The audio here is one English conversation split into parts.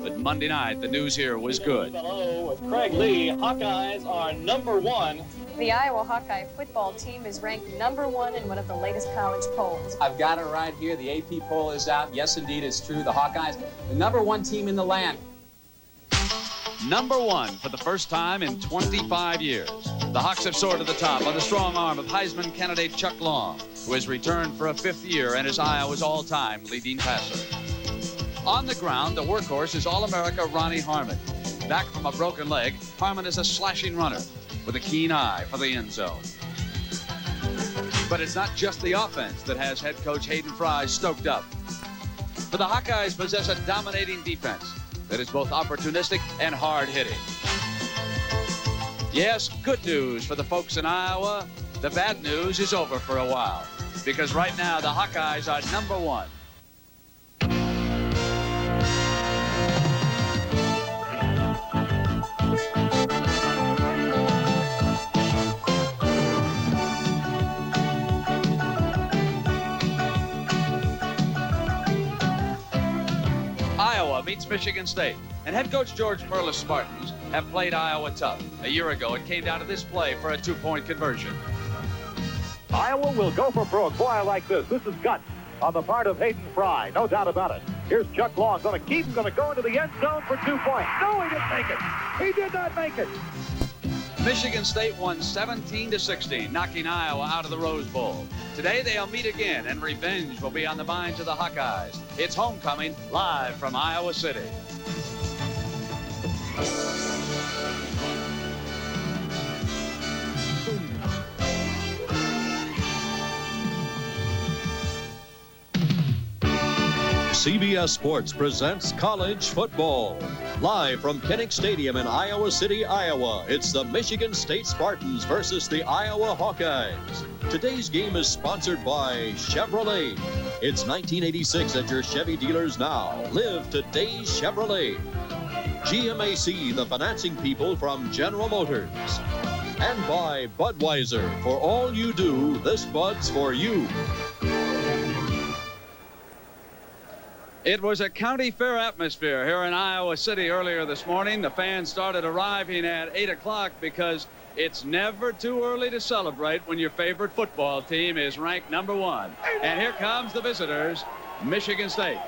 But Monday night, the news here was good. Hello, with Craig Lee. Hawkeyes are #1. The Iowa Hawkeye football team is ranked #1 in one of the latest college polls. I've got it right here. The AP poll is out. Yes, indeed, it's true. The Hawkeyes, the #1 team in the land. #1 for the first time in 25 years. The Hawks have soared to the top on the strong arm of Heisman candidate Chuck Long, who has returned for a 5th year and is Iowa's all-time leading passer. On the ground, the workhorse is All-America Ronnie Harmon. Back from a broken leg, Harmon is a slashing runner with a keen eye for the end zone. But it's not just the offense that has head coach Hayden Fry stoked up. For the Hawkeyes possess a dominating defense that is both opportunistic and hard-hitting. Yes, good news for the folks in Iowa. The bad news is over for a while, because right now the Hawkeyes are #1. Iowa meets Michigan State, and head coach George Perlis' Spartans have played Iowa tough. A year ago, it came down to this play for a 2-point conversion. Iowa will go for broke. Boy, I like this. This is guts on the part of Hayden Fry. No doubt about it. Here's Chuck Long. Going to keep him. Going to go into the end zone for 2 points. No, he didn't make it. He did not make it. Michigan State won 17-16, knocking Iowa out of the Rose Bowl. Today they'll meet again, and revenge will be on the minds of the Hawkeyes. It's homecoming live from Iowa City. CBS Sports presents college football. Live from Kinnick Stadium in Iowa City, Iowa, it's the Michigan State Spartans versus the Iowa Hawkeyes. Today's game is sponsored by Chevrolet. It's 1986 at your Chevy dealers now. Live today's Chevrolet. GMAC, the financing people from General Motors. And by Budweiser. For all you do, this Bud's for you. It was a county fair atmosphere here in Iowa City earlier this morning. The fans started arriving at 8 o'clock because it's never too early to celebrate when your favorite football team is ranked #1. And here comes the visitors, Michigan State.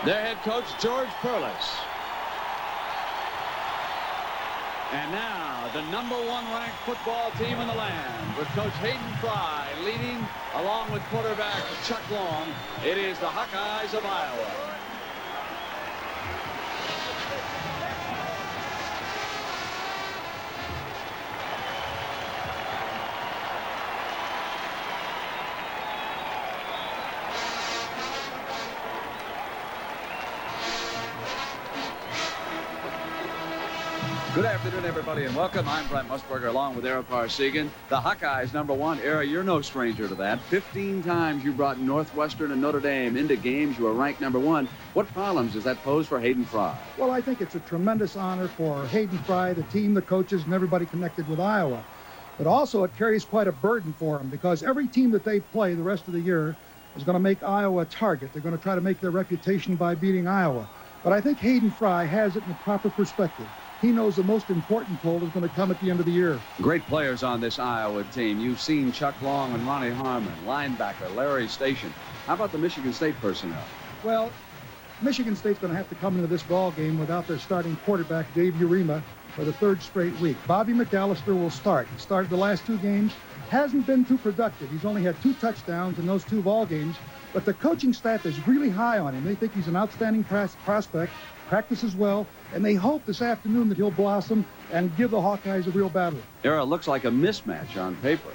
Their head coach, George Perlis. And now, the #1 ranked football team in the land, with Coach Hayden Fry leading, along with quarterback Chuck Long. It is the Hawkeyes of Iowa. Good afternoon, everybody, and welcome. I'm Brent Musburger, along with Era Parseghian. The Hawkeyes #1. Era, you're no stranger to that. 15 times you brought Northwestern and Notre Dame into games. You were ranked #1. What problems does that pose for Hayden Fry? Well, I think it's a tremendous honor for Hayden Fry, the team, the coaches, and everybody connected with Iowa. But also, it carries quite a burden for them, because every team that they play the rest of the year is going to make Iowa a target. They're going to try to make their reputation by beating Iowa. But I think Hayden Fry has it in the proper perspective. He knows the most important pull is going to come at the end of the year. Great players on this Iowa team. You've seen Chuck Long and Ronnie Harmon, linebacker Larry Station. How about the Michigan State personnel? Well, Michigan State's going to have to come into this ball game without their starting quarterback, Dave Urema, for the 3rd straight week. Bobby McAllister will start. He started the last 2 games. Hasn't been too productive. He's only had 2 touchdowns in those 2 ball games. But the coaching staff is really high on him. They think he's an outstanding prospect, practices well, and they hope this afternoon that he'll blossom and give the Hawkeyes a real battle. Era, looks like a mismatch on paper.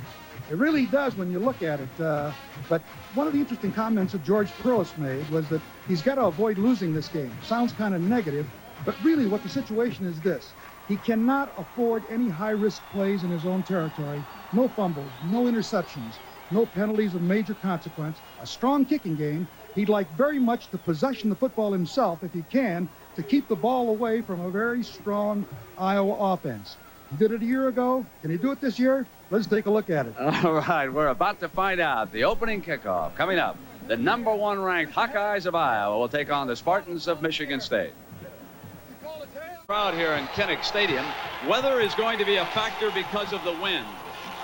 It really does when you look at it. But one of the interesting comments that George Perlis made was that he's got to avoid losing this game. Sounds kind of negative, but really what the situation is this. He cannot afford any high-risk plays in his own territory. No fumbles, no interceptions, no penalties of major consequence, a strong kicking game. He'd like very much to possession the football himself, if he can, to keep the ball away from a very strong Iowa offense. He did it a year ago. Can he do it this year? Let's take a look at it. All right, we're about to find out. The opening kickoff coming up. The #1 ranked Hawkeyes of Iowa will take on the Spartans of Michigan State. Crowd here in Kinnick Stadium. Weather is going to be a factor because of the wind.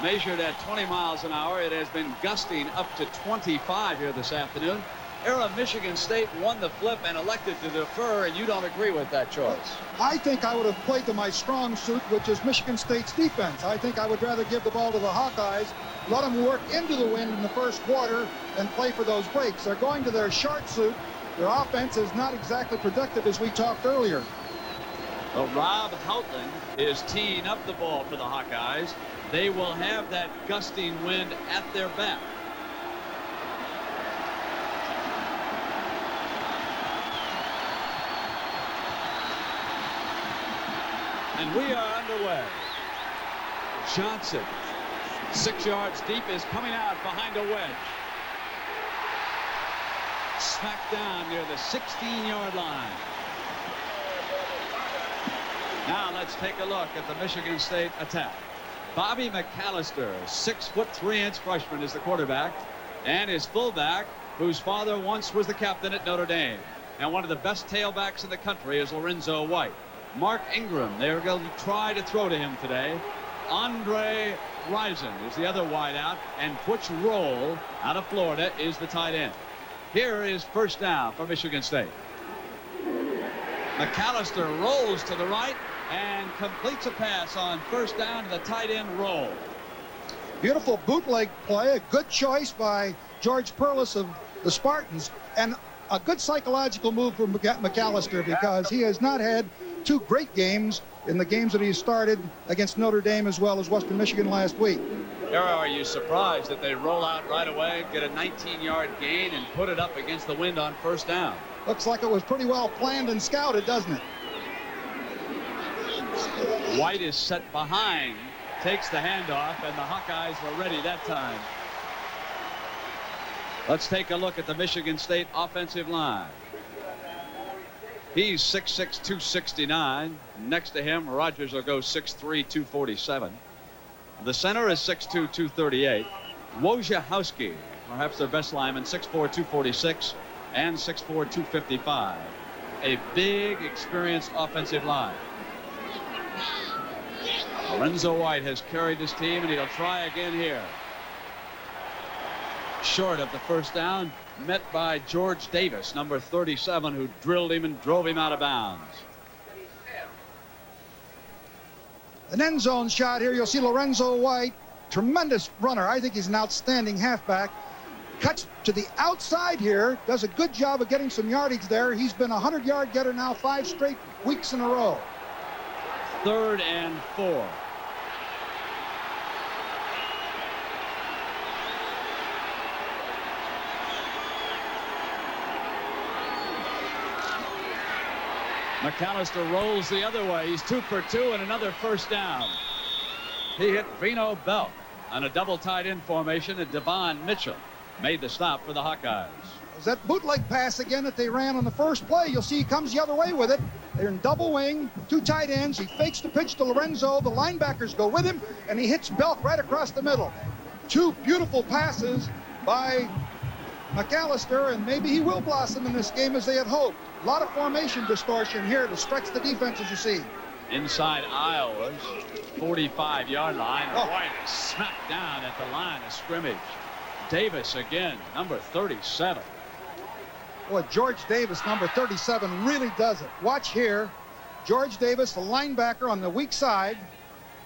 Measured at 20 miles an hour, it has been gusting up to 25 here this afternoon. Era Michigan State won the flip and elected to defer, and you don't agree with that choice. I think I would have played to my strong suit, which is Michigan State's defense. I think I would rather give the ball to the Hawkeyes, let them work into the wind in the first quarter, and play for those breaks. They're going to their short suit. Their offense is not exactly productive, as we talked earlier. Well, Rob Houtland is teeing up the ball for the Hawkeyes. They will have that gusting wind at their back. And we are underway. Johnson, 6 yards deep, is coming out behind a wedge. Smacked down near the 16-yard line. Now let's take a look at the Michigan State attack. Bobby McAllister, 6'3" freshman, is the quarterback, and his fullback, whose father once was the captain at Notre Dame, and one of the best tailbacks in the country, is Lorenzo White. Mark Ingram, they're going to try to throw to him today. Andre Rison is the other wideout, and Butch Roll out of Florida is the tight end. Here is first down for Michigan State. McAllister rolls to the right and completes a pass on first down to the tight end Roll. Beautiful bootleg play, a good choice by George Perlis of the Spartans, and a good psychological move from McAllister, because he has not had two great games in the games that he started against Notre Dame as well as Western Michigan last week. Are you surprised that they roll out right away, get a 19-yard gain, and put it up against the wind on first down? Looks like it was pretty well planned and scouted, doesn't it? White is set behind, takes the handoff, and the Hawkeyes were ready that time. Let's take a look at the Michigan State offensive line. He's 6'6", 269. Next to him, Rogers will go 6'3", 247. The center is 6'2", 238. Wojciechowski, perhaps their best lineman, 6'4", 246, and 6'4", 255. A big, experienced offensive line. Lorenzo White has carried his team, and he'll try again here. Short of the first down, met by George Davis, number 37, who drilled him and drove him out of bounds. An end zone shot here. You'll see Lorenzo White, tremendous runner. I think he's an outstanding halfback. Cuts to the outside here, does a good job of getting some yardage there. He's been a 100-yard getter now 5 straight weeks in a row. 3rd and 4. McAllister rolls the other way. He's 2 for 2 and another first down. He hit Vino Belk on a double tight end formation, and Devon Mitchell made the stop for the Hawkeyes. Is that bootleg pass again that they ran on the first play? You'll see he comes the other way with it. They're in double wing, 2 tight ends. He fakes the pitch to Lorenzo. The linebackers go with him, and he hits Belk right across the middle. 2 beautiful passes by McAllister, and maybe he will blossom in this game as they had hoped. A lot of formation distortion here to stretch the defense, as you see. Inside Iowa's 45-yard line. White is smacked down at the line of scrimmage. Davis again, number 37. Boy, George Davis, number 37, really does it. Watch here. George Davis, the linebacker on the weak side,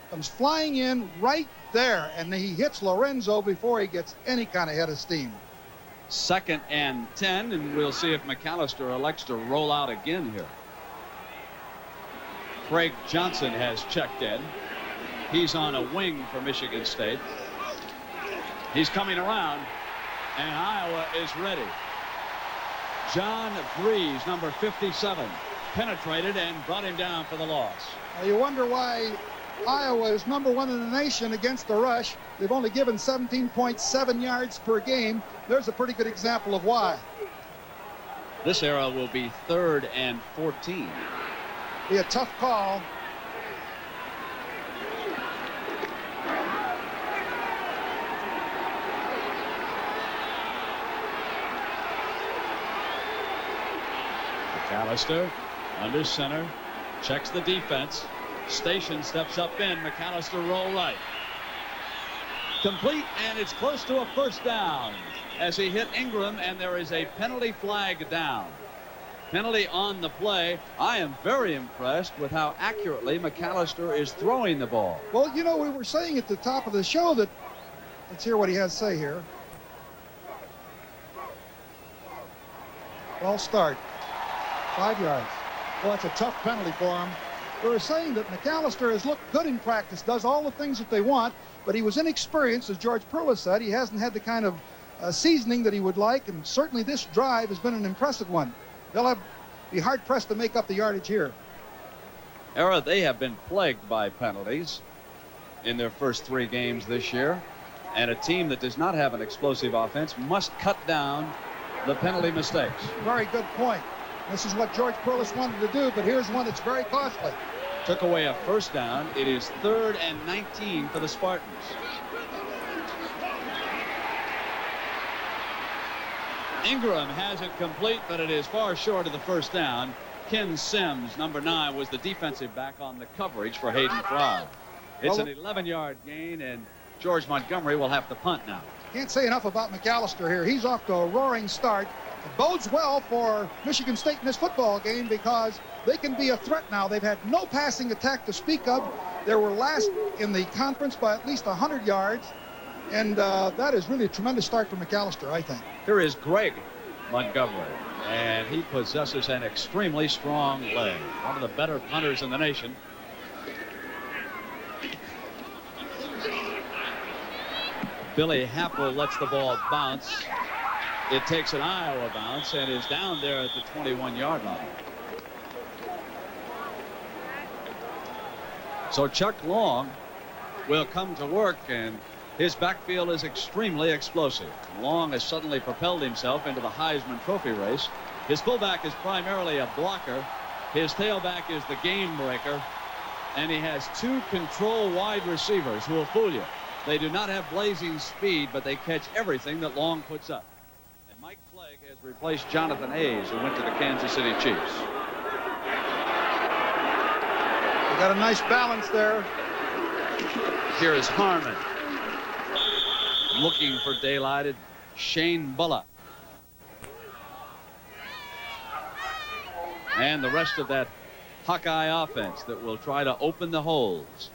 comes flying in right there, and he hits Lorenzo before he gets any kind of head of steam. 2nd and 10, and we'll see if McAllister elects to roll out again here. Craig Johnson has checked in. He's on a wing for Michigan State. He's coming around, and Iowa is ready. John Breeze, number 57, penetrated and brought him down for the loss. Now you wonder why Iowa is number 1 in the nation against the rush. They've only given 17.7 yards per game. There's a pretty good example of why. This era will be 3rd and 14. Be a tough call. McAllister under center, checks the defense. Station steps up in. McAllister roll right. Complete, and it's close to a first down as he hit Ingram, and there is a penalty flag down. Penalty on the play. I am very impressed with how accurately McAllister is throwing the ball. Well, you know, we were saying at the top of the show that, let's hear what he has to say here. Ball start. 5 yards. Well, that's a tough penalty for him. We were saying that McAllister has looked good in practice, does all the things that they want, but he was inexperienced, as George Perla said. He hasn't had the kind of seasoning that he would like, and certainly this drive has been an impressive one. They'll be hard-pressed to make up the yardage here. They have been plagued by penalties in their first 3 games this year, and a team that does not have an explosive offense must cut down the penalty mistakes. Very good point. This is what George Perlis wanted to do, but here's one that's very costly. Took away a first down. It is 3rd and 19 for the Spartans. Ingram has it complete, but it is far short of the first down. Ken Sims, number 9, was the defensive back on the coverage for Hayden Fry. It's an 11-yard gain, and George Montgomery will have to punt now. Can't say enough about McAllister here. He's off to a roaring start. It bodes well for Michigan State in this football game because they can be a threat now. They've had no passing attack to speak of. They were last in the conference by at least 100 yards. And that is really a tremendous start for McAllister, I think. Here is Greg Montgomery, and he possesses an extremely strong leg. One of the better punters in the nation. Billy Happel lets the ball bounce. It takes an Iowa bounce and is down there at the 21-yard line. So Chuck Long will come to work, and his backfield is extremely explosive. Long has suddenly propelled himself into the Heisman Trophy race. His fullback is primarily a blocker. His tailback is the game breaker. And he has 2 control wide receivers who will fool you. They do not have blazing speed, but they catch everything that Long puts up. And Mike Flagg has replaced Jonathan Hayes, who went to the Kansas City Chiefs. They got a nice balance there. Here is Harmon. Looking for daylighted Shane Bullock. And the rest of that Hawkeye offense that will try to open the holes.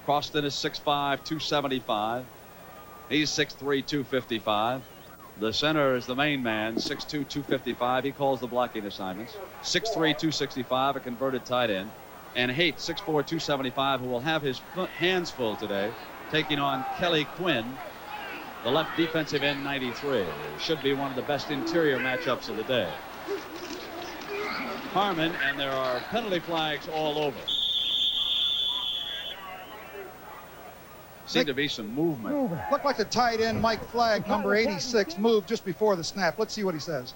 Croston is 6'5", 275. He's 6'3", 255. The center is the main man, 6'2", 255. He calls the blocking assignments. 6'3", 265, a converted tight end. And Haight, 6'4", 275, who will have his hands full today, taking on Kelly Quinn, the left defensive end, 93. It should be one of the best interior matchups of the day. Harmon, and there are penalty flags all over. Seemed to be some movement. Looked like the tight end, Mike Flagg, number 86, moved just before the snap. Let's see what he says.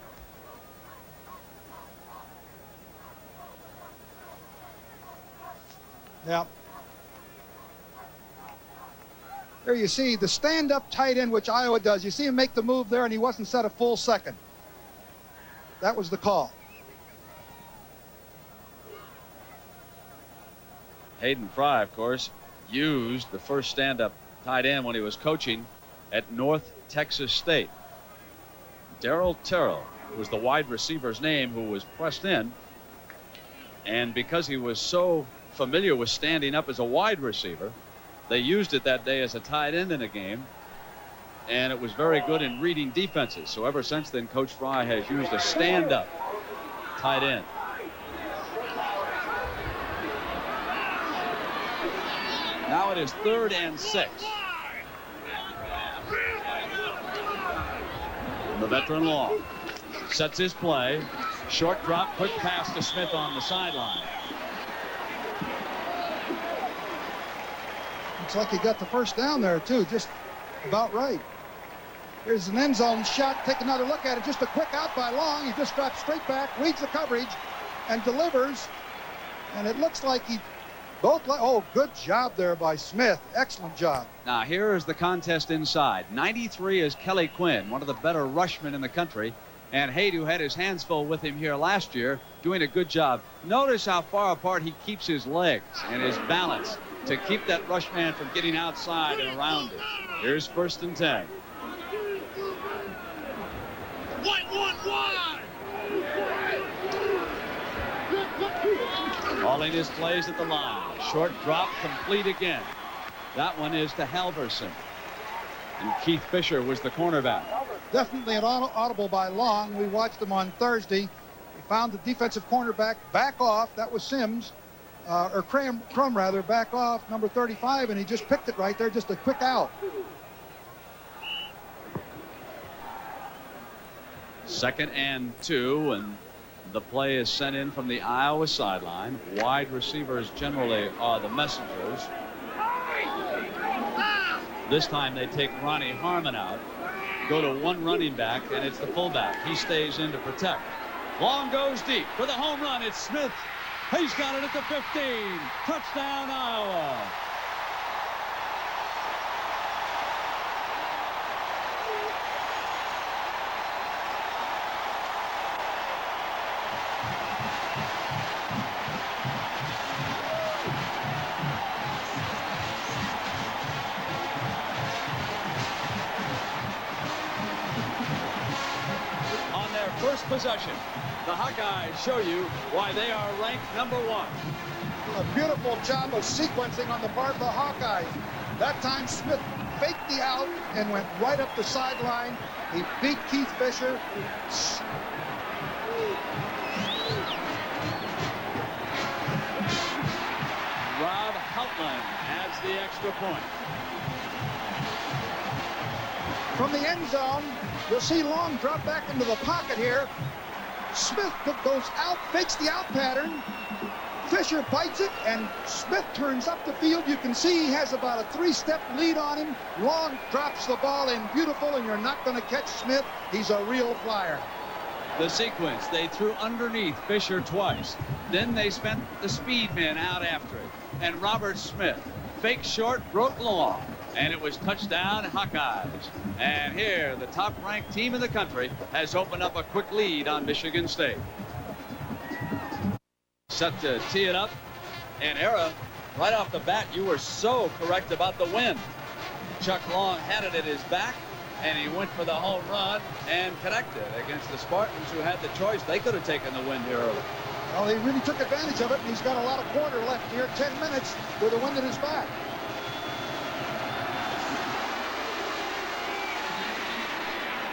Yeah. There you see the stand-up tight end, which Iowa does. You see him make the move there, and he wasn't set a full second. That was the call. Hayden Fry, of course, used the first stand-up tight end when he was coaching at North Texas State. Darrell Terrell was the wide receiver's name who was pressed in. And because he was so familiar with standing up as a wide receiver, they used it that day as a tight end in a game. And it was very good in reading defenses. So ever since then, Coach Fry has used a stand-up tight end. Now it is 3rd and 6. The veteran Long sets his play. Short drop, quick pass to Smith on the sideline. Looks like he got the first down there, too. Just about right. Here's an end zone shot. Take another look at it. Just a quick out by Long. He just drops straight back, reads the coverage, and delivers. And it looks like he oh, good job there by Smith. Excellent job. Now here is the contest inside. 93 is Kelly Quinn, one of the better rushmen in the country. And Haight, who had his hands full with him here last year, doing a good job. Notice how far apart he keeps his legs and his balance to keep that rush man from getting outside and around it. Here's 1st and 10. Hauling his plays at the line. Short drop, complete again. That one is to Halverson. And Keith Fisher was the cornerback. Definitely an audible by Long. We watched him on Thursday. He found the defensive cornerback back off. That was Sims, or Crum rather, back off, number 35, and he just picked it right there, just a quick out. 2nd and 2, and the play is sent in from the Iowa sideline. Wide receivers generally are the messengers. This time they take Ronnie Harmon out, go to one running back, and it's the fullback. He stays in to protect. Long goes deep for the home run. It's Smith. He's got it at the 15. Touchdown, Iowa. First possession, the Hawkeyes show you why they are ranked number 1. A beautiful job of sequencing on the part of the Hawkeyes. That time Smith faked the out and went right up the sideline. He beat Keith Fisher. Rob Houtland adds the extra point. From the end zone, you'll see Long drop back into the pocket here. Smith goes out, fakes the out pattern. Fisher bites it, and Smith turns up the field. You can see he has about a 3-step lead on him. Long drops the ball in beautiful, and you're not going to catch Smith. He's a real flyer. The sequence, they threw underneath Fisher twice. Then they spent the speed men out after it. And Robert Smith, fake short, broke long. And it was touchdown Hawkeyes. And here, the top-ranked team in the country has opened up a quick lead on Michigan State. Set to tee it up. And Era, right off the bat, you were so correct about the wind. Chuck Long had it at his back, and he went for the home run and connected against the Spartans, who had the choice. They could have taken the wind here early. Well, he really took advantage of it, and he's got a lot of quarter left here, 10 minutes with the wind at his back.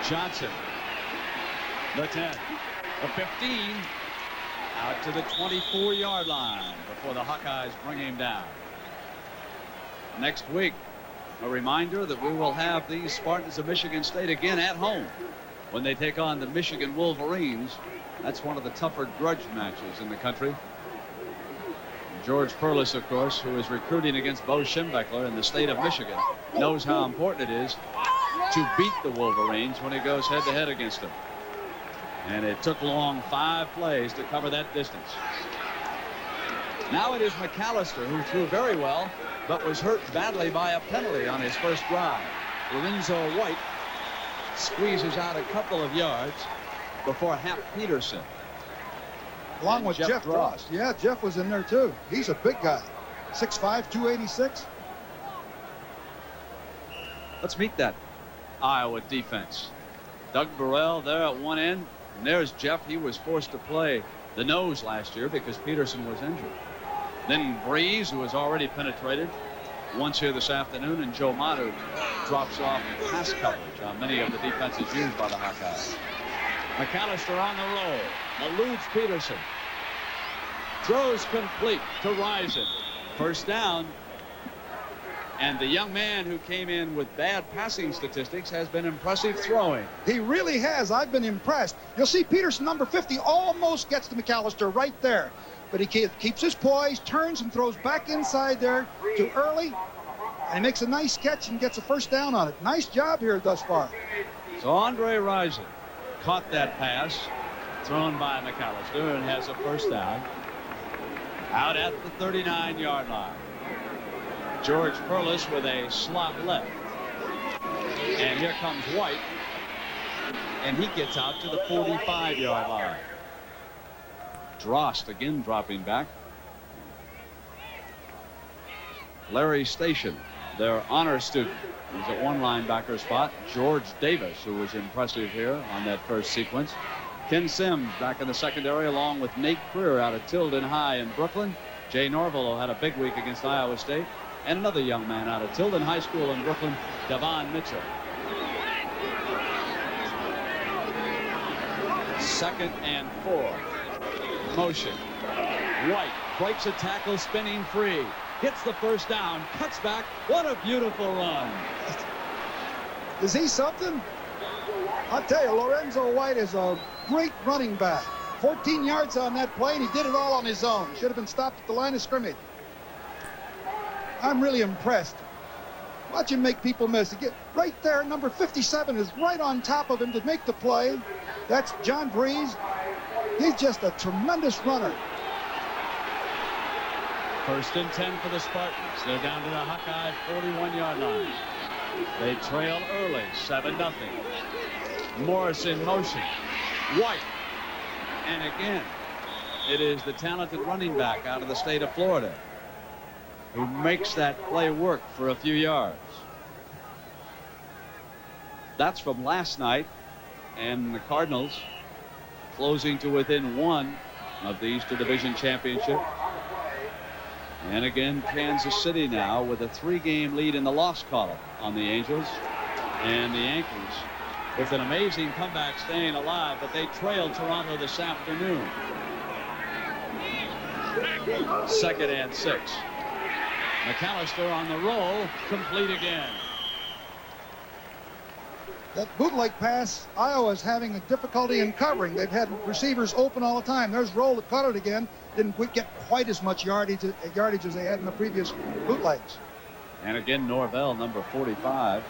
Johnson, the 10, the 15, out to the 24-yard line before the Hawkeyes bring him down. Next week, a reminder that we will have these Spartans of Michigan State again at home when they take on the Michigan Wolverines. That's one of the tougher grudge matches in the country. George Perlis, of course, who is recruiting against Bo Schembechler in the state of Michigan, knows how important it is to beat the Wolverines when he goes head-to-head against them. And it took Long 5 plays to cover that distance. Now it is McAllister, who threw very well, but was hurt badly by a penalty on his first drive. Lorenzo White squeezes out a couple of yards before Hap Peterson. Along with Jeff Ross. Yeah, Jeff was in there too. He's a big guy. 6'5", 286. Let's meet that Iowa defense. Doug Burrell there at one end, and there's Jeff. He was forced to play the nose last year because Peterson was injured. Then Breeze, who was already penetrated once here this afternoon, and Joe Manu drops off pass coverage on many of the defenses used by the Hawkeyes. McAllister on the roll, eludes Peterson, throws complete to Rison. First down. And the young man who came in with bad passing statistics has been impressive throwing. He really has. I've been impressed. You'll see Peterson, number 50, almost gets to McAllister right there. But he keeps his poise, turns and throws back inside there too early. And he makes a nice catch and gets a first down on it. Nice job here thus far. So Andre Rison caught that pass thrown by McAllister and has a first down out at the 39-yard line. George Perlis with a slot left. And here comes White. and he gets out to the 45-yard line. Drost again dropping back. Larry Station, their honor student, is at one linebacker spot. George Davis, who was impressive here on that first sequence. Ken Sims back in the secondary along with Nate Creer out of Tilden High in Brooklyn. Jay Norville had a big week against Iowa State. And another young man out of Tilden High School in Brooklyn, Devon Mitchell. 2nd and 4. Motion. White breaks a tackle, spinning free. Hits the first down, cuts back. What a beautiful run. Is he something? I'll tell you, Lorenzo White is a great running back. 14 yards on that play, and he did it all on his own. Should have been stopped at the line of scrimmage. I'm really impressed. Watch him make people miss. Get right there, number 57 is right on top of him to make the play. That's John Breeze. He's just a tremendous runner. 1st and 10 for the Spartans. They're down to the Hawkeye 41-yard line. They trail early, 7-0. Morris in motion. White. And again, it is the talented running back out of the state of Florida who makes that play work for a few yards. That's from last night, and the Cardinals closing to within 1 of the Eastern Division Championship. And again, Kansas City now with a 3-game lead in the loss column on the Angels. And the Yankees with an amazing comeback staying alive, but they trailed Toronto this afternoon. 2nd and 6. McAllister on the roll, complete again. That bootleg pass, Iowa's having a difficulty in covering. They've had receivers open all the time. There's Roll that caught it again. Didn't get quite as much yardage as they had in the previous bootlegs. And again, Norvell, number 45.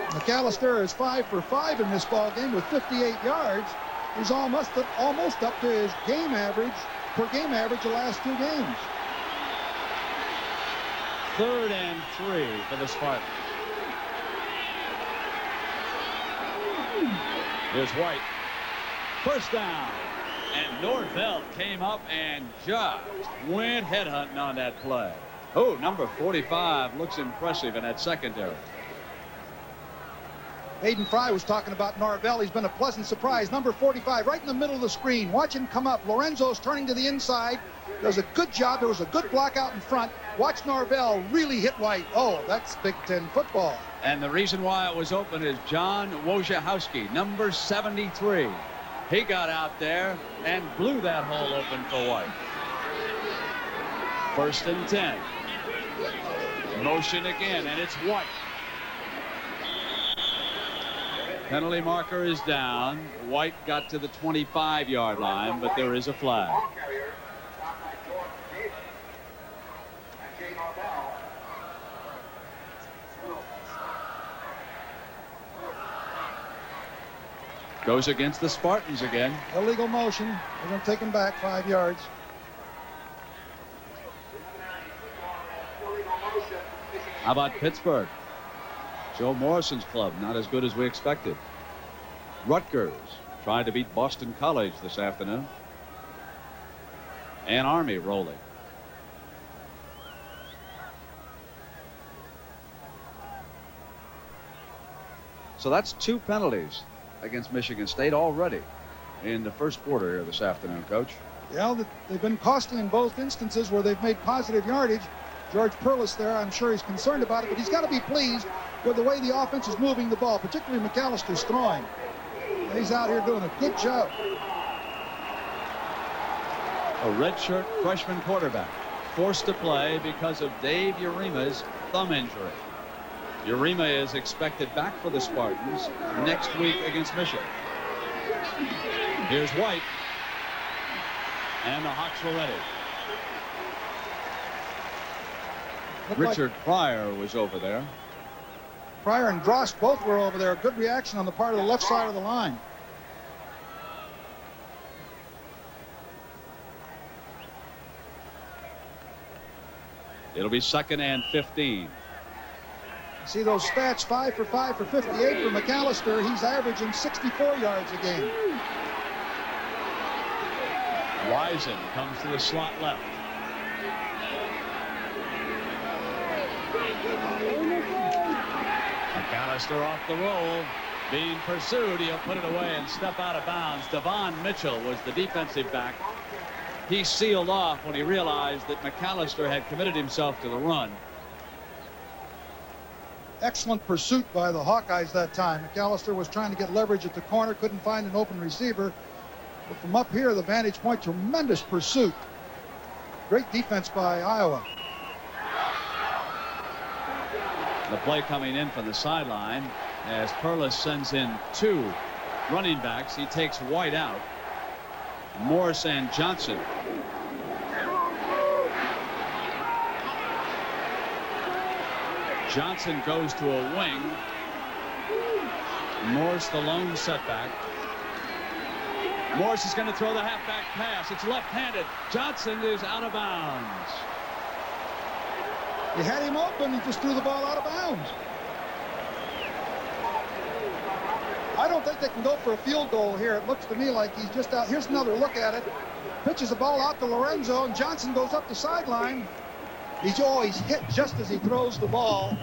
McAllister is 5 for 5 in this ball game with 58 yards. He's almost up to his game average, per game average the last 2 games. 3rd and 3 for the Spartans. Here's White. First down. And Norvell came up and just went headhunting on that play. Oh, number 45 looks impressive in that secondary. Hayden Fry was talking about Norvell. He's been a pleasant surprise. Number 45 right in the middle of the screen. Watch him come up. Lorenzo's turning to the inside. Does a good job. There was a good block out in front. Watch Norvell really hit White. Oh, that's Big Ten football. And the reason why it was open is John Wojciechowski, number 73. He got out there and blew that hole open for White. 1st and 10. Motion again, and it's White. Penalty marker is down. White got to the 25-yard line, but there is a flag. Goes against the Spartans again. Illegal motion. They're going to take him back 5 yards. How about Pittsburgh? Joe Morrison's club, not as good as we expected. Rutgers tried to beat Boston College this afternoon. And Army rolling. So that's 2 penalties against Michigan State already in the first quarter here this afternoon, Coach. Yeah, they've been costly in both instances where they've made positive yardage. George Perlis there, I'm sure he's concerned about it, but he's got to be pleased with the way the offense is moving the ball, particularly McAllister's throwing. He's out here doing a good job. A redshirt freshman quarterback forced to play because of Dave Urima's thumb injury. Urima is expected back for the Spartans next week against Michigan. Here's White. And the Hawks were ready. Richard Pryor was over there. Pryor and Drost both were over there. Good reaction on the part of the left side of the line. It'll be 2nd and 15. See those stats, 5 for 5 for 58 for McAllister. He's averaging 64 yards a game. Rison comes to the slot left. McAllister off the roll, being pursued. He'll put it away and step out of bounds. Devon Mitchell was the defensive back. He sealed off when he realized that McAllister had committed himself to the run. Excellent pursuit by the Hawkeyes that time. McAllister was trying to get leverage at the corner, couldn't find an open receiver. But from up here, the vantage point, tremendous pursuit. Great defense by Iowa. The play coming in from the sideline as Perlis sends in 2 running backs. He takes White out. Morse and Johnson. Johnson goes to a wing. Morse the lone setback. Morse is going to throw the halfback pass. It's left-handed. Johnson is out of bounds. You had him open, he just threw the ball out of bounds. I don't think they can go for a field goal here. It looks to me like he's just out. Here's another look at it. Pitches the ball out to Lorenzo, and Johnson goes up the sideline. He's always hit just as he throws the ball.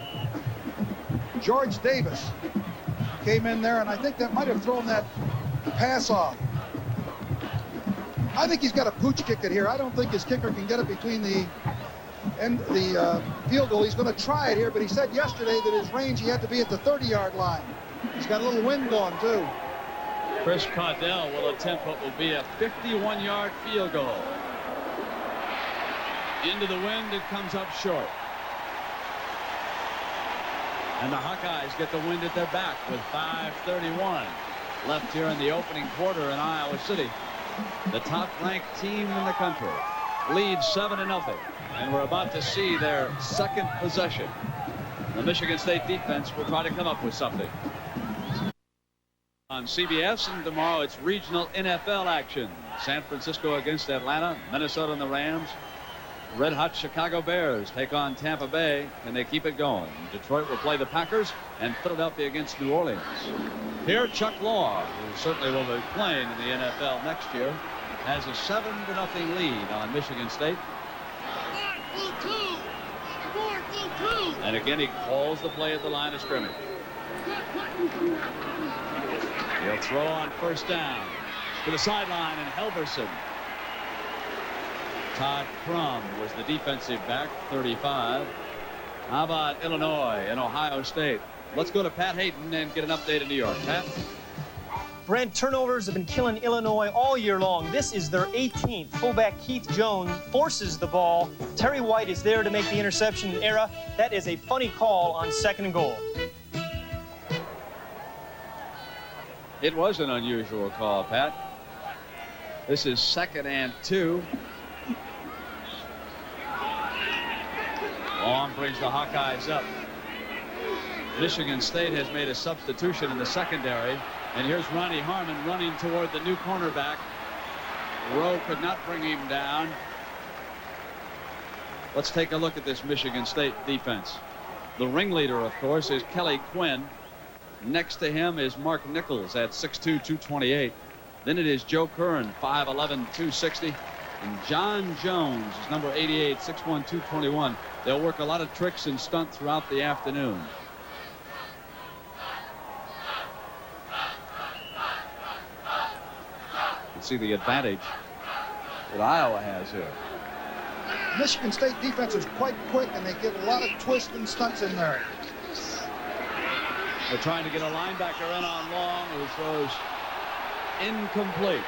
George Davis came in there, and I think that might have thrown that pass off. I think he's got to pooch kick it here. I don't think his kicker can get it between the field goal. He's going to try it here, but he said yesterday that his range, he had to be at the 30-yard line. He's got a little wind going, too. Chris Caudell will attempt what will be a 51-yard field goal. Into the wind, it comes up short. And the Hawkeyes get the wind at their back with 5:31 left here in the opening quarter in Iowa City. The top-ranked team in the country leads 7-0, and we're about to see their second possession. The Michigan State defense will try to come up with something. On CBS, and tomorrow it's regional NFL action. San Francisco against Atlanta, Minnesota and the Rams. Red hot Chicago Bears take on Tampa Bay, and they keep it going. Detroit will play the Packers, and Philadelphia against New Orleans. Here, Chuck Law, who certainly will be playing in the NFL next year, has a 7-0 lead on Michigan State. And again, he calls the play at the line of scrimmage. He'll throw on first down to the sideline, and Helverson. Todd Crum was the defensive back, 35. How about Illinois and Ohio State? Let's go to Pat Hayden and get an update in New York. Pat? Brent, turnovers have been killing Illinois all year long. This is their 18th. Fullback Keith Jones forces the ball. Terry White is there to make the interception error. That is a funny call on 2nd and goal. It was an unusual call, Pat. This is 2nd and 2. Long brings the Hawkeyes up. Michigan State has made a substitution in the secondary. And here's Ronnie Harmon running toward the new cornerback. Rowe could not bring him down. Let's take a look at this Michigan State defense. The ringleader, of course, is Kelly Quinn. Next to him is Mark Nichols at 6'2", 228. Then it is Joe Curran, 5'11", 260. And John Jones is number 88, 6'1", 221. They'll work a lot of tricks and stunts throughout the afternoon. You see the advantage that Iowa has here. Michigan State defense is quite quick, and they give a lot of twists and stunts in there. They're trying to get a linebacker in on long, who throws incomplete.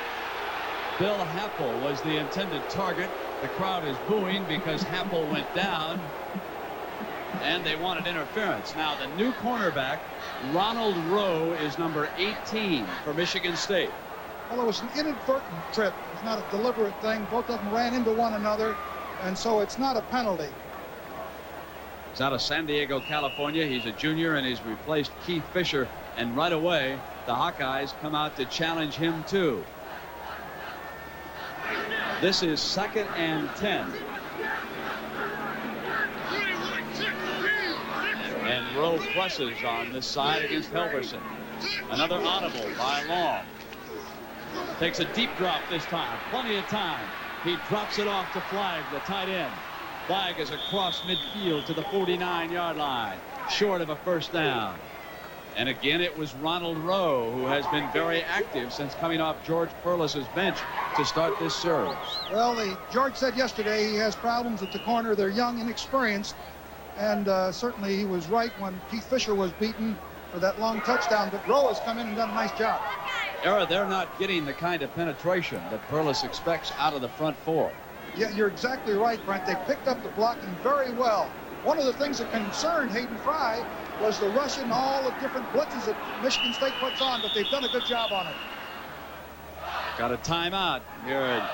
Bill Happel was the intended target. The crowd is booing because Happel went down, and they wanted interference. Now the new cornerback, Ronald Rowe, is number 18 for Michigan State. Well, it was an inadvertent trip. It's not a deliberate thing. Both of them ran into one another, and so it's not a penalty. He's out of San Diego, California. He's a junior, and he's replaced Keith Fisher. And right away, the Hawkeyes come out to challenge him, too. This is 2nd and 10. And Rowe presses on this side against Helverson. Another audible by Long. Takes a deep drop this time. Plenty of time. He drops it off to Flagg, the tight end. Flagg is across midfield to the 49-yard line, short of a first down. And again, it was Ronald Rowe, who has been very active since coming off George Perlis's bench to start this series. Well, George said yesterday he has problems at the corner. They're young, inexperienced, and certainly he was right when Keith Fisher was beaten for that long touchdown. But Rowe has come in and done a nice job. They're not getting the kind of penetration that Perlis expects out of the front four. Yeah, you're exactly right, Brent. They picked up the blocking very well. One of the things that concerned Hayden Fry was the rushing, all the different blitzes that Michigan State puts on, but they've done a good job on it. Got a timeout here at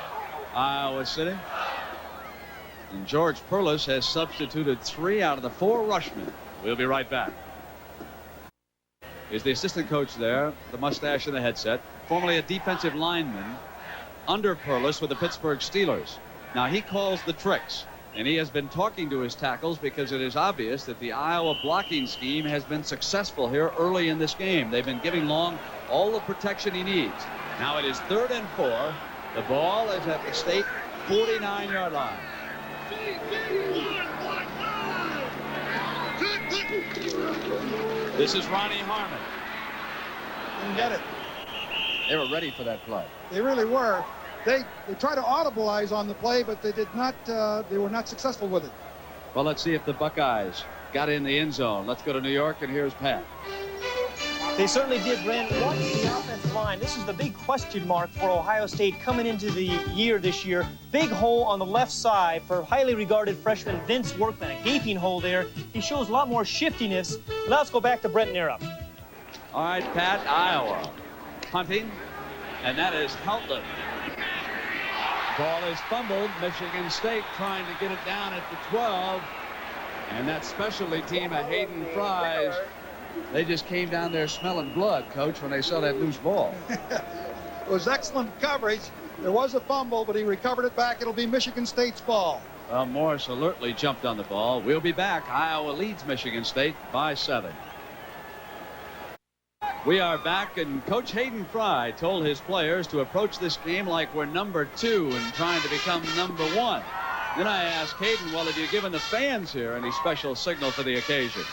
Iowa City. And George Perlis has substituted 3 out of the 4 rushmen. We'll be right back. Is the assistant coach there, the mustache and the headset, formerly a defensive lineman under Perlis with the Pittsburgh Steelers. Now he calls the tricks, and he has been talking to his tackles because it is obvious that the Iowa blocking scheme has been successful here early in this game. They've been giving Long all the protection he needs. Now it is 3rd and 4. The ball is at the state 49-yard line. This is Ronnie Harmon. Didn't get it. They were ready for that play. They really were. They tried to audibilize on the play, but they did not. They were not successful with it. Well, let's see if the Buckeyes got in the end zone. Let's go to New York, and here's Pat. They certainly did, Brent. Watch the offensive line. This is the big question mark for Ohio State coming into the year this year. Big hole on the left side for highly regarded freshman Vince Workman. A gaping hole there. He shows a lot more shiftiness. Now let's go back to Brent Nera. All right, Pat, Iowa. Punting, and that is Heltland. Ball is fumbled. Michigan State trying to get it down at the 12. And that specialty team of Hayden Fry's, they just came down there smelling blood, Coach, when they saw that loose ball. It was excellent coverage. There was a fumble, but he recovered it back. It'll be Michigan State's ball. Well, Morris alertly jumped on the ball. We'll be back. Iowa leads Michigan State by 7. We are back, and Coach Hayden Fry told his players to approach this game like we're number 2 and trying to become number 1. Then I asked Hayden, well, have you given the fans here any special signal for the occasion?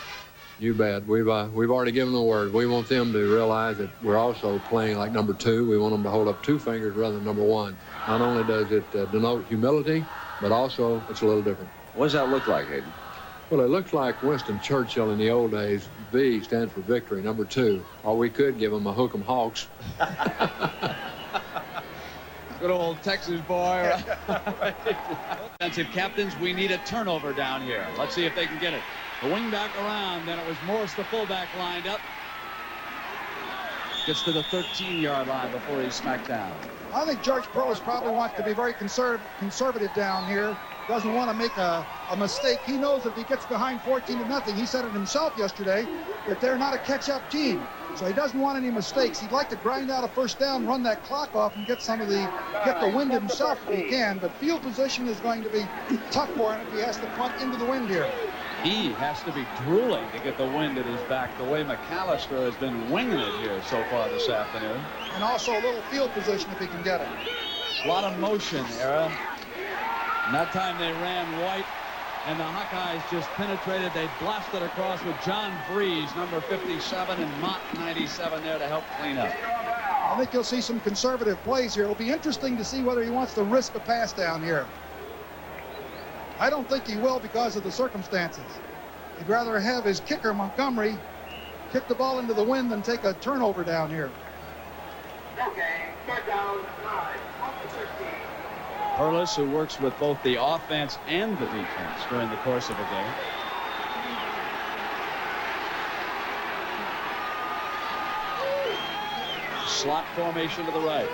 You bet. We've already given the word. We want them to realize that we're also playing like number 2. We want them to hold up 2 fingers rather than number 1. Not only does it denote humility, but also it's a little different. What does that look like, Hayden? Well, it looks like Winston Churchill in the old days. V stands for victory, number 2. Or we could give them a hook 'em Hawks. Good old Texas boy. Right? Defensive captains, we need a turnover down here. Let's see if they can get it. The wing back around, then it was Morris, the fullback, lined up. Gets to the 13-yard line before he's smacked down. I think George Perlis probably wants to be very conservative down here. Doesn't want to make a mistake. He knows if he gets behind 14-0, he said it himself yesterday, that they're not a catch-up team. So he doesn't want any mistakes. He'd like to grind out a first down, run that clock off, and get the wind himself if he can. But field position is going to be tough for him if he has to punt into the wind here. He has to be drooling to get the wind at his back, the way McAllister has been winging it here so far this afternoon. And also a little field position if he can get it. A lot of motion, Era. And that time they ran White, and the Hawkeyes just penetrated. They blasted across with John Breeze, number 57, and Mott, 97, there to help clean up. I think you'll see some conservative plays here. It'll be interesting to see whether he wants to risk a pass down here. I don't think he will because of the circumstances. He'd rather have his kicker, Montgomery, kick the ball into the wind than take a turnover down here. Okay, start down 5. Perlis, who works with both the offense and the defense during the course of a game. Slot formation to the right.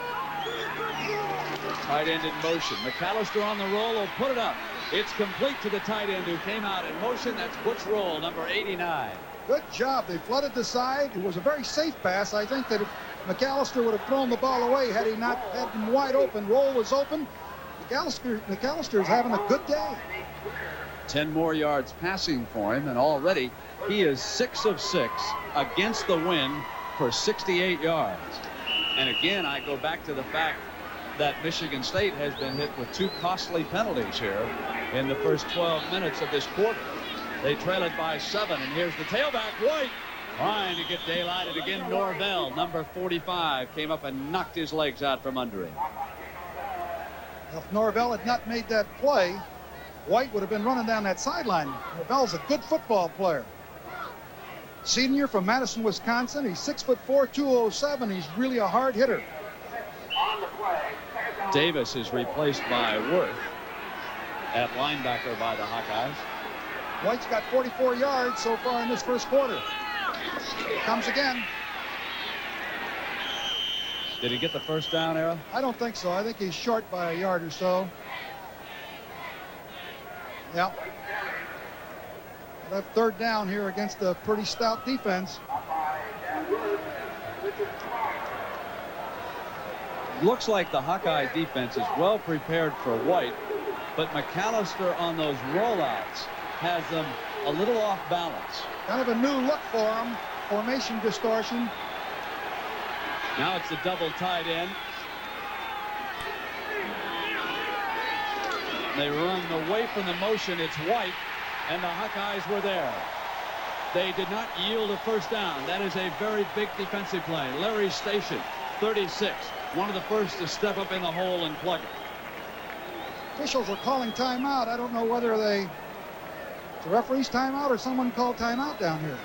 Tight end in motion. McAllister on the roll will put it up. It's complete to the tight end who came out in motion. That's Butch Roll, number 89. Good job. They flooded the side. It was a very safe pass. I think that if McAllister would have thrown the ball away had he not had him wide open. Roll was open. McAllister is having a good day. 10 more yards passing for him, and already he is 6 of 6 against the wind for 68 yards. And again, I go back to the fact that Michigan State has been hit with 2 costly penalties here in the first 12 minutes of this quarter. They trail it by 7, and here's the tailback, White, trying to get daylighted again. Norvell, number 45, came up and knocked his legs out from under him. If Norvell had not made that play, White would have been running down that sideline. Norvell's a good football player. Senior from Madison, Wisconsin. He's 6'4", 207. He's really a hard hitter. Davis is replaced by Worth at linebacker by the Hawkeyes. White's got 44 yards so far in this first quarter. Comes again. Did he get the first down, Era? I don't think so. I think he's short by a yard or so. Yeah. That third down here against a pretty stout defense. Looks like the Hawkeye defense is well prepared for White, but McAllister on those rollouts has them a little off balance. Kind of a new look for him. Formation distortion. Now it's a double tight end. They run away from the motion. It's White, and the Hawkeyes were there. They did not yield a first down. That is a very big defensive play. Larry Station, 36, one of the first to step up in the hole and plug it. Officials are calling timeout. I don't know whether it's the referee's timeout or someone called timeout down here.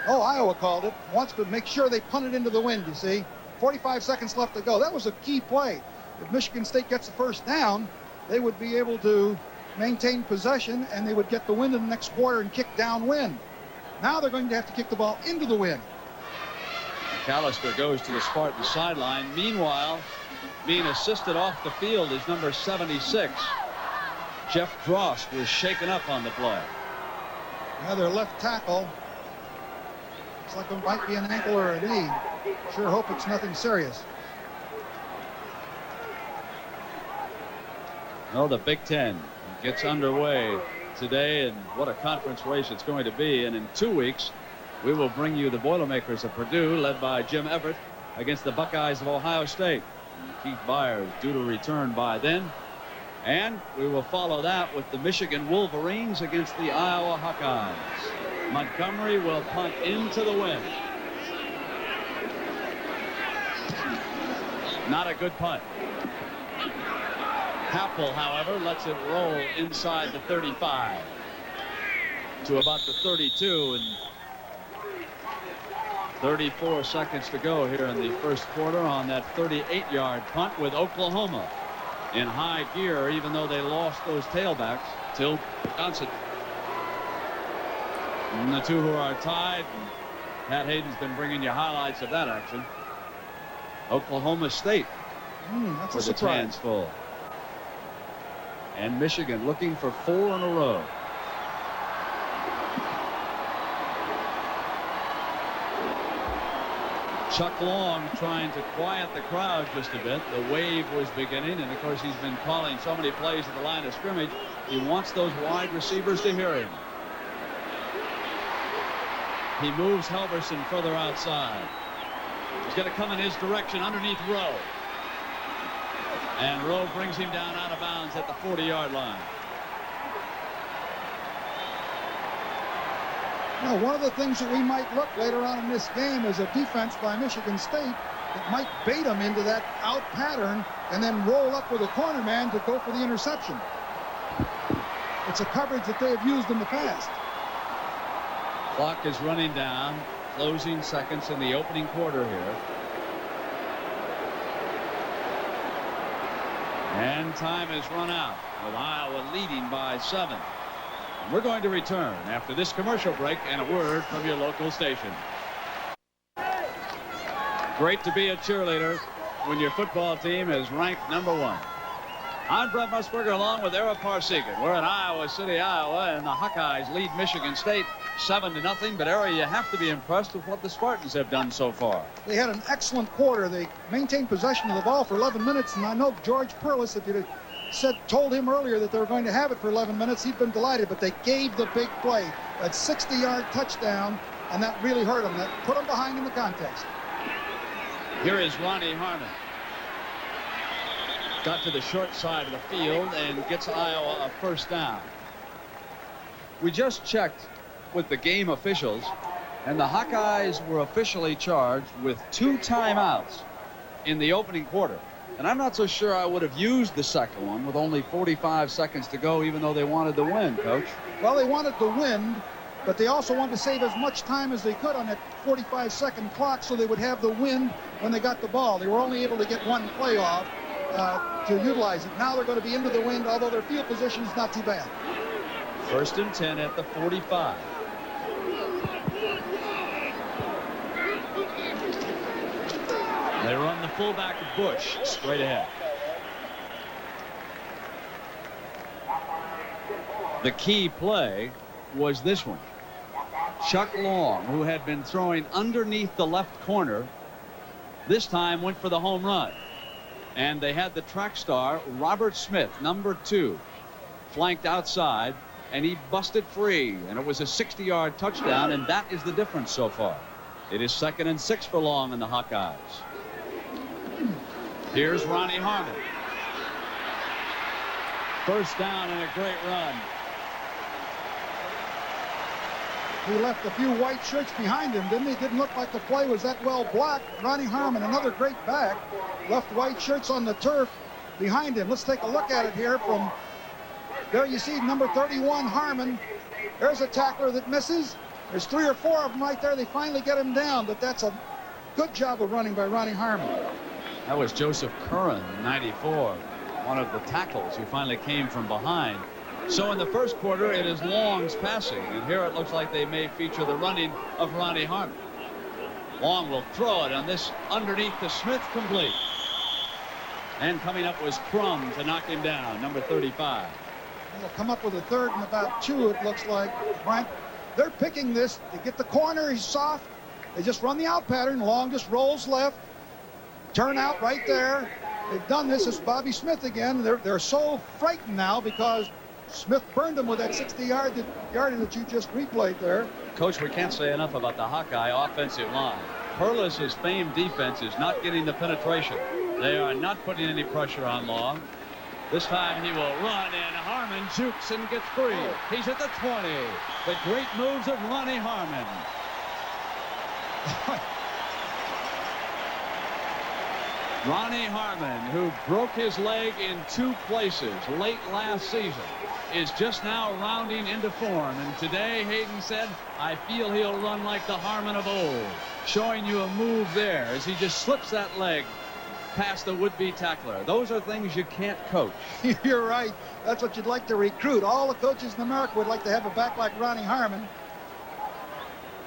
Oh, Iowa called it. Wants to make sure they punt it into the wind, you see. 45 seconds left to go. That was a key play. If Michigan State gets the first down, they would be able to maintain possession, and they would get the wind in the next quarter and kick downwind. Now they're going to have to kick the ball into the wind. McAllister goes to the Spartan sideline. Meanwhile, being assisted off the field is number 76. Jeff Drost was shaken up on the play. Now their left tackle. Looks like it might be an ankle or a knee. Sure hope it's nothing serious. Well, the Big Ten gets underway today, and what a conference race it's going to be. And in 2 weeks, we will bring you the Boilermakers of Purdue, led by Jim Everett, against the Buckeyes of Ohio State. And Keith Byers due to return by then. And we will follow that with the Michigan Wolverines against the Iowa Hawkeyes. Montgomery will punt into the wind. Not a good punt. Happel, however, lets it roll inside the 35 to about the 32, and 34 seconds to go here in the first quarter on that 38-yard punt with Oklahoma in high gear, even though they lost those tailbacks till Johnson. And the two who are tied, and Pat Hayden's been bringing you highlights of that action. Oklahoma State That's a with its surprise. hands full. And Michigan looking for 4 in a row. Chuck Long trying to quiet the crowd just a bit. The wave was beginning, and of course he's been calling so many plays at the line of scrimmage. He wants those wide receivers to hear him. He moves Halverson further outside. He's going to come in his direction underneath Rowe. And Rowe brings him down out of bounds at the 40-yard line. Now, one of the things that we might look later on in this game is a defense by Michigan State that might bait them into that out pattern and then roll up with a corner man to go for the interception. It's a coverage that they have used in the past. Clock is running down. Closing seconds in the opening quarter here. And time has run out with Iowa leading by 7. And we're going to return after this commercial break and a word from your local station. Great to be a cheerleader when your football team is ranked number 1. I'm Brent Musburger along with Era Parseghian. We're in Iowa City, Iowa, and the Hawkeyes lead Michigan State 7-0. But Era, you have to be impressed with what the Spartans have done so far. They had an excellent quarter. They maintained possession of the ball for 11 minutes, and I know George Perlis, if you'd told him earlier that they were going to have it for 11 minutes. He'd been delighted, but they gave the big play, that 60-yard touchdown, and that really hurt him. That put him behind in the contest. Here is Ronnie Harmon. Got to the short side of the field and gets Iowa a first down. We just checked with the game officials, and the Hawkeyes were officially charged with 2 timeouts in the opening quarter. And I'm not so sure I would have used the second one with only 45 seconds to go, even though they wanted to win, Coach. Well, they wanted to win, but they also wanted to save as much time as they could on that 45-second clock so they would have the wind when they got the ball. They were only able to get 1 play off to utilize it. Now they're going to be into the wind, although their field position is not too bad. 1st and 10 at the 45. They run the fullback Bush straight ahead. The key play was this one. Chuck Long, who had been throwing underneath the left corner, this time went for the home run. And they had the track star, Robert Smith, number 2, flanked outside, and he busted free. And it was a 60-yard touchdown, and that is the difference so far. It is 2nd and 6 for Long and the Hawkeyes. Here's Ronnie Harmon. First down and a great run. He left a few white shirts behind him, didn't he? Didn't look like the play was that well blocked. Ronnie Harmon, another great back, left white shirts on the turf behind him. Let's take a look at it here from there. You see number 31, Harmon. There's a tackler that misses. There's 3 or 4 of them right there. They finally get him down, but that's a good job of running by Ronnie Harmon. That was Joseph Curran, 94, one of the tackles who finally came from behind. So in the first quarter, it is Long's passing, and here it looks like they may feature the running of Ronnie Harmon. Long will throw it on this underneath the Smith, complete. And coming up was Crum to knock him down, number 35. They'll come up with a 3rd and about 2, it looks like. Brent, they're picking this. They get the corner, he's soft. They just run the out pattern. Long just rolls left. Turn out right there. They've done this. It's Bobby Smith again. They're so frightened now because Smith burned them with that 60-yard that you just replayed there. Coach, we can't say enough about the Hawkeye offensive line. Perlis's famed defense is not getting the penetration. They are not putting any pressure on Long. This time he will run, and Harmon jukes and gets free. He's at the 20. The great moves of Ronnie Harmon. Ronnie Harmon, who broke his leg in 2 places late last season, is just now rounding into form. And today, Hayden said, I feel he'll run like the Harmon of old, showing you a move there as he just slips that leg past the would-be tackler. Those are things you can't coach. You're right. That's what you'd like to recruit. All the coaches in America would like to have a back like Ronnie Harmon.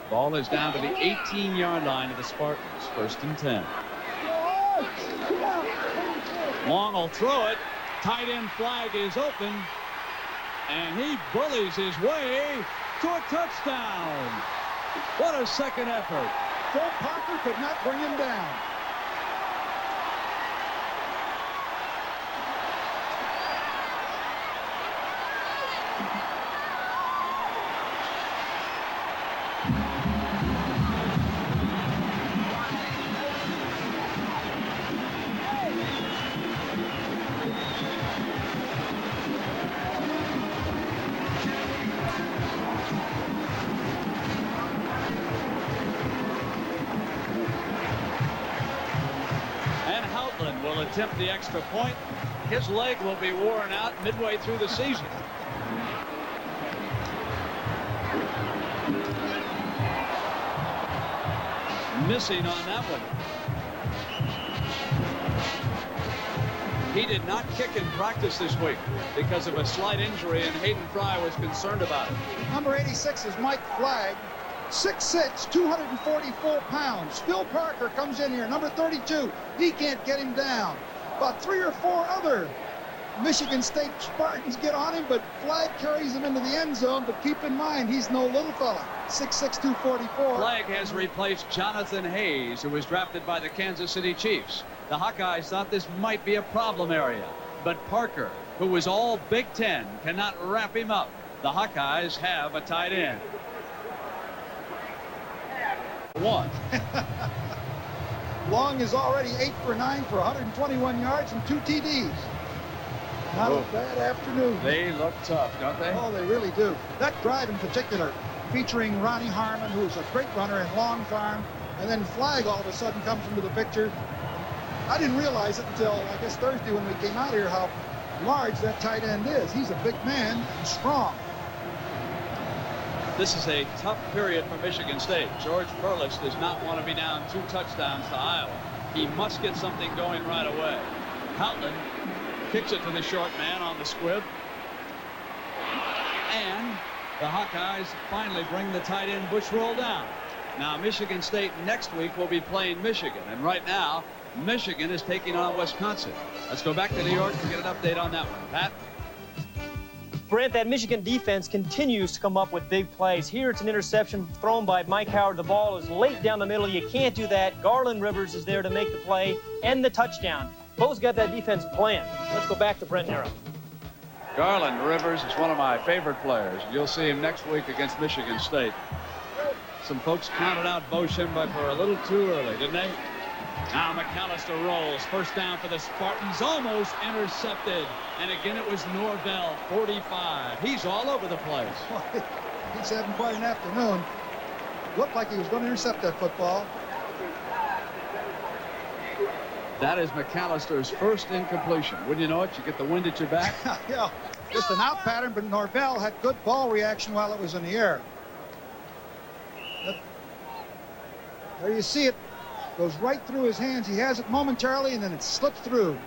Ball is down to the 18-yard line of the Spartans. 1st and 10. Long will throw it. Tight end Flagg is open. And he bullies his way to a touchdown. What a second effort. Phil Parker could not bring him down. Attempt the extra point. His leg will be worn out midway through the season. Missing on that one. He did not kick in practice this week because of a slight injury, and Hayden Fry was concerned about it. Number 86 is Mike Flagg. 6'6", 244 pounds. Phil Parker comes in here, number 32. He can't get him down. About 3 or 4 other Michigan State Spartans get on him, but Flagg carries him into the end zone. But keep in mind, he's no little fella. 6'6", 244. Flagg has replaced Jonathan Hayes, who was drafted by the Kansas City Chiefs. The Hawkeyes thought this might be a problem area, but Parker who was all Big Ten, cannot wrap him up. The Hawkeyes have a tight end. One. Long is already 8 for 9 for 121 yards and 2 TDs. Not a bad afternoon. They look tough, don't they? Oh, they really do. That drive in particular, featuring Ronnie Harmon, who's a great runner, and Long's arm, and then Flagg all of a sudden comes into the picture. I didn't realize it until, I guess, Thursday when we came out here how large that tight end is. He's a big man and strong. This is a tough period for Michigan State. George Perlis does not want to be down 2 touchdowns to Iowa. He must get something going right away. Houghton kicks it to the short man on the squib. And the Hawkeyes finally bring the tight end Bush roll down. Now Michigan State next week will be playing Michigan. And right now, Michigan is taking on Wisconsin. Let's go back to New York and get an update on that one. Pat? Brent, that Michigan defense continues to come up with big plays. Here it's an interception thrown by Mike Howard. The ball is late down the middle. You can't do that. Garland Rivers is there to make the play and the touchdown. Bo's got that defense planned. Let's go back to Brent Nero. Garland Rivers is one of my favorite players. You'll see him next week against Michigan State. Some folks counted out Bo Schembechler a little too early, didn't they? Now McAllister rolls. First down for the Spartans. Almost intercepted. And again, it was Norvell, 45. He's all over the place. He's having quite an afternoon. Looked like he was going to intercept that football. That is McAllister's first incompletion. Wouldn't you know it? You get the wind at your back. Yeah, just an out pattern, but Norvell had good ball reaction while it was in the air. There you see it. Goes right through his hands. He has it momentarily, and then it slips through.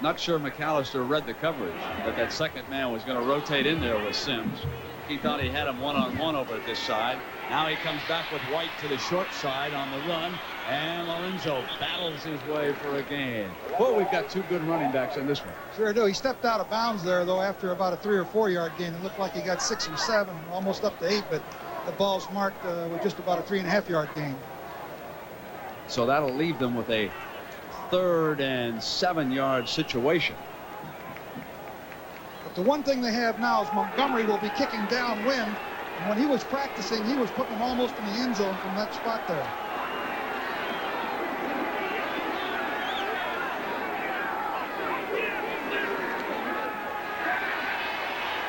Not sure McAllister read the coverage, but that second man was going to rotate in there with Sims. He thought he had him one-on-one over at this side. Now he comes back with White to the short side on the run, and Lorenzo battles his way for a gain. Well, we've got 2 good running backs in this one. Sure do. He stepped out of bounds there, though, after about a 3 or 4 yard gain. It looked like he got 6 or 7, almost up to 8, but the ball's marked with just about a 3.5 yard gain. So that'll leave them with a 3rd and 7 yard situation. But the one thing they have now is Montgomery will be kicking downwind. And when he was practicing, he was putting them almost in the end zone from that spot there.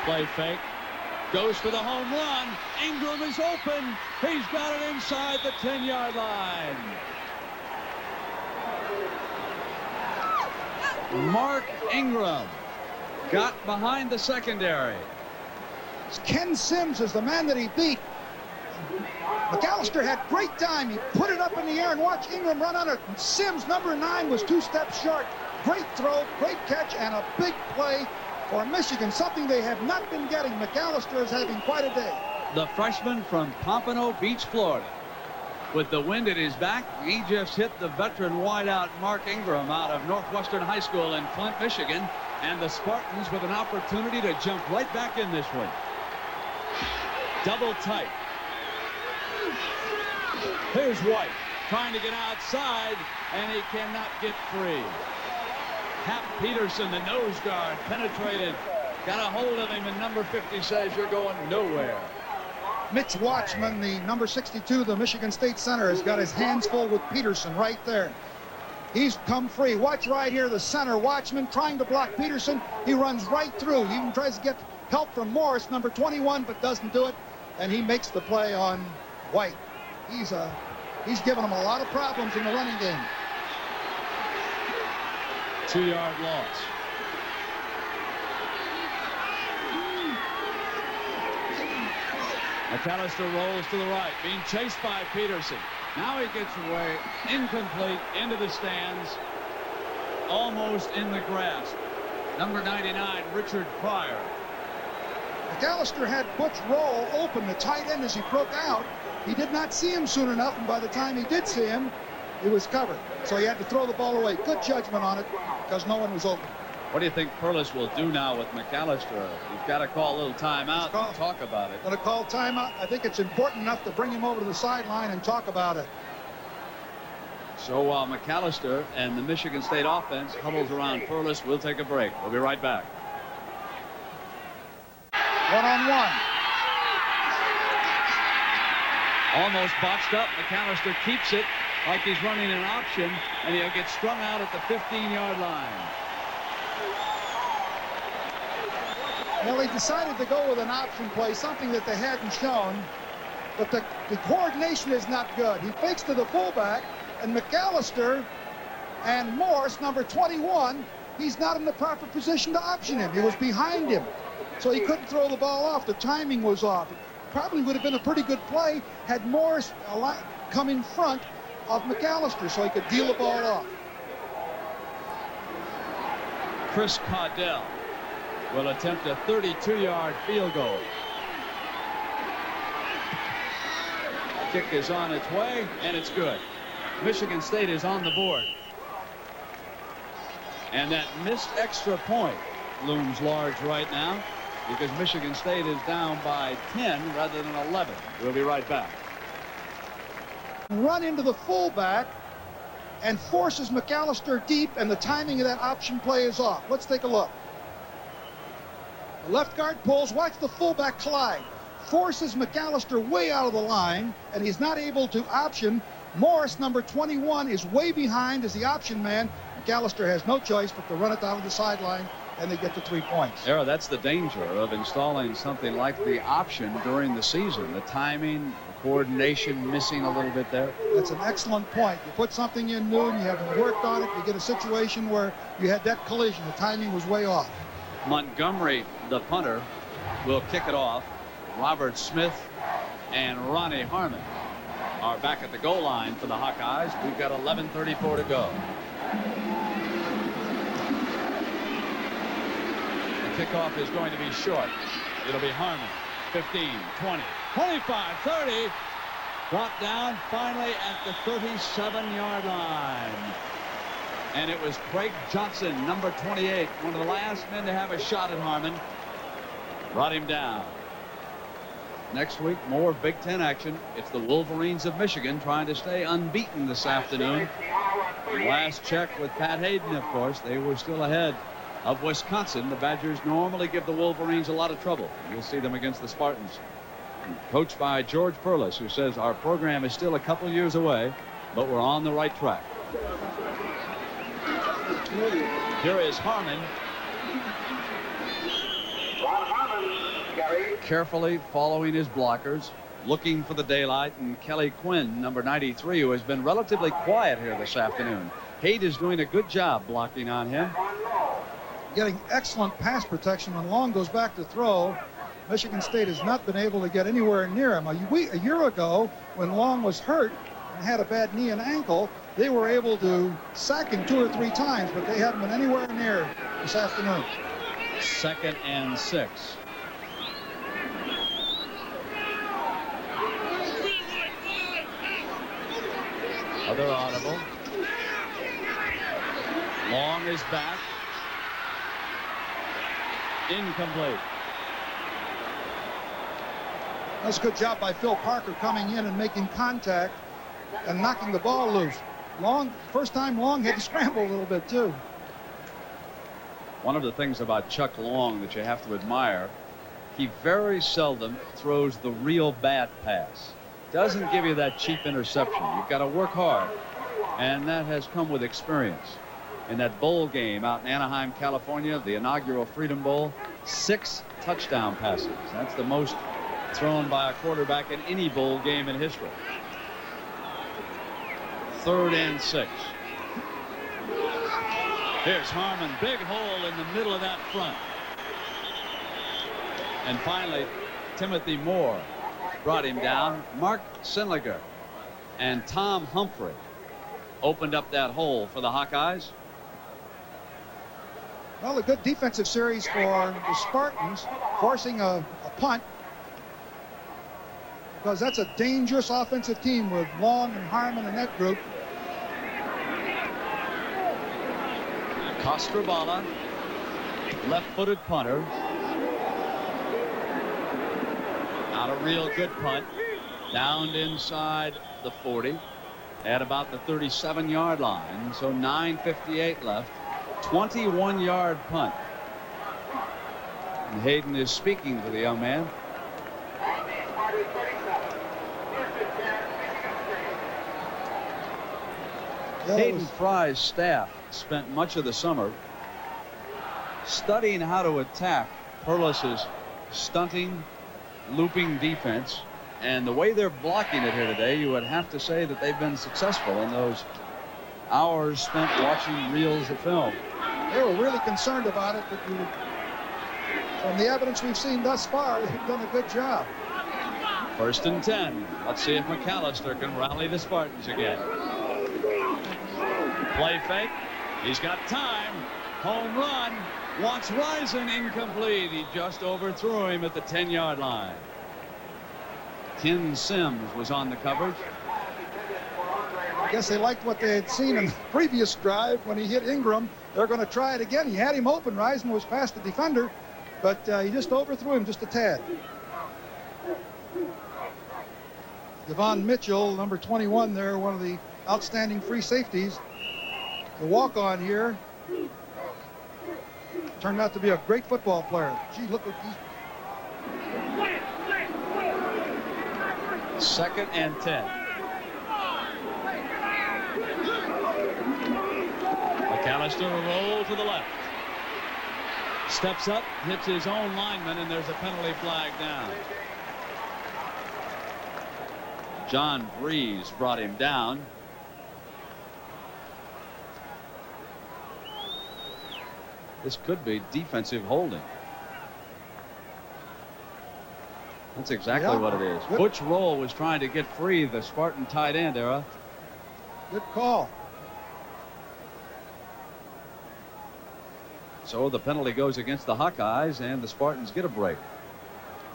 Play fake. Goes for the home run. Ingram is open. He's got it inside the 10-yard line. Mark Ingram got behind the secondary. Ken Sims is the man that he beat. McAllister had great time. He put it up in the air and watched Ingram run on it. Sims, number 9, was 2 steps short. Great throw, great catch, and a big play for Michigan, something they have not been getting. McAllister is having quite a day. The freshman from Pompano Beach, Florida. With the wind at his back, he just hit the veteran wideout Mark Ingram out of Northwestern High School in Flint, Michigan. And the Spartans with an opportunity to jump right back in this one. Double tight. Here's White trying to get outside, and he cannot get free. Hap Peterson, the nose guard, penetrated. Got a hold of him, and number 50 says you're going nowhere. Mitch Watchman, the number 62, the Michigan State center, has got his hands full with Peterson right there. He's come free. Watch right here, the center, Watchman, trying to block Peterson. He runs right through. He even tries to get help from Morris, number 21, but doesn't do it. And he makes the play on White. He's given him a lot of problems in the running game. 2-yard loss. McAllister rolls to the right, being chased by Peterson. Now he gets away, incomplete, into the stands, almost in the grasp. Number 99, Richard Pryor. McAllister had Butch Roll open, the tight end, as he broke out. He did not see him soon enough, and by the time he did see him, he was covered. So he had to throw the ball away. Good judgment on it, because no one was open. What do you think Perlis will do now with McAllister? He's got to call a little timeout and talk about it. Going to call timeout. I think it's important enough to bring him over to the sideline and talk about it. So while McAllister and the Michigan State offense huddles around Perlis, we'll take a break. We'll be right back. One-on-one. Almost boxed up. McAllister keeps it like he's running an option, and he'll get strung out at the 15-yard line. Well, he decided to go with an option play, something that they hadn't shown, but the coordination is not good. He fakes to the fullback, and McAllister and Morse, number 21, he's not in the proper position to option him. He was behind him, so he couldn't throw the ball off. The timing was off. It probably would have been a pretty good play had Morse come in front of McAllister so he could deal the ball off. Chris Caudell will attempt a 32-yard field goal. Kick is on its way, and it's good. Michigan State is on the board. And that missed extra point looms large right now because Michigan State is down by 10 rather than 11. We'll be right back. Run into the fullback and forces McAllister deep, and the timing of that option play is off. Let's take a look. The left guard pulls. Watch the fullback collide. Forces McAllister way out of the line, and he's not able to option. Morris, number 21, is way behind as the option man. McAllister has no choice but to run it down to the sideline, and they get the 3 points. Era, that's the danger of installing something like the option during the season. The timing, the coordination missing a little bit there. That's an excellent point. You put something in new and you haven't worked on it, you get a situation where you had that collision. The timing was way off. Montgomery, the punter, will kick it off. Robert Smith and Ronnie Harmon are back at the goal line for the Hawkeyes. We've got 11:34 to go. The kickoff is going to be short. It'll be Harmon. 15, 20, 25, 30. Brought down finally at the 37-yard line. And it was Craig Johnson, number 28, one of the last men to have a shot at Harmon. Brought him down. Next week, more Big Ten action. It's the Wolverines of Michigan trying to stay unbeaten this afternoon. Last check with Pat Hayden, of course, they were still ahead of Wisconsin. The Badgers normally give the Wolverines a lot of trouble. You'll see them against the Spartans. Coached by George Perlis, who says our program is still a couple years away, but we're on the right track. Here is Harmon. Carefully following his blockers, looking for the daylight, and Kelly Quinn, number 93, who has been relatively quiet here this afternoon. Haight is doing a good job blocking on him. Getting excellent pass protection when Long goes back to throw. Michigan State has not been able to get anywhere near him. A year ago, when Long was hurt and had a bad knee and ankle, they were able to sack him 2 or 3 times, but they haven't been anywhere near this afternoon. 2nd and 6. Other audible. Long is back. Incomplete. That's a good job by Phil Parker coming in and making contact and knocking the ball loose. Long, first time Long had to scramble a little bit too. One of the things about Chuck Long that you have to admire, he very seldom throws the real bad pass. Doesn't give you that cheap interception. You've got to work hard, and that has come with experience. In that bowl game out in Anaheim, California, the inaugural Freedom Bowl, 6 touchdown passes. That's the most thrown by a quarterback in any bowl game in history. 3rd and 6. Here's Harmon, big hole in the middle of that front. And finally, Timothy Moore brought him down. Mark Sinliger and Tom Humphrey opened up that hole for the Hawkeyes. Well, a good defensive series for the Spartans, forcing a punt, because that's a dangerous offensive team with Long and Harmon and that group. Kostrobala, left-footed punter. Not a real good punt. Downed inside the 40 at about the 37-yard line. So 9:58 left. 21-yard punt. And Hayden is speaking to the young man. Hayden Fry's staff spent much of the summer studying how to attack Perlis's stunting, looping defense. And the way they're blocking it here today, you would have to say that they've been successful in those hours spent watching reels of film. They were really concerned about it, but from the evidence we've seen thus far, they've done a good job. 1st and 10. Let's see if McAllister can rally the Spartans again. Play fake. He's got time. Home run. Wants Rison, incomplete. He just overthrew him at the 10-yard line. Ken Sims was on the coverage. I guess they liked what they had seen in the previous drive when he hit Ingram. They're going to try it again. He had him open. Rison was past the defender, but he just overthrew him just a tad. Devon Mitchell, number 21 there, one of the outstanding free safeties. The walk-on here turned out to be a great football player. Gee, look what he's... 2nd and 10. McAllister will roll to the left. Steps up, hits his own lineman, and there's a penalty flag down. John Breeze brought him down. This could be defensive holding. That's exactly what it is. Butch Roll was trying to get free the Spartan tight end era. Good call. So the penalty goes against the Hawkeyes, and the Spartans get a break.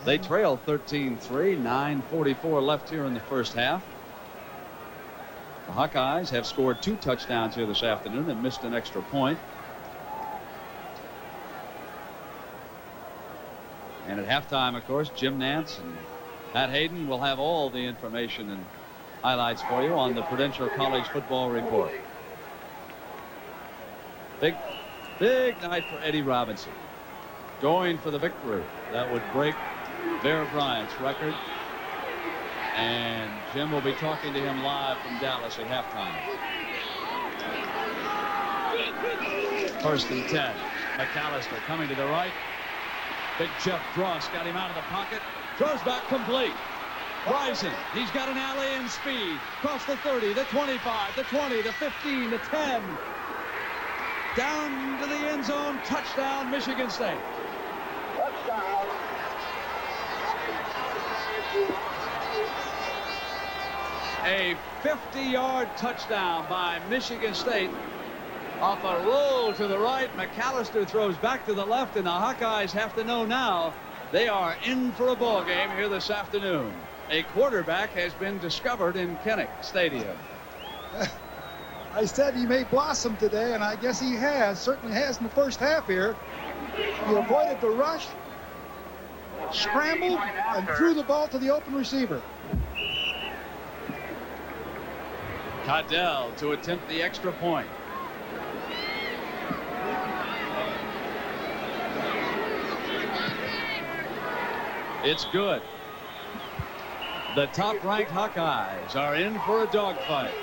They trail 13-3, 9:44 left here in the first half. The Hawkeyes have scored 2 touchdowns here this afternoon and missed an extra point. And at halftime, of course, Jim Nance and Pat Hayden will have all the information and highlights for you on the Prudential College Football Report. Big night for Eddie Robinson. Going for the victory. That would break Bear Bryant's record. And Jim will be talking to him live from Dallas at halftime. 1st and 10. McAllister coming to the right. Big Jeff Dross got him out of the pocket. Throws back complete. Rison, he's got an alley in speed. Across the 30, the 25, the 20, the 15, the 10. Down to the end zone. Touchdown, Michigan State. Touchdown. A 50-yard touchdown by Michigan State. Off a roll to the right, McAllister throws back to the left, and the Hawkeyes have to know now they are in for a ball game here this afternoon. A quarterback has been discovered in Kinnick Stadium. I said he may blossom today, and I guess he has. Certainly has in the first half here. He avoided the rush, scrambled, and threw the ball to the open receiver. Caddell to attempt the extra point. It's good. The top-ranked Hawkeyes are in for a dogfight.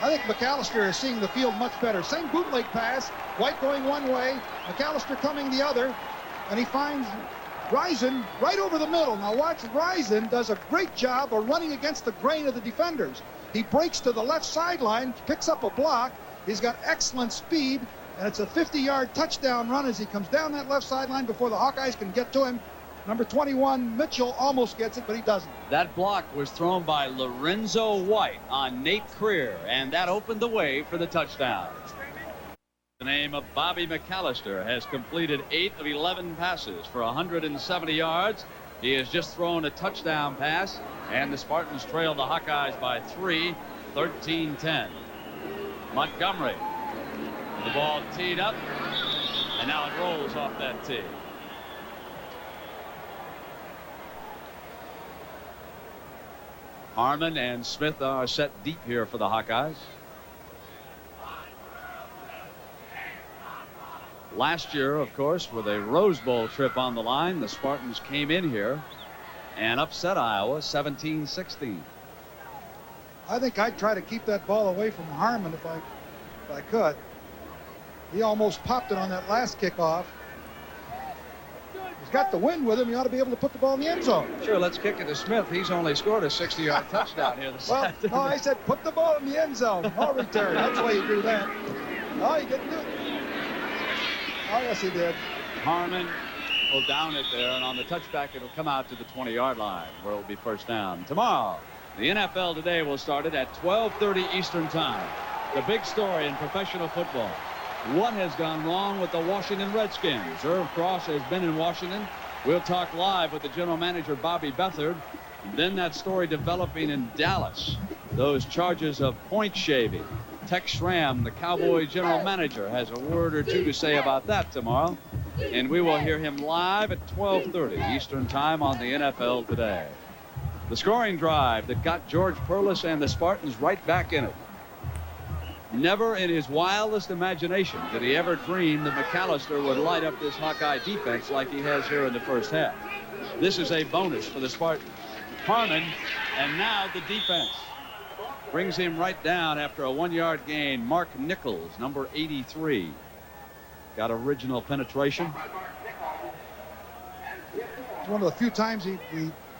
I think McAllister is seeing the field much better. Same bootleg pass. White going one way, McAllister coming the other, and he finds Rison right over the middle. Now watch, Rison does a great job of running against the grain of the defenders. He breaks to the left sideline, picks up a block. He's got excellent speed, and it's a 50-yard touchdown run as he comes down that left sideline before the Hawkeyes can get to him. Number 21, Mitchell, almost gets it, but he doesn't. That block was thrown by Lorenzo White on Nate Creer, and that opened the way for the touchdown. The name of Bobby McAllister has completed 8 of 11 passes for 170 yards. He has just thrown a touchdown pass, and the Spartans trail the Hawkeyes by 3, 13-10. Montgomery, the ball teed up, and now it rolls off that tee. Harmon and Smith are set deep here for the Hawkeyes. Last year, of course, with a Rose Bowl trip on the line, the Spartans came in here and upset Iowa 17-16. I think I'd try to keep that ball away from Harmon if I could. He almost popped it on that last kickoff. He's got the wind with him. He ought to be able to put the ball in the end zone. Sure, let's kick it to Smith. He's only scored a 60-yard touchdown here this afternoon. No, I said put the ball in the end zone. No return. That's the way you do that. Oh, he didn't do it. Oh, yes, he did. Harmon will down it there, and on the touchback, it'll come out to the 20-yard line, where it'll be first down. Tomorrow, the NFL Today will start it at 12:30 Eastern Time. The big story in professional football. What has gone wrong with the Washington Redskins? Irv Cross has been in Washington. We'll talk live with the general manager, Bobby Beathard. And then that story developing in Dallas. Those charges of point shaving. Tex Schramm, the Cowboy general manager, has a word or two to say about that tomorrow. And we will hear him live at 12:30 Eastern Time on the NFL Today. The scoring drive that got George Perlis and the Spartans right back in it. Never in his wildest imagination did he ever dream that McAllister would light up this Hawkeye defense like he has here in the first half. This is a bonus for the Spartans. Harmon, and now the defense. Brings him right down after a 1-yard gain. Mark Nichols, number 83. Got original penetration. It's one of the few times the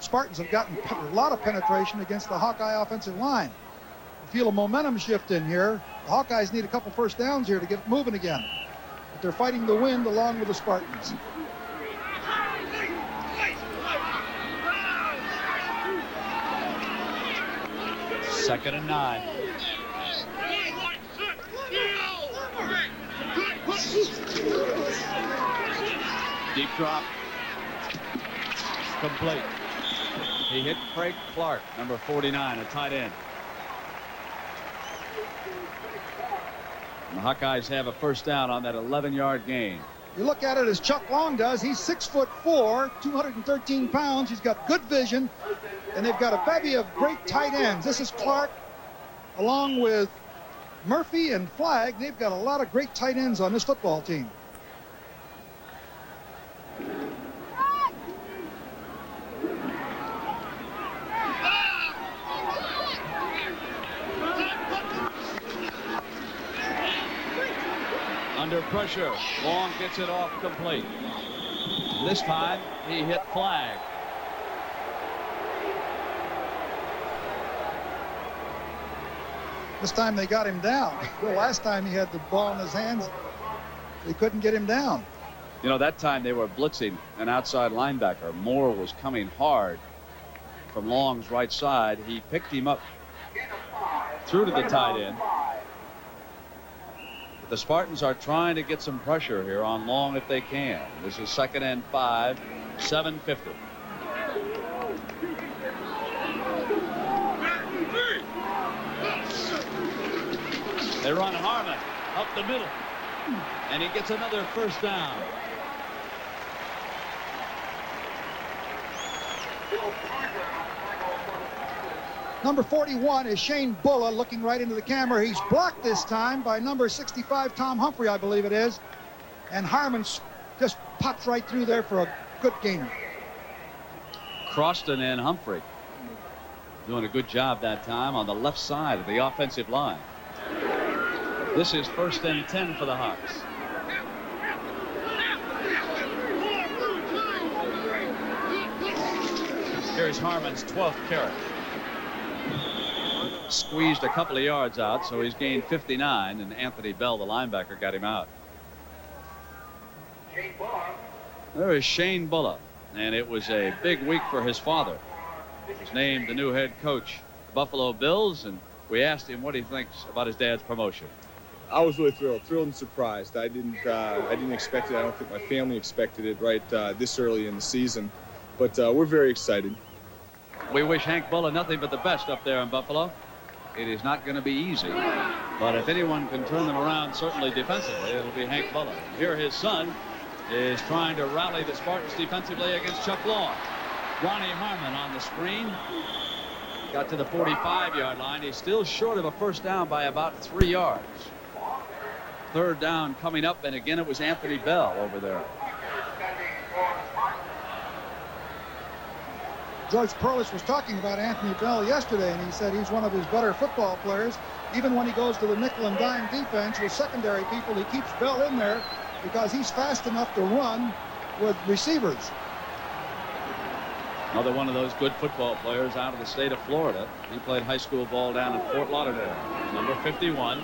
Spartans have gotten a lot of penetration against the Hawkeye offensive line. You feel a momentum shift in here. The Hawkeyes need a couple first downs here to get moving again. But they're fighting the wind along with the Spartans. Second and 9. Deep drop. Complete. He hit Craig Clark, number 49, a tight end. And the Hawkeyes have a first down on that 11-yard gain. You look at it as Chuck Long does. He's 6'4", 213 pounds. He's got good vision, and they've got a bevy of great tight ends. This is Clark, along with Murphy and Flagg. They've got a lot of great tight ends on this football team. Under pressure, Long gets it off complete. This time he hit Flagg. This time they got him down. The last time he had the ball in his hands, they couldn't get him down. You know, that time they were blitzing an outside linebacker. Moore was coming hard from Long's right side. He picked him up, threw to the tight end. The Spartans are trying to get some pressure here on Long if they can. This is 2nd and 5, 7:50. They run Harmon up the middle, and he gets another first down. Number 41 is Shane Bulla, looking right into the camera. He's blocked this time by number 65, Tom Humphrey, I believe it is. And Harmon just pops right through there for a good gainer. Croston and Humphrey doing a good job that time on the left side of the offensive line. This is 1st and 10 for the Hawks. Here's Harmon's 12th carry. Squeezed a couple of yards out, so he's gained 59, and Anthony Bell, the linebacker, got him out. There is Shane Bulla, and it was a big week for his father. He was named the new head coach of the Buffalo Bills, and we asked him what he thinks about his dad's promotion. I was really thrilled and surprised. I didn't expect it. I don't think my family expected it right this early in the season, but we're very excited. We wish Hank Bulla nothing but the best up there in Buffalo. It is not going to be easy, but if anyone can turn them around, certainly defensively, it'll be Hank Bulla. Here his son is trying to rally the Spartans defensively against Chuck Long. Ronnie Harmon on the screen. Got to the 45-yard line. He's still short of a first down by about 3 yards. Third down coming up, and again it was Anthony Bell over there. George Perlis was talking about Anthony Bell yesterday, and he said he's one of his better football players. Even when he goes to the nickel and dime defense with secondary people, he keeps Bell in there because he's fast enough to run with receivers. Another one of those good football players out of the state of Florida. He played high school ball down in Fort Lauderdale. Number 51.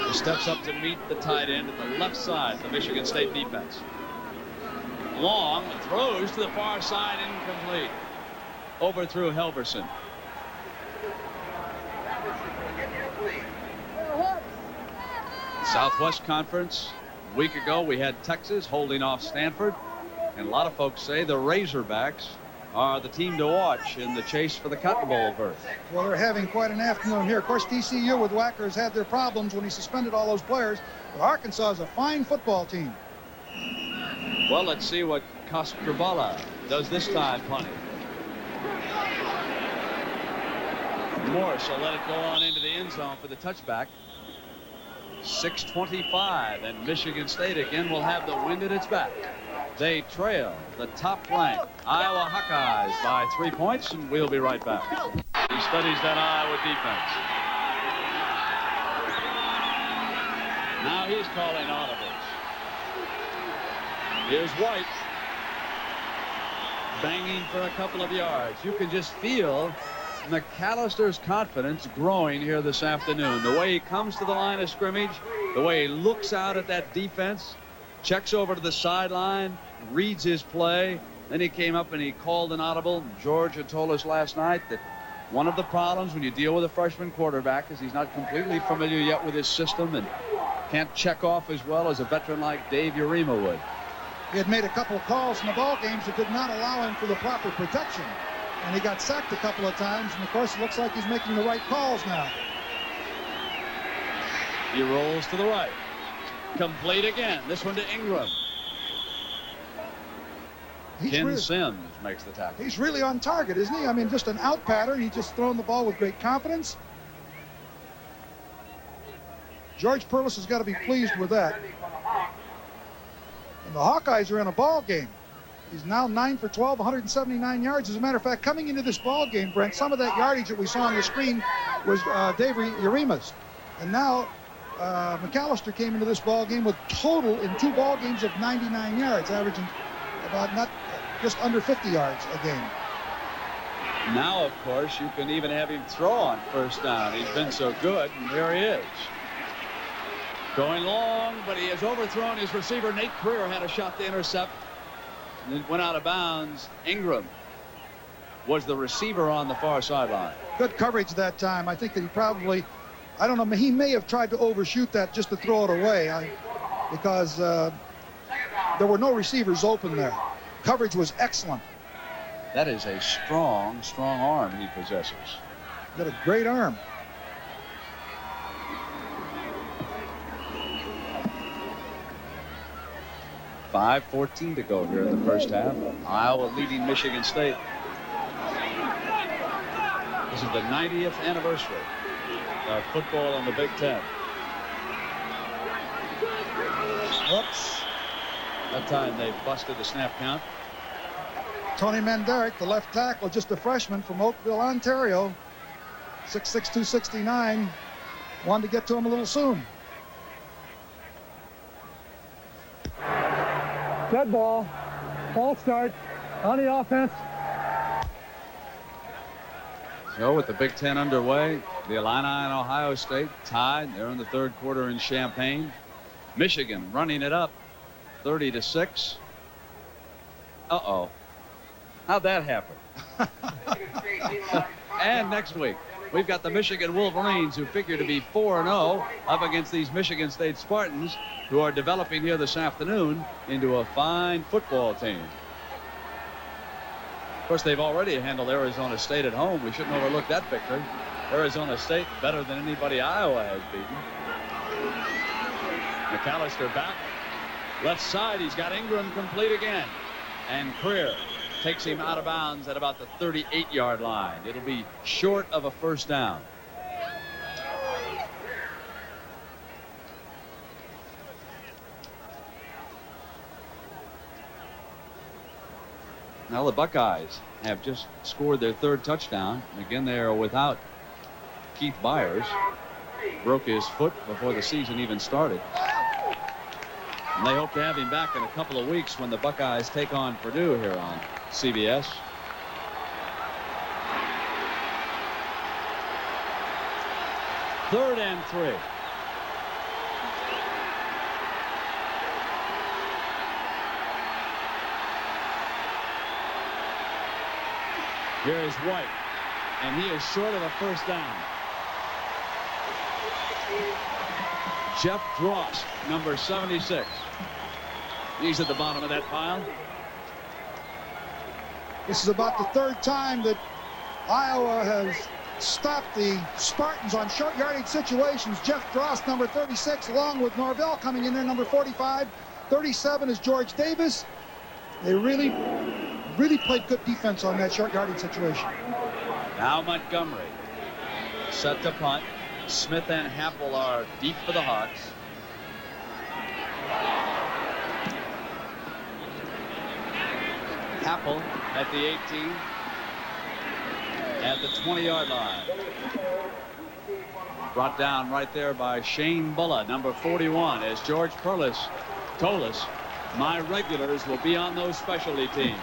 He steps up to meet the tight end at the left side of the Michigan State defense. Long throws to the far side, incomplete. Overthrew Helverson. Southwest Conference. A week ago we had Texas holding off Stanford. And a lot of folks say the Razorbacks are the team to watch in the chase for the Cotton Bowl berth. Well, they're having quite an afternoon here. Of course, TCU with Wacker has had their problems when he suspended all those players. But Arkansas is a fine football team. Well, let's see what Coscabala does this time punting. Morse will let it go on into the end zone for the touchback. 6:25, and Michigan State again will have the wind at its back. They trail the top-ranked Iowa Hawkeyes by 3 points, and we'll be right back. He studies that Iowa defense. Now he's calling audibles. Here's White. Banging for a couple of yards. You can just feel McAllister's confidence growing here this afternoon. The way he comes to the line of scrimmage, the way he looks out at that defense, checks over to the sideline, reads his play. Then he came up and he called an audible. George had told us last night that one of the problems when you deal with a freshman quarterback is he's not completely familiar yet with his system and can't check off as well as a veteran like Dave Urema would. He had made a couple of calls in the ball games that did not allow him for the proper protection. And he got sacked a couple of times, and of course it looks like he's making the right calls now. He rolls to the right. Complete again. This one to Ingram. Ken Sims makes the tackle. He's really on target, isn't he? I mean, just an out pattern. He's just throwing the ball with great confidence. George Perlis has got to be pleased with that. And the Hawkeyes are in a ball game. He's now 9 for 12, 179 yards. As a matter of fact, coming into this ball game, Brent, some of that yardage that we saw on the screen was Dave Urema's. And now McAllister came into this ball game with total in 2 ball games of 99 yards, averaging about not just under 50 yards a game. Now, of course, you can even have him throw on first down. He's been so good, and here he is. Going long, but he has overthrown his receiver. Nate Creer had a shot to intercept. And it went out of bounds. Ingram was the receiver on the far sideline. Good coverage that time. I think that he probably, I don't know, he may have tried to overshoot that just to throw it away because there were no receivers open there. Coverage was excellent. That is a strong, strong arm he possesses. Got a great arm. .5:14 to go here in the first half. Iowa leading Michigan State. This is the 90th anniversary of football in the Big Ten. Whoops. That time they busted the snap count. Tony Menderick, the left tackle, just a freshman from Oakville, Ontario. 6'6", 269. Wanted to get to him a little soon. Dead ball. False start on the offense. So with the Big Ten underway, the Illini and Ohio State tied. They're in the third quarter in Champaign. Michigan running it up 30-6. Uh-oh. How'd that happen? And next week, we've got the Michigan Wolverines, who figure to be 4-0 up against these Michigan State Spartans, who are developing here this afternoon into a fine football team. Of course, they've already handled Arizona State at home. We shouldn't overlook that victory. Arizona State better than anybody Iowa has beaten. McAllister back. Left side, he's got Ingram complete again. And Creer takes him out of bounds at about the 38-yard line. It'll be short of a first down. Now the Buckeyes have just scored their third touchdown. Again, they are without Keith Byers. Broke his foot before the season even started. And they hope to have him back in a couple of weeks when the Buckeyes take on Purdue here on CBS. Third and 3. Here is White, and he is short of a first down. Jeff Drost, number 76. He's at the bottom of that pile. This is about the third time that Iowa has stopped the Spartans on short yardage situations. Jeff Drost, number 36, along with Norvell coming in there, number 45. 37 is George Davis. They really played good defense on that short yardage situation. Now Montgomery set to punt. Smith and Happel are deep for the Hawks. Happel at the 18, at the 20-yard line. Brought down right there by Shane Bulla, number 41, as George Perlis told us, my regulars will be on those specialty teams.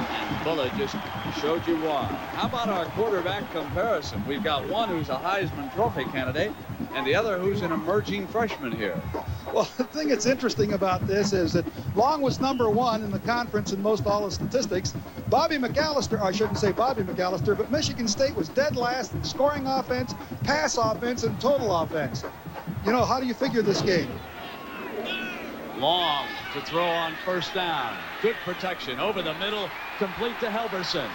And Bulla just showed you why. How about our quarterback comparison? We've got one who's a Heisman Trophy candidate and the other who's an emerging freshman here. Well, the thing that's interesting about this is that Long was number 1 in the conference in most all the statistics. Bobby McAllister, I shouldn't say Bobby McAllister, but Michigan State was dead last in scoring offense, pass offense, and total offense. You know, how do you figure this game? Long to throw on first down. Good protection over the middle, complete to Helberson.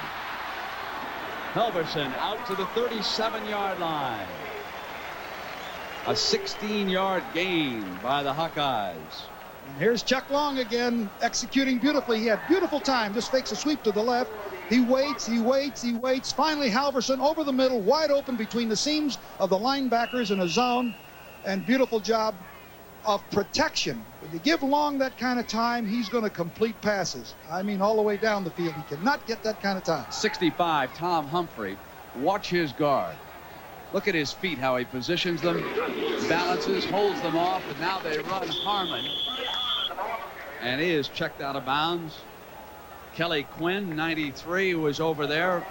Helberson out to the 37-yard line. A 16-yard gain by the Hawkeyes. And here's Chuck Long again, executing beautifully. He had beautiful time. Just fakes a sweep to the left. He waits, he waits, he waits. Finally, Halverson over the middle, wide open between the seams of the linebackers in a zone. And beautiful job of protection. If you give Long that kind of time, he's going to complete passes. I mean, all the way down the field. He cannot get that kind of time. 65, Tom Humphrey. Watch his guard. Look at his feet, how he positions them, balances, holds them off, and now they run Harmon. And he is checked out of bounds. Kelly Quinn, 93, was over there.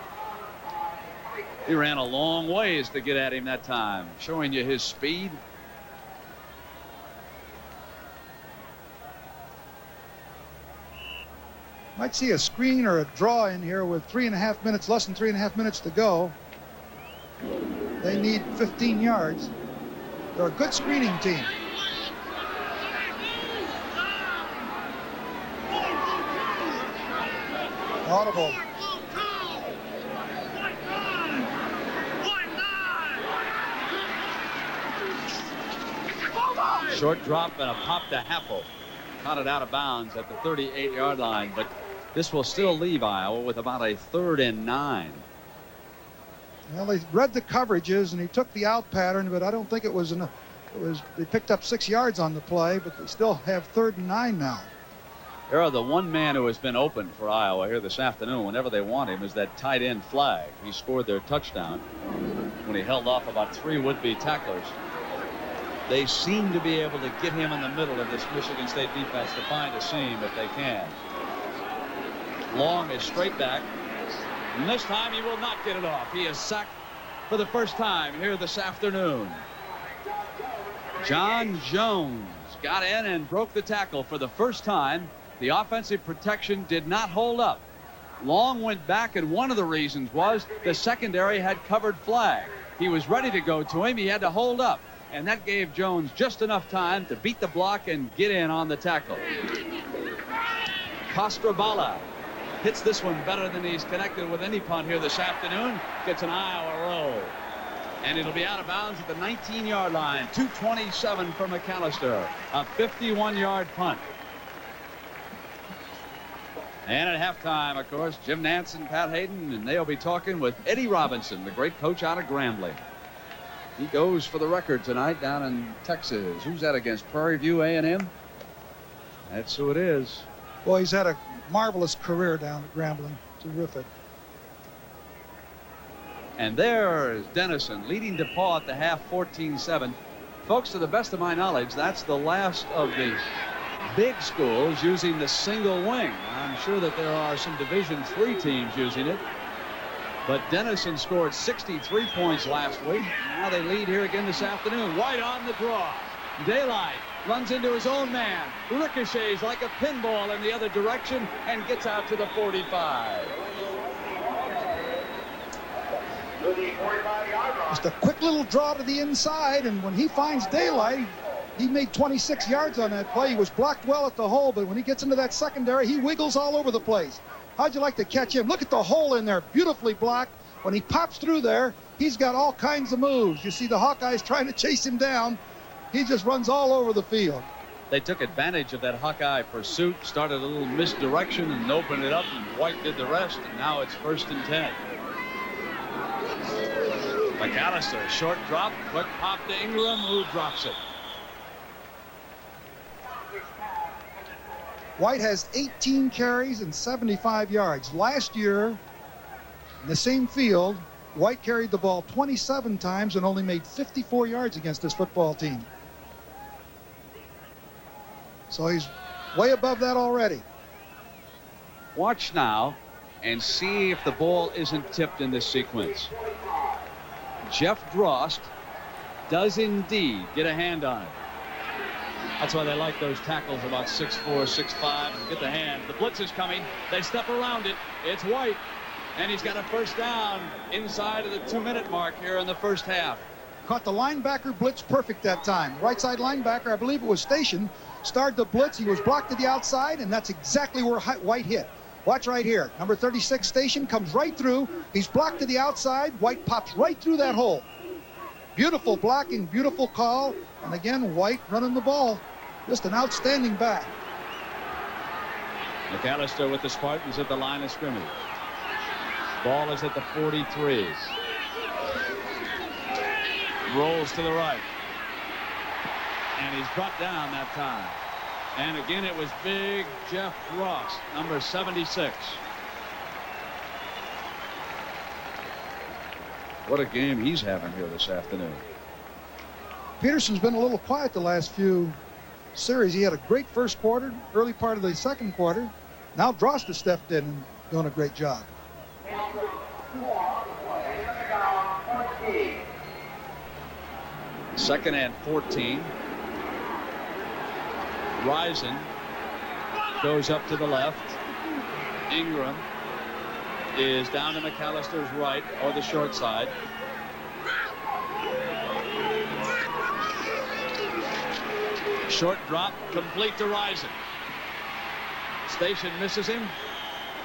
He ran a long ways to get at him that time, showing you his speed. Might see a screen or a draw in here with 3.5 minutes, less than 3.5 minutes to go. They need 15 yards. They're a good screening team. Audible. Short drop and a pop to Happel. Caught it out of bounds at the 38-yard line, but this will still leave Iowa with about a 3rd and 9. Well, they read the coverages and he took the out pattern, but I don't think it was enough. They picked up 6 yards on the play, but they still have 3rd and 9 now. Here are the one man who has been open for Iowa here this afternoon whenever they want him is that tight end Flagg. He scored their touchdown when he held off about 3 would-be tacklers. They seem to be able to get him in the middle of this Michigan State defense to find a seam if they can. Long is straight back. And this time he will not get it off. He is sacked for the first time here this afternoon. John Jones got in and broke the tackle for the first time. The offensive protection did not hold up. Long went back, and one of the reasons was the secondary had covered Flagg. He was ready to go to him. He had to hold up, and that gave Jones just enough time to beat the block and get in on the tackle. Costrabala hits this one better than he's connected with any punt here this afternoon. Gets an Iowa roll. And it'll be out of bounds at the 19-yard line. 2:27 for McAllister. A 51-yard punt. And at halftime, of course, Jim Nantz and Pat Hayden, and they'll be talking with Eddie Robinson, the great coach out of Grambling. He goes for the record tonight down in Texas. Who's that against? Prairie View A&M? That's who it is. Boy, he's had a marvelous career down at Grambling. Terrific. And there's Dennison leading DePaul at the half, 14-7. Folks, to the best of my knowledge, that's the last of the big schools using the single wing. I'm sure that there are some Division III teams using it. But Dennison scored 63 points last week. Now they lead here again this afternoon. White on the draw. Daylight runs into his own man. Ricochets like a pinball in the other direction and gets out to the 45. Just a quick little draw to the inside, and when he finds Daylight, he made 26 yards on that play. He was blocked well at the hole, but when he gets into that secondary, he wiggles all over the place. How'd you like to catch him? Look at the hole in there, beautifully blocked. When he pops through there, he's got all kinds of moves. You see the Hawkeyes trying to chase him down. He just runs all over the field. They took advantage of that Hawkeye pursuit, started a little misdirection and opened it up, and White did the rest, and now it's 1st and 10. McAllister, short drop, quick pop to Ingram, who drops it. White has 18 carries and 75 yards. Last year, in the same field, White carried the ball 27 times and only made 54 yards against this football team. So he's way above that already. Watch now and see if the ball isn't tipped in this sequence. Jeff Drost does indeed get a hand on it. That's why they like those tackles about 6'4", 6'5", and get the hand. The blitz is coming. They step around it. It's White, and he's got a first down inside of the 2-minute mark here in the first half. Caught the linebacker blitz perfect that time. Right side linebacker, I believe it was Station, started the blitz. He was blocked to the outside, and that's exactly where White hit. Watch right here. Number 36 Station comes right through. He's blocked to the outside. White pops right through that hole. Beautiful blocking, beautiful call. And again, White running the ball. Just an outstanding back. McAllister with the Spartans at the line of scrimmage. Ball is at the 43. Rolls to the right. And he's brought down that time. And again, it was big Jeff Ross, number 76. What a game he's having here this afternoon. Peterson's been a little quiet the last few series. He had a great first quarter, early part of the second quarter. Now Drost has stepped in and doing a great job. Second and 14. Rison goes up to the left. Ingram is down to McAllister's right, or the short side. Short drop, complete to Rison. Station misses him,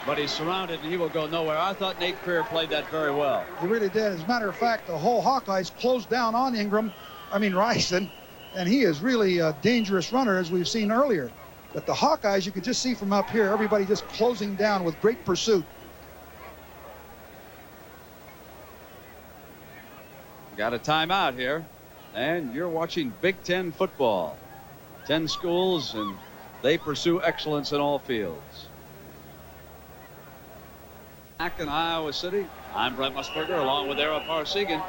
but he's surrounded and he will go nowhere. I thought Nate Creer played that very well. He really did. As a matter of fact, the whole Hawkeyes closed down on Rison, and he is really a dangerous runner, as we've seen earlier. But the Hawkeyes, you could just see from up here, everybody just closing down with great pursuit. Got a timeout here, and you're watching Big Ten football. 10 schools, and they pursue excellence in all fields. Back in Iowa City, I'm Brent Musburger, along with Parseghian.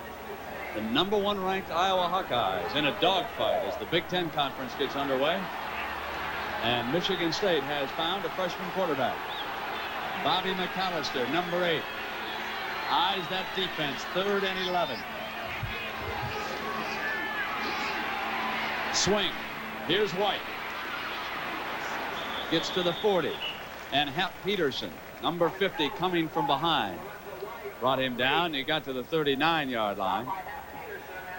The number 1 ranked Iowa Hawkeyes in a dogfight as the Big Ten Conference gets underway. And Michigan State has found a freshman quarterback. Bobby McAllister, number 8. Eyes that defense, 3rd and 11. Swing. Here's White. Gets to the 40. And Hap Peterson, number 50, coming from behind. Brought him down. He got to the 39-yard line.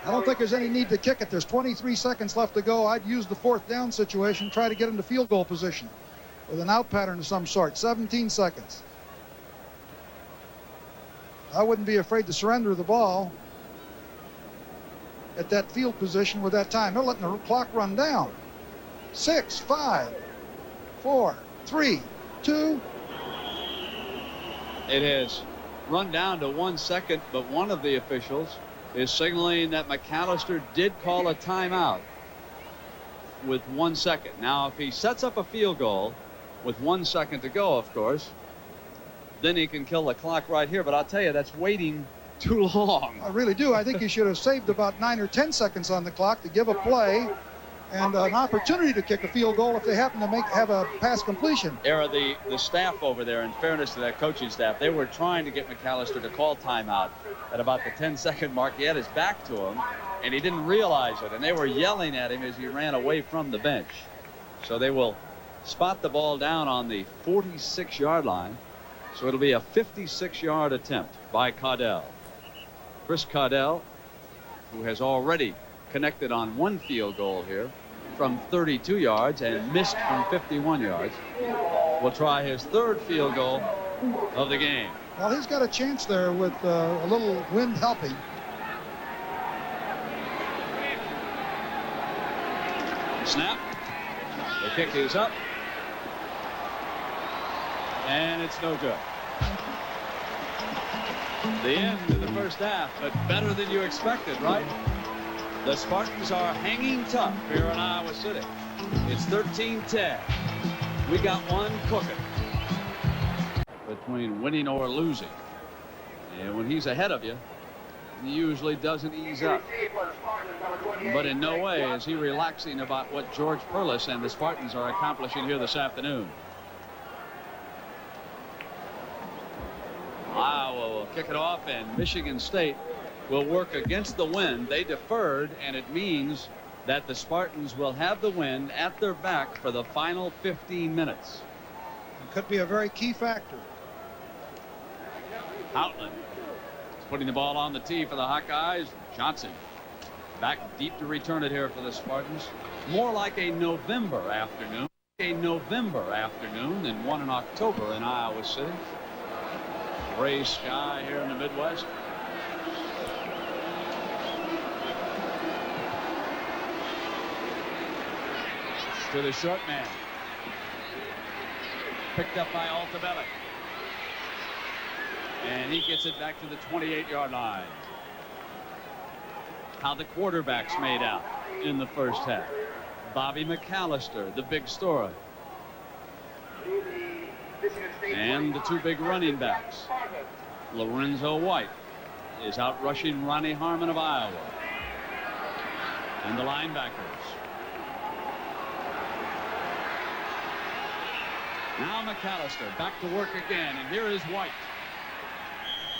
I don't think there's any need to kick it. There's 23 seconds left to go. I'd use the 4th down situation, try to get into field goal position with an out pattern of some sort. 17 seconds. I wouldn't be afraid to surrender the ball at that field position with that time. They're letting the clock run down. 6, 5, 4, 3, 2. It has run down to 1 second, but one of the officials is signaling that McAllister did call a timeout with 1 second. Now, if he sets up a field goal, with 1 second to go, of course. Then he can kill the clock right here. But I'll tell you, that's waiting too long. I really do. I think he should have saved about 9 or 10 seconds on the clock to give a play and an opportunity to kick a field goal if they happen to have a pass completion. The staff over there, in fairness to that coaching staff, they were trying to get McAllister to call timeout at about the 10-second mark. He had his back to him, and he didn't realize it. And they were yelling at him as he ran away from the bench. So they will spot the ball down on the 46-yard line. So it'll be a 56-yard attempt by Caudell. Chris Caudell, who has already connected on 1 field goal here from 32 yards and missed from 51 yards, will try his 3rd field goal of the game. Well, he's got a chance there with a little wind helping. Snap. The kick is up. And it's no good. The end of the first half, but better than you expected, right? The Spartans are hanging tough here in Iowa City. It's 13-10. We got one cooking between winning or losing. And when he's ahead of you, he usually doesn't ease up. But in no way is he relaxing about what George Perlis and the Spartans are accomplishing here this afternoon. Iowa will kick it off, and Michigan State will work against the wind. They deferred, and it means that the Spartans will have the wind at their back for the final 15 minutes. It could be a very key factor. Outland is putting the ball on the tee for the Hawkeyes. Johnson back deep to return it here for the Spartans. More like a November afternoon. A November afternoon than one in October in Iowa City. Gray sky here in the Midwest. To the short man. Picked up by Altobelli. And he gets it back to the 28-yard line. How the quarterbacks made out in the first half. Bobby McAllister, the big story. And the 2 big running backs. Lorenzo White is out rushing Ronnie Harmon of Iowa. And the linebackers. Now McAllister back to work again, and here is White.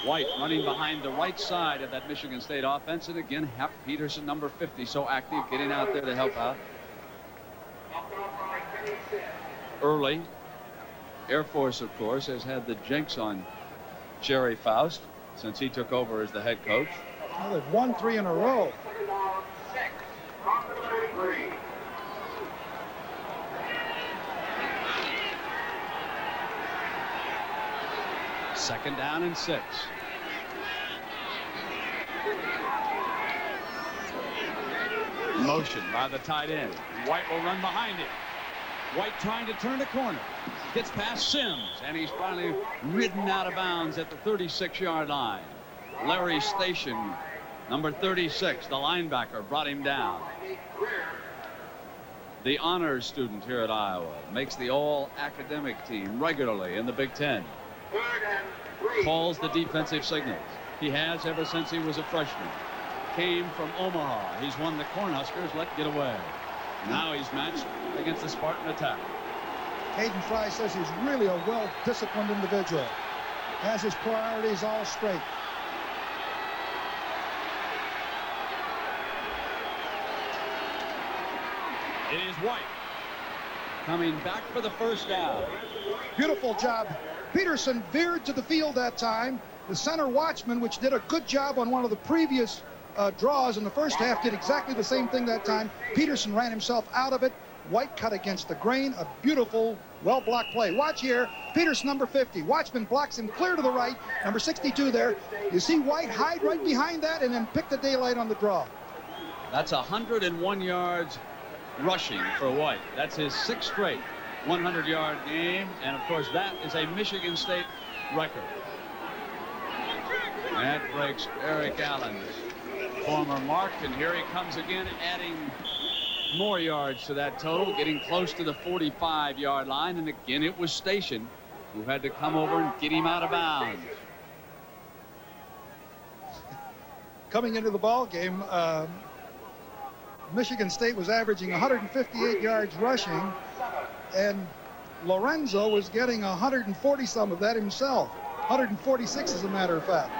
White running behind the right side of that Michigan State offense, and again Hap Peterson, number 50, so active, getting out there to help out. Early. Air Force, of course, has had the jinx on Jerry Faust since he took over as the head coach. Well, they've won 3 in a row. Second down and 6. Motion by the tight end. White will run behind it. White trying to turn the corner. Gets past Sims, and he's finally ridden out of bounds at the 36-yard line. Larry Station, number 36, the linebacker, brought him down. The honors student here at Iowa makes the all-academic team regularly in the Big Ten. Calls the defensive signals. He has ever since he was a freshman. Came from Omaha. He's won the Cornhuskers let get away. Now he's matched against the Spartan attack. Hayden Fry says he's really a well-disciplined individual. Has his priorities all straight. It is White coming back for the first down. Beautiful job. Peterson veered to the field that time. The center watchman, which did a good job on one of the previous draws in the first half, did exactly the same thing that time. Peterson ran himself out of it. White cut against the grain. A beautiful, well-blocked play. Watch here. Peterson, number 50. Watchman blocks him clear to the right. Number 62 there. You see White hide right behind that and then pick the daylight on the draw. That's 101 yards rushing for White. That's his 6th straight 100-yard game. And, of course, that is a Michigan State record. That breaks Eric Allen's former mark. And here he comes again, adding more yards to that total, getting close to the 45-yard line. And again, it was Station who had to come over and get him out of bounds. Coming into the ball game, Michigan State was averaging 158 yards rushing, and Lorenzo was getting 140 some of that himself. 146 as a matter of fact.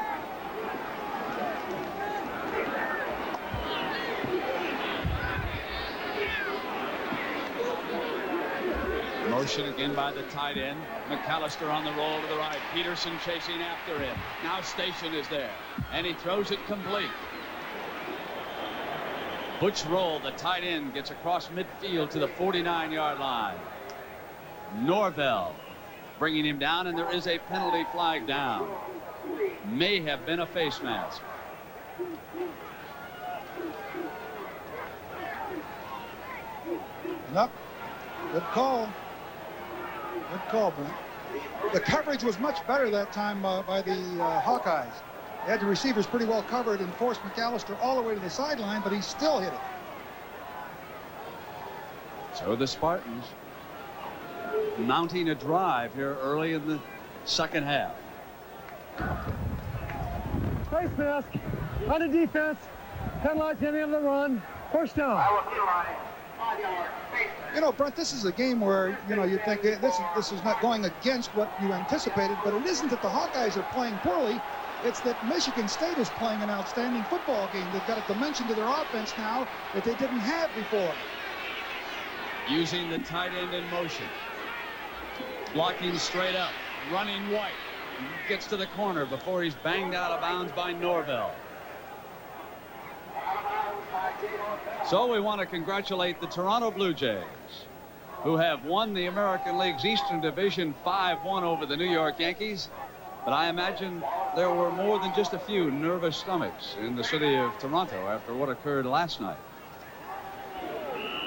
Motion again by the tight end. McAllister on the roll to the right. Peterson chasing after him. Now Station is there, and he throws it complete. Butch Roll, the tight end, gets across midfield to the 49-yard line. Norvell bringing him down, and there is a penalty flag down. May have been a face mask. Nope. Good call. Good call, Brent. The coverage was much better that time by the Hawkeyes. They had the receivers pretty well covered and forced McAllister all the way to the sideline, but he still hit it. So the Spartans mounting a drive here early in the second half. Face mask on the defense. Penalize him in the run. First down. You know, Brent, this is a game where, you know, you think this is not going against what you anticipated, but it isn't that the Hawkeyes are playing poorly. It's that Michigan State is playing an outstanding football game. They've got a dimension to their offense now that they didn't have before. Using the tight end in motion. Blocking straight up. Running White. Gets to the corner before he's banged out of bounds by Norvell. So we want to congratulate the Toronto Blue Jays, who have won the American League's Eastern Division 5-1 over the New York Yankees. But I imagine there were more than just a few nervous stomachs in the city of Toronto after what occurred last night,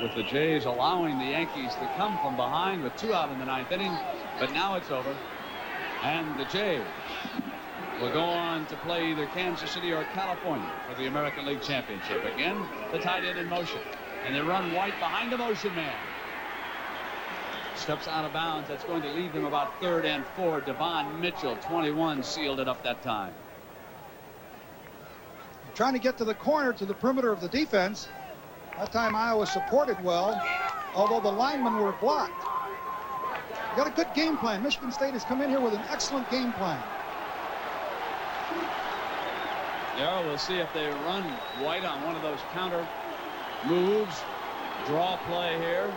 with the Jays allowing the Yankees to come from behind with 2 out in the 9th inning. But now it's over, and the Jays will go on to play either Kansas City or California for the American League Championship. Again, the tight end in motion, and they run White behind the motion man. Steps out of bounds. That's going to leave them about 3rd and 4. Devon Mitchell, 21, sealed it up that time. Trying to get to the corner, to the perimeter of the defense. That time Iowa supported well, although the linemen were blocked. Got a good game plan. Michigan State has come in here with an excellent game plan. Yeah, we'll see if they run White on one of those counter moves. Draw play here.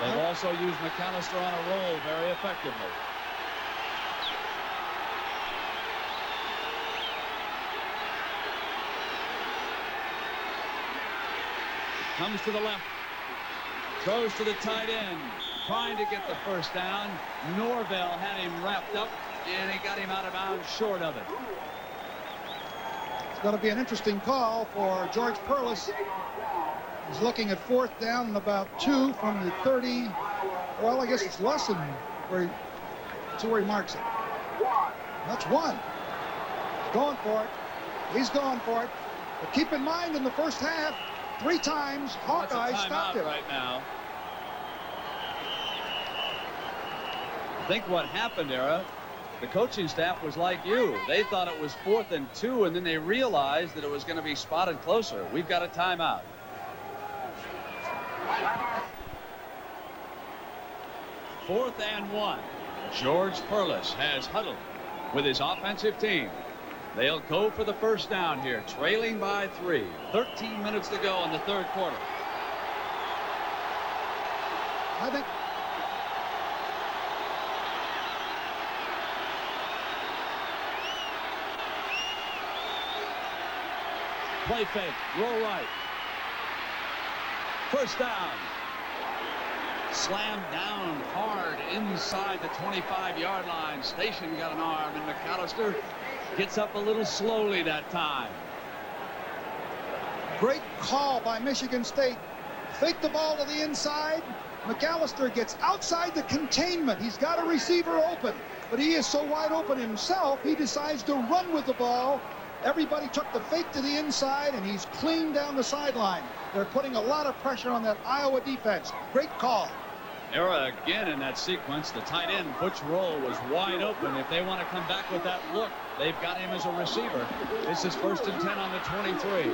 They've also used McAllister on a roll very effectively. Comes to the left. Throws to the tight end. Trying to get the first down. Norvell had him wrapped up, and he got him out of bounds short of it. It's going to be an interesting call for George Perlis. He's looking at 4th down and about 2 from the 30. Well, I guess it's less than where he marks it. That's 1. Going for it. He's going for it. But keep in mind, in the first half, 3 times Hawkeyes stopped it. Right now. I think what happened, Era, the coaching staff was like you. They thought it was 4th and 2, and then they realized that it was going to be spotted closer. We've got a timeout. Fourth and 1. George Perlis has huddled with his offensive team. They'll go for the first down here, trailing by 3. 13 minutes to go in the 3rd quarter. I think play fake, roll right. First down. Slammed down hard inside the 25-yard line. Station got an arm, and McAllister gets up a little slowly that time. Great call by Michigan State. Fake the ball to the inside. McAllister gets outside the containment. He's got a receiver open, but he is so wide open himself, he decides to run with the ball Everybody took the fake to the inside, and he's clean down the sideline. They're putting a lot of pressure on that Iowa defense. Great call. Era again in that sequence. The tight end, Butch Roll, was wide open. If they want to come back with that look, they've got him as a receiver. This is 1st and 10 on the 23.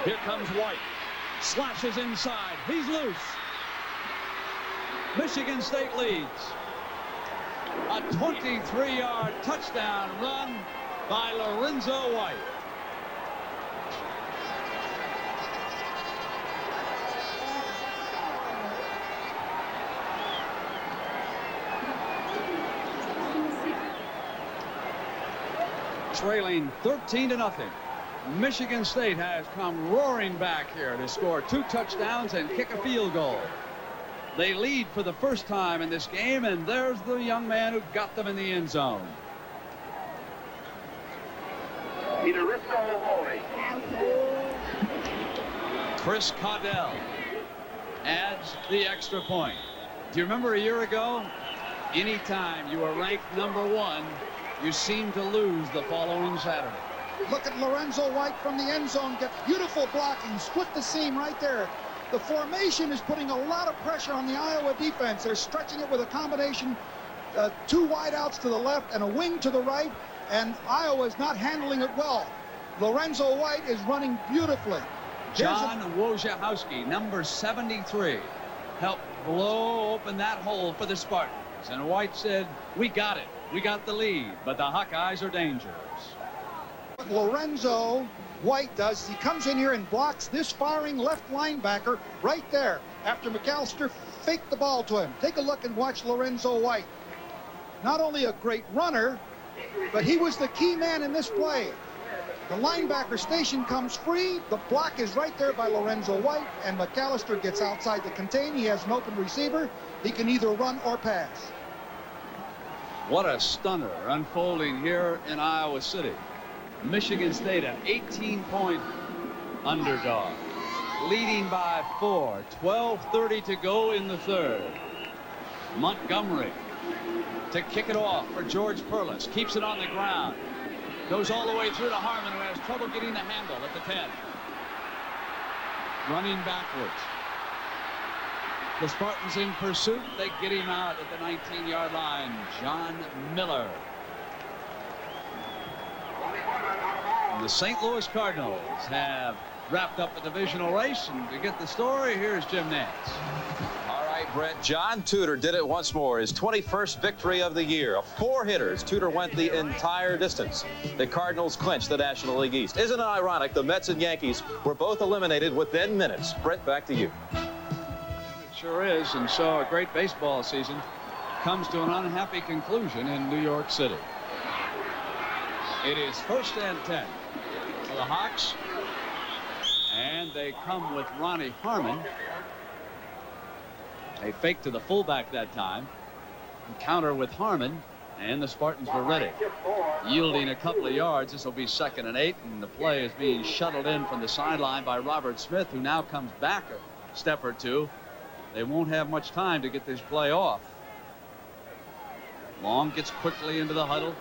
Here comes White. Slashes inside. He's loose. Michigan State leads. A 23-yard touchdown run by Lorenzo White. Trailing 13-0. Michigan State has come roaring back here to score 2 touchdowns and kick a field goal. They lead for the first time in this game, and there's the young man who got them in the end zone. Chris Caudell adds the extra point. Do you remember a year ago? Anytime you were ranked #1, you seemed to lose the following Saturday. Look at Lorenzo White from the end zone. Gets beautiful blocking. Split the seam right there. The formation is putting a lot of pressure on the Iowa defense. They're stretching it with a combination, 2 wideouts to the left and a wing to the right, and Iowa is not handling it well. Lorenzo White is running beautifully. John Wojciechowski, number 73, helped blow open that hole for the Spartans. And White said, "We got it. We got the lead, but the Hawkeyes are dangerous." What Lorenzo White does, he comes in here and blocks this firing left linebacker right there after McAllister faked the ball to him. Take a look and watch Lorenzo White. Not only a great runner, but he was the key man in this play. The linebacker station comes free. The block is right there by Lorenzo White, and McAllister gets outside to contain. He has an open receiver. He can either run or pass. What a stunner unfolding here in Iowa City. Michigan State, an 18-point underdog, leading by 4. 12:30 to go in the third. Montgomery to kick it off for George Perlis. Keeps it on the ground. Goes all the way through to Harmon, who has trouble getting the handle at the 10. Running backwards. The Spartans in pursuit. They get him out at the 19-yard line. John Miller. The St. Louis Cardinals have wrapped up a divisional race, and to get the story, here's Jim Nance. All right, Brent. John Tudor did it once more. His 21st victory of the year. 4 hitters. Tudor went the entire distance. The Cardinals clinched the National League East. Isn't it ironic? The Mets and Yankees were both eliminated within minutes. Brent, back to you. It sure is, and so a great baseball season comes to an unhappy conclusion in New York City. It is 1st and 10 for the Hawks, and they come with Ronnie Harmon. They fake to the fullback that time. Counter with Harmon, and the Spartans were ready. Yielding a couple of yards. This will be 2nd and 8, and the play is being shuttled in from the sideline by Robert Smith, who now comes back a step or two. They won't have much time to get this play off. Long gets quickly into the huddle.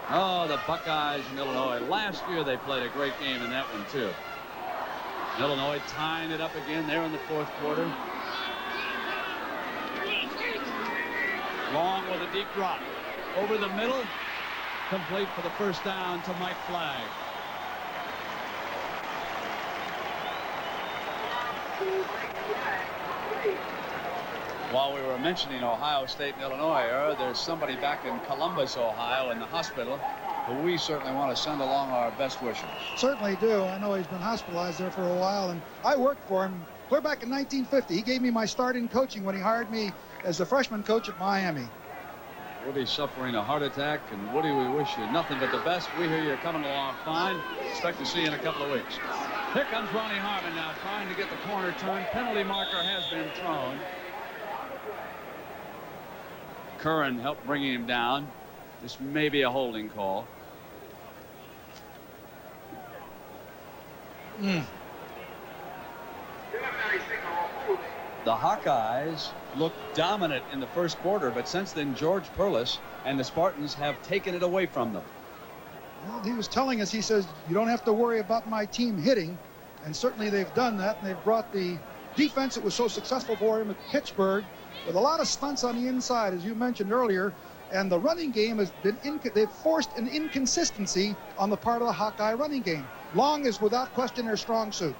Oh, the Buckeyes in Illinois. Last year they played a great game in that one, too. Illinois tying it up again there in the 4th quarter. Long with a deep drop. Over the middle. Complete for the first down to Mike Flagg. While we were mentioning Ohio State and Illinois, there's somebody back in Columbus, Ohio, in the hospital, who we certainly want to send along our best wishes. Certainly do. I know he's been hospitalized there for a while, and I worked for him clear back in 1950. He gave me my start in coaching when he hired me as a freshman coach at Miami. Woody's suffering a heart attack, and Woody, we wish you nothing but the best. We hear you're coming along fine. Expect to see you in a couple of weeks. Here comes Ronnie Harmon now, trying to get the corner turned. Penalty marker has been thrown. Curran helped bringing him down. This may be a holding call. The Hawkeyes looked dominant in the first quarter, but since then, George Perlis and the Spartans have taken it away from them. Well, he was telling us, he says, you don't have to worry about my team hitting. And certainly they've done that, and they've brought the defense that was so successful for him at Pittsburgh with a lot of stunts on the inside, as you mentioned earlier. And the running game has been, they've forced an inconsistency on the part of the Hawkeye running game. Long is without question their strong suit.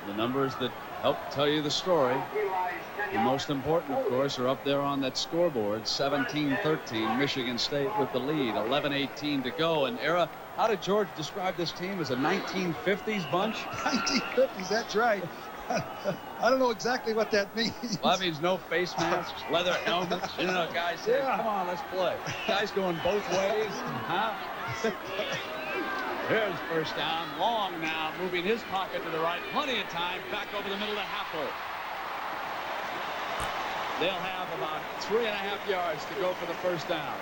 The numbers that help tell you the story, the most important, of course, are up there on that scoreboard. 17-13, Michigan State with the lead, 11-18 to go. And Era, how did George describe this team? As a 1950s bunch? 1950s, that's right. I don't know exactly what that means. Well, that means no face masks, leather helmets. You know, guys say, come on, let's play. Guys going both ways. Huh? Here's first down. Long now, moving his pocket to the right. Plenty of time. Back over the middle to Happel. They'll have about 3.5 yards to go for the first down.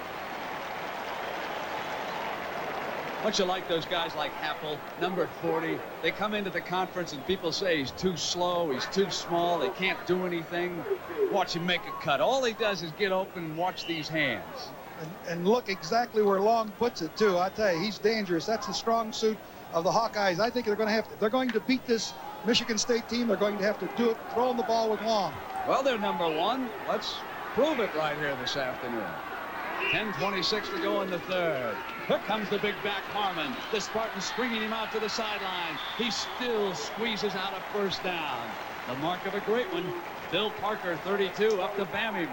Don't you like those guys like Happel, number 40? They come into the conference and people say he's too slow, he's too small, they can't do anything. Watch him make a cut. All he does is get open and watch these hands. And look exactly where Long puts it, too. I tell you, he's dangerous. That's the strong suit of the Hawkeyes. I think they're going to beat this Michigan State team. They're going to have to do it throwing the ball with Long. Well, they're number one. Let's prove it right here this afternoon. 10:26 to go in the third. Here comes the big back Harmon. The Spartans stringing him out to the sideline. He still squeezes out a first down. The mark of a great one. Bill Parker, 32, up to bam him.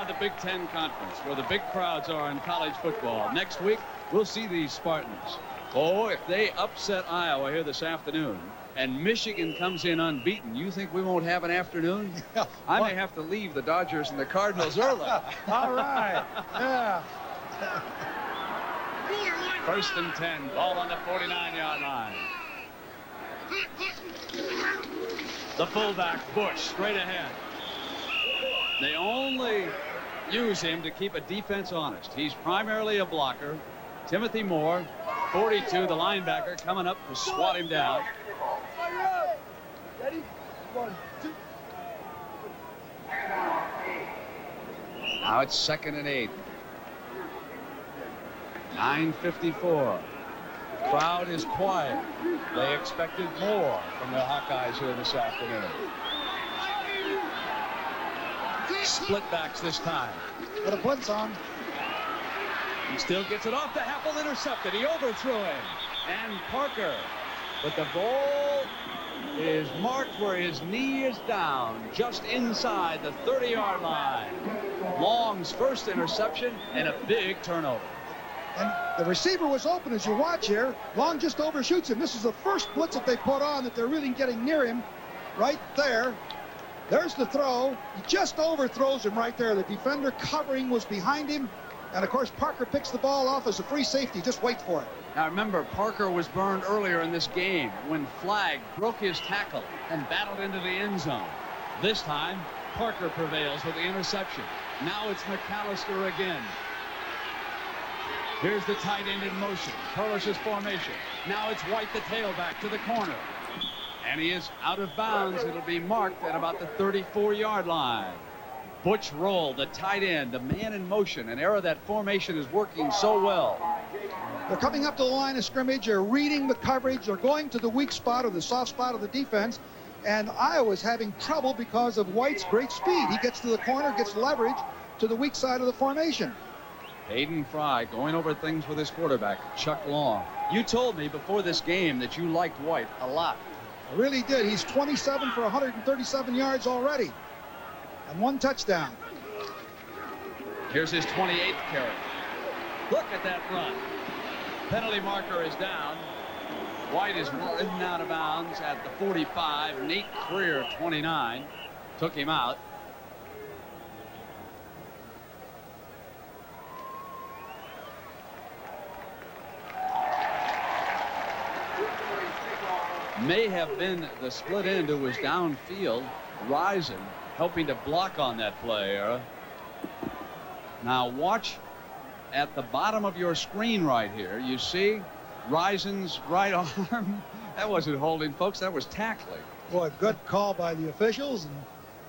The Big Ten Conference, where the big crowds are in college football. Next week, we'll see these Spartans. Oh, if they upset Iowa here this afternoon, and Michigan comes in unbeaten, you think we won't have an afternoon? I may have to leave the Dodgers and the Cardinals early. All right. Yeah. First and 10, ball on the 49-yard line. The fullback, Bush, straight ahead. They only use him to keep a defense honest. He's primarily a blocker. Timothy Moore, 42, the linebacker, coming up to swat him down. Ready? 1, 2. Now it's 2nd and 8. 9:54. Crowd is quiet. They expected more from the Hawkeyes here this afternoon. Split backs this time. Got a blitz on. He still gets it off to Happel, intercepted. He overthrew him. And Parker. But the ball is marked where his knee is down, just inside the 30-yard line. Long's first interception and a big turnover. And the receiver was open, as you watch here. Long just overshoots him. This is the first blitz that they put on that they're really getting near him. Right there. There's the throw. He just overthrows him right there. The defender covering was behind him. And, of course, Parker picks the ball off as a free safety. Just wait for it. Now, remember, Parker was burned earlier in this game when Flagg broke his tackle and battled into the end zone. This time, Parker prevails with the interception. Now it's McAllister again. Here's the tight end in motion. Perlis's formation. Now it's White, the tailback, to the corner. And he is out of bounds. It'll be marked at about the 34-yard line. Butch Roll, the tight end, the man in motion. An era that formation is working so well. They're coming up to the line of scrimmage. They're reading the coverage. They're going to the weak spot or the soft spot of the defense. And Iowa's having trouble because of White's great speed. He gets to the corner, gets leverage to the weak side of the formation. Hayden Fry going over things with his quarterback, Chuck Long. You told me before this game that you liked White a lot. I really did. He's 27 for 137 yards already. And 1 touchdown. Here's his 28th carry. Look at that run. Penalty marker is down. White is ridden out of bounds at the 45. Nate Creer, 29, took him out. May have been the split end who was downfield. Rison helping to block on that play, Era. Now watch at the bottom of your screen right here. You see Rison's right arm. That wasn't holding, folks. That was tackling. Boy, good call by the officials and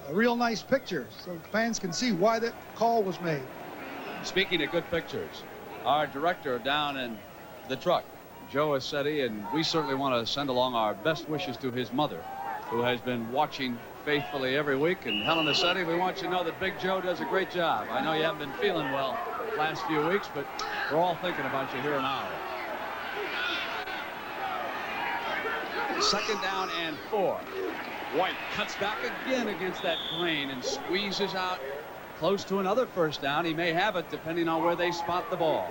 a real nice picture so fans can see why that call was made. Speaking of good pictures, our director down in the truck, Joe Assetti, and we certainly want to send along our best wishes to his mother, who has been watching faithfully every week. And Helen Assetti, we want you to know that Big Joe does a great job. I know you haven't been feeling well the last few weeks, but we're all thinking about you here in Iowa. 2nd down and 4. White cuts back again against that grain and squeezes out close to another 1st down. He may have it depending on where they spot the ball.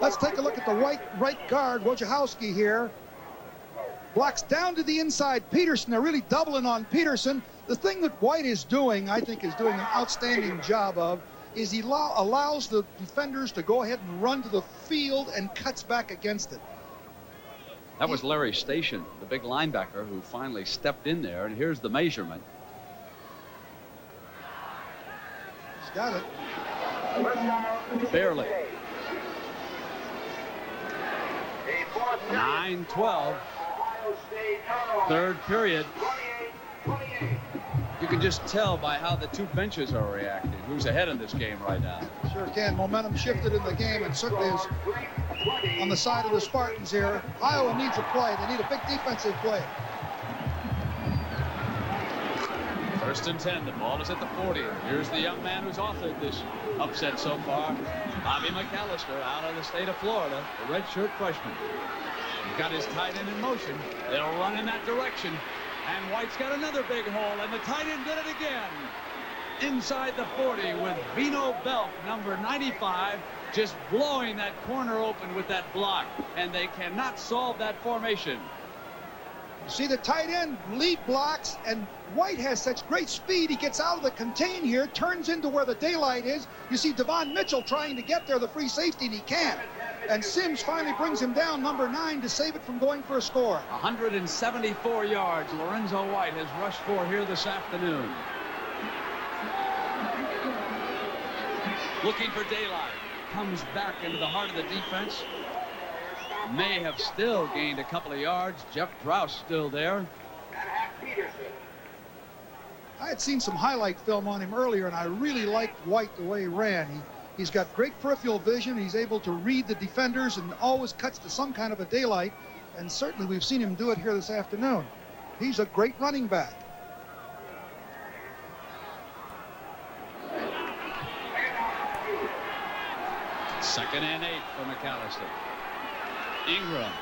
Let's take a look at the White right guard, Wojciechowski here. Blocks down to the inside Peterson. They're really doubling on Peterson. The thing that White is doing, I think, is doing an outstanding job of, is he allows the defenders to go ahead and run to the field and cuts back against it. That was Larry Station, the big linebacker, who finally stepped in there. And here's the measurement. He's got it. Barely. 9-12. 3rd period. You can just tell by how the two benches are reacting who's ahead in this game right now. Sure can. Momentum shifted in the game, and certainly is on the side of the Spartans here. Iowa needs a play. They need a big defensive play. 1st and 10. The ball is at the 40. Here's the young man who's authored this upset so far, Bobby McAllister, out of the state of Florida, the redshirt freshman. He's got his tight end in motion. They'll run in that direction. And White's got another big hole, and the tight end did it again. Inside the 40 with Vino Belk, number 95, just blowing that corner open with that block. And they cannot solve that formation. You see the tight end lead blocks, and White has such great speed. He gets out of the contain here, turns into where the daylight is. You see Devon Mitchell trying to get there, the free safety, and he can't. And Sims finally brings him down, number 9, to save it from going for a score. 174 yards Lorenzo White has rushed for here this afternoon. Looking for daylight. Comes back into the heart of the defense. May have still gained a couple of yards. Jeff Drouse still there. I had seen some highlight film on him earlier, and I really liked White the way he ran. He's got great peripheral vision. He's able to read the defenders and always cuts to some kind of a daylight. And certainly we've seen him do it here this afternoon. He's a great running back. Second and 8 for McAllister. Ingram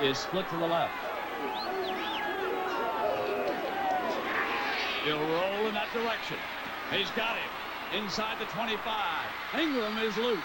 is split to the left. He'll roll in that direction. He's got him inside the 25. Ingram is loose.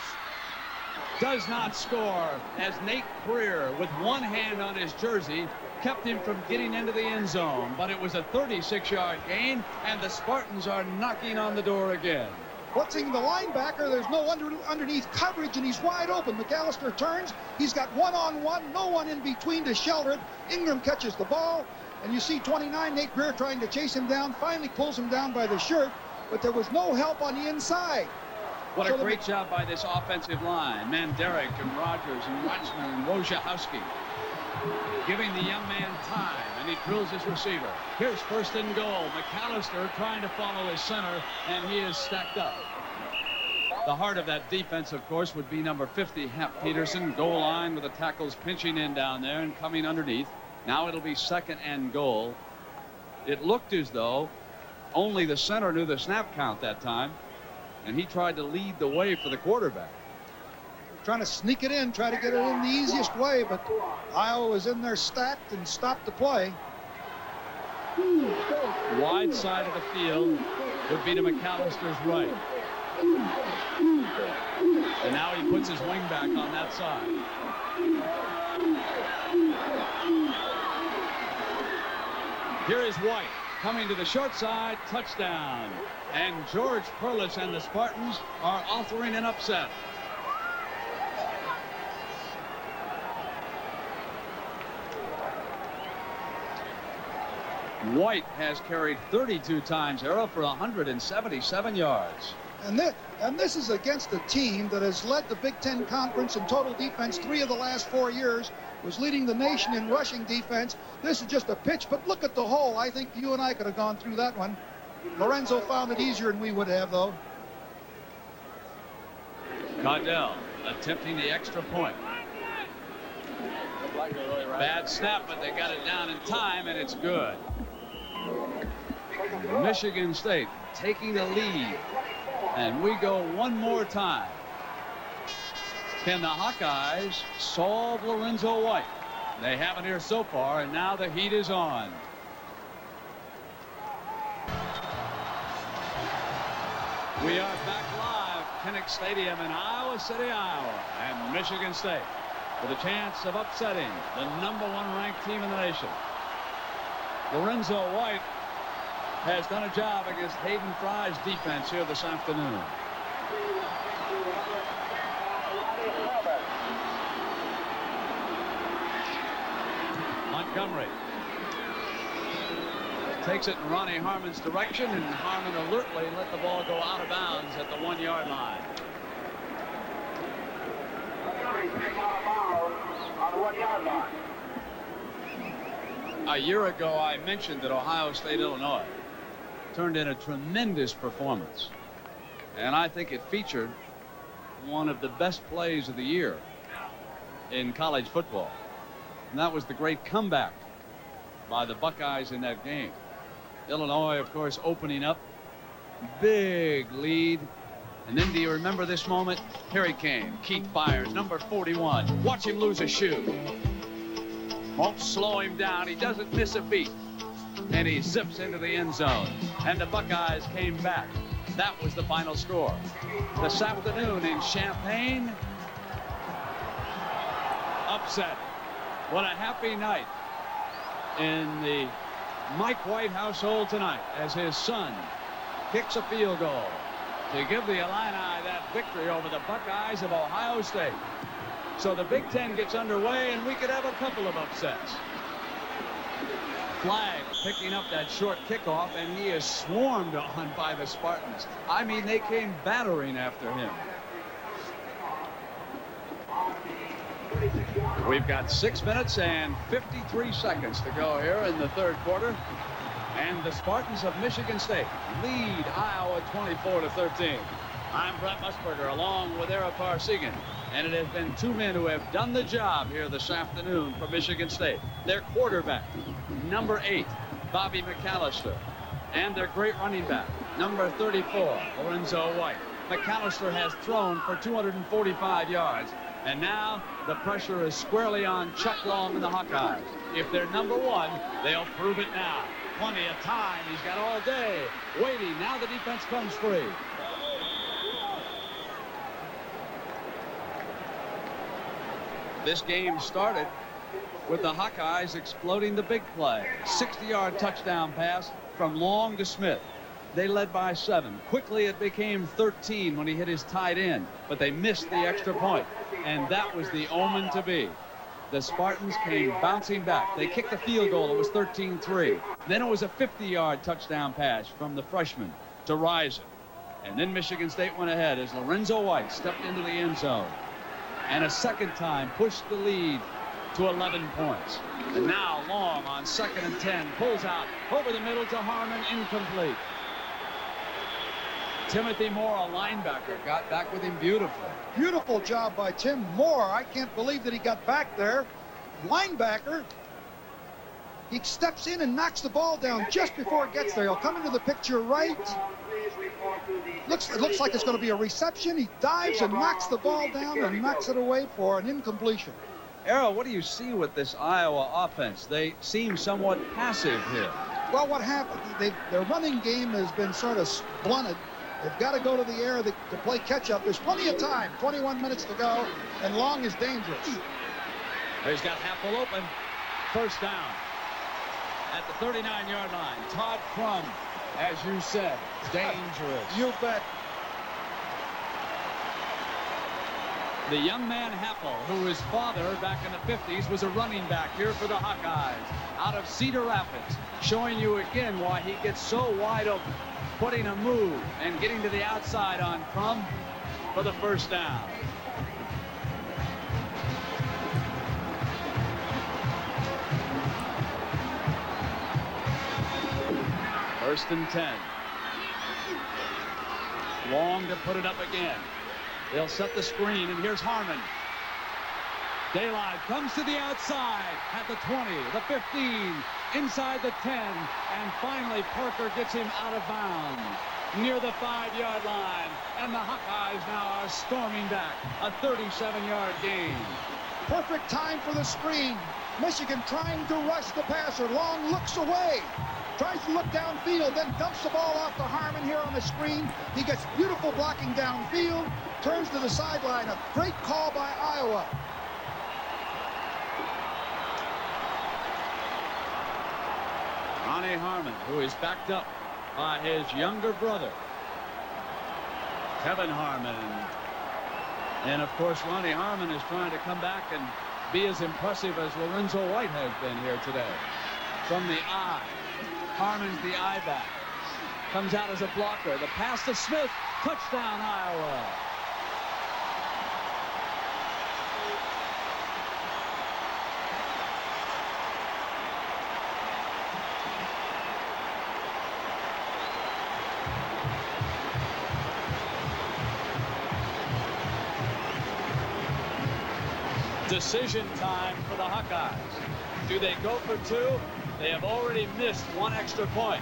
Does not score as Nate Greer, with one hand on his jersey, kept him from getting into the end zone. But it was a 36-yard gain, and the Spartans are knocking on the door again. Blitzing the linebacker, there's no underneath coverage, and he's wide open. McAllister turns. He's got one-on-one, no one in between to shelter it. Ingram catches the ball, and you see 29, Nate Greer, trying to chase him down, finally pulls him down by the shirt, but there was no help on the inside. What a great job by this offensive line. Mandarek and Rogers and Watchman and Wojciechowski giving the young man time, and he drills his receiver. Here's 1st and goal. McAllister trying to follow his center, and he is stacked up. The heart of that defense, of course, would be number 50, Hap Peterson. Goal line with the tackles pinching in down there and coming underneath. Now it'll be 2nd and goal. It looked as though only the center knew the snap count that time, and he tried to lead the way for the quarterback. Trying to sneak it in, try to get it in the easiest way, but Iowa was in there stacked and stopped the play. Wide side of the field would be to McAllister's right. And now he puts his wing back on that side. Here is White coming to the short side, touchdown. And George Perlis and the Spartans are authoring an upset. White has carried 32 times era for 177 yards. And this is against a team that has led the Big Ten Conference in total defense 3 of the last 4 years, was leading the nation in rushing defense. This is just a pitch, but look at the hole. I think you and I could have gone through that one. Lorenzo found it easier than we would have, though. Cardell attempting the extra point. Bad snap, but they got it down in time, and it's good. Michigan State taking the lead, and we go one more time. Can the Hawkeyes solve Lorenzo White? They haven't here so far, and now the heat is on. We are back live, Kinnick Stadium in Iowa City, Iowa, and Michigan State with a chance of upsetting the #1 ranked team in the nation. Lorenzo White has done a job against Hayden Fry's defense here this afternoon. Montgomery takes it in Ronnie Harmon's direction, and Harmon alertly let the ball go out of bounds at the 1-yard line. A year ago, I mentioned that Ohio State, Illinois turned in a tremendous performance, and I think it featured one of the best plays of the year in college football, and that was the great comeback by the Buckeyes in that game. Illinois, of course, opening up, big lead. And then do you remember this moment? Here he came. Keith fires, number 41. Watch him lose a shoe. Won't slow him down. He doesn't miss a beat. And he zips into the end zone. And the Buckeyes came back. That was the final score. This afternoon in Champaign, upset. What a happy night in the Mike White household tonight as his son kicks a field goal to give the Illini that victory over the Buckeyes of Ohio State. So the Big Ten gets underway, and we could have a couple of upsets. Flagg picking up that short kickoff, and he is swarmed on by the Spartans. I mean, they came battering after him. We've got 6 minutes and 53 seconds to go here in the third quarter. And the Spartans of Michigan State lead Iowa 24-13. I'm Brent Musburger along with Parseghian. And it has been 2 men who have done the job here this afternoon for Michigan State. Their quarterback, number 8, Bobby McAllister. And their great running back, number 34, Lorenzo White. McAllister has thrown for 245 yards. And now the pressure is squarely on Chuck Long and the Hawkeyes. If they're number 1, they'll prove it now. Plenty of time. He's got all day. Waiting. Now the defense comes free. This game started with the Hawkeyes exploding the big play. 60-yard touchdown pass from Long to Smith. They led by 7. Quickly it became 13 when he hit his tight end, but they missed the extra point, and that was the omen to be. The Spartans came bouncing back. They kicked the field goal. It was 13-3. Then it was a 50-yard touchdown pass from the freshman to Rison. And then Michigan State went ahead as Lorenzo White stepped into the end zone. And a second time pushed the lead to 11 points. And now Long on 2nd and 10 pulls out over the middle to Harmon, incomplete. Timothy Moore, a linebacker, got back with him beautifully. Beautiful job by Tim Moore. I can't believe that he got back there. Linebacker. He steps in and knocks the ball down just before it gets there. He'll come into the picture right. It looks like it's going to be a reception. He dives and knocks the ball down and knocks it away for an incompletion. Errol, what do you see with this Iowa offense? They seem somewhat passive here. Well, what happened? Their running game has been sort of blunted. They've got to go to the air to play catch-up. There's plenty of time. 21 minutes to go, and Long is dangerous. He's got Happel open. First down at the 39-yard line. Todd Crum, as you said, dangerous. You bet. The young man Happel, who his father back in the 50s was a running back here for the Hawkeyes out of Cedar Rapids, showing you again why he gets so wide open. putting a move and getting to the outside on Crum for the first down. First and 10. Long to put it up again. They'll set the screen, and here's Harmon. Daylight comes to the outside at the 20, the 15, inside the 10, and finally Parker gets him out of bounds near the 5-yard line, and the Hawkeyes now are storming back. A 37-yard gain. Perfect time for the screen. Michigan trying to rush the passer. Long looks away. Tries to look downfield, then dumps the ball off to Harmon here on the screen. He gets beautiful blocking downfield, turns to the sideline. A great call by Iowa. Ronnie Harmon, who is backed up by his younger brother, Kevin Harmon. And of course, Ronnie Harmon is trying to come back and be as impressive as Lorenzo White has been here today. From the eye. Harmon's the eye back. Comes out as a blocker. The pass to Smith. Touchdown, Iowa. Decision time for the Hawkeyes. Do they go for two? They have already missed one extra point.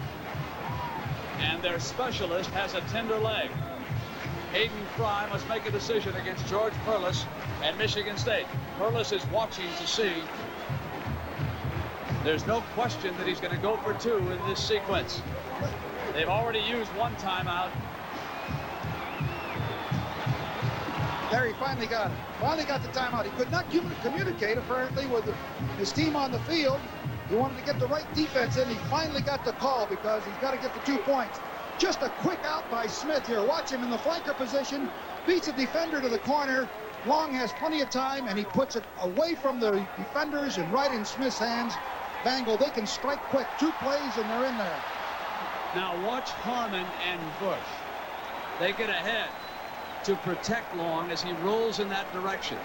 And their specialist has a tender leg. Hayden Fry must make a decision against George Perlis and Michigan State. Perlis is watching to see. There's no question that he's going to go for two in this sequence. They've already used one timeout. There, he finally got it. Finally got the timeout. He could not communicate, apparently, with his team on the field. He wanted to get the right defense in. He finally got the call because he's got to get the 2 points. Just a quick out by Smith here. Watch him in the flanker position. Beats a defender to the corner. Long has plenty of time, and he puts it away from the defenders and right in Smith's hands. Bengal, they can strike quick. 2 plays, and they're in there. Now watch Harmon and Bush. They get ahead to protect Long as he rolls in that direction.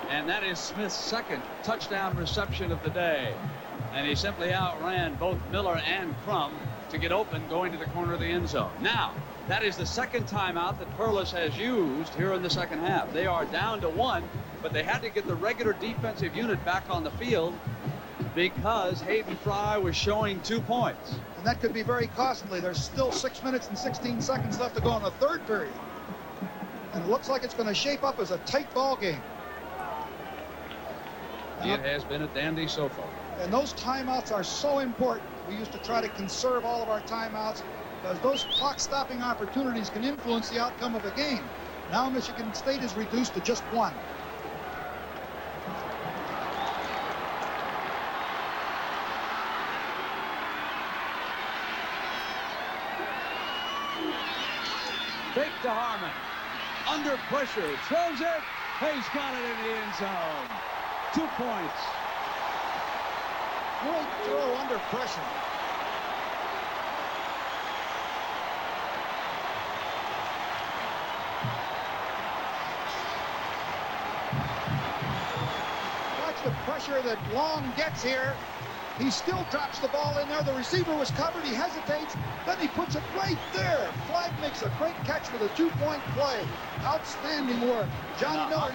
And that is Smith's second touchdown reception of the day. And he simply outran both Miller and Crum to get open going to the corner of the end zone. Now, that is the second timeout that Perlis has used here in the second half. They are down to 1, but they had to get the regular defensive unit back on the field because Hayden Fry was showing 2 points. And that could be very costly. There's still 6 minutes and 16 seconds left to go in the third period. And it looks like it's going to shape up as a tight ball game. It has been a dandy so far. And those timeouts are so important. We used to try to conserve all of our timeouts because those clock stopping opportunities can influence the outcome of a game. Now Michigan State is reduced to just 1. Fake to Harmon. Under pressure. Throws it. He's got it in the end zone. 2 points. Great throw under pressure. Watch the pressure that Long gets here. He still drops the ball in there. The receiver was covered. He hesitates. Then he puts it right there. Flagg makes a great catch with a 2-point play. Outstanding work. Johnny Miller,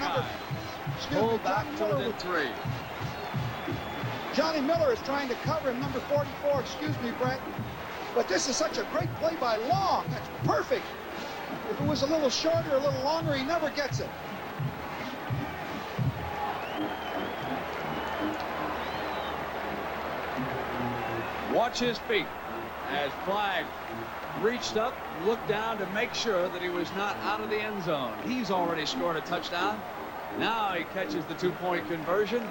Johnny Miller is trying to cover him, number 44, excuse me, Brent. But this is such a great play by Long. That's perfect. If it was a little shorter, a little longer, he never gets it. Watch his feet as Flagg reached up, looked down to make sure that he was not out of the end zone. He's already scored a touchdown. Now he catches the 2-point conversion.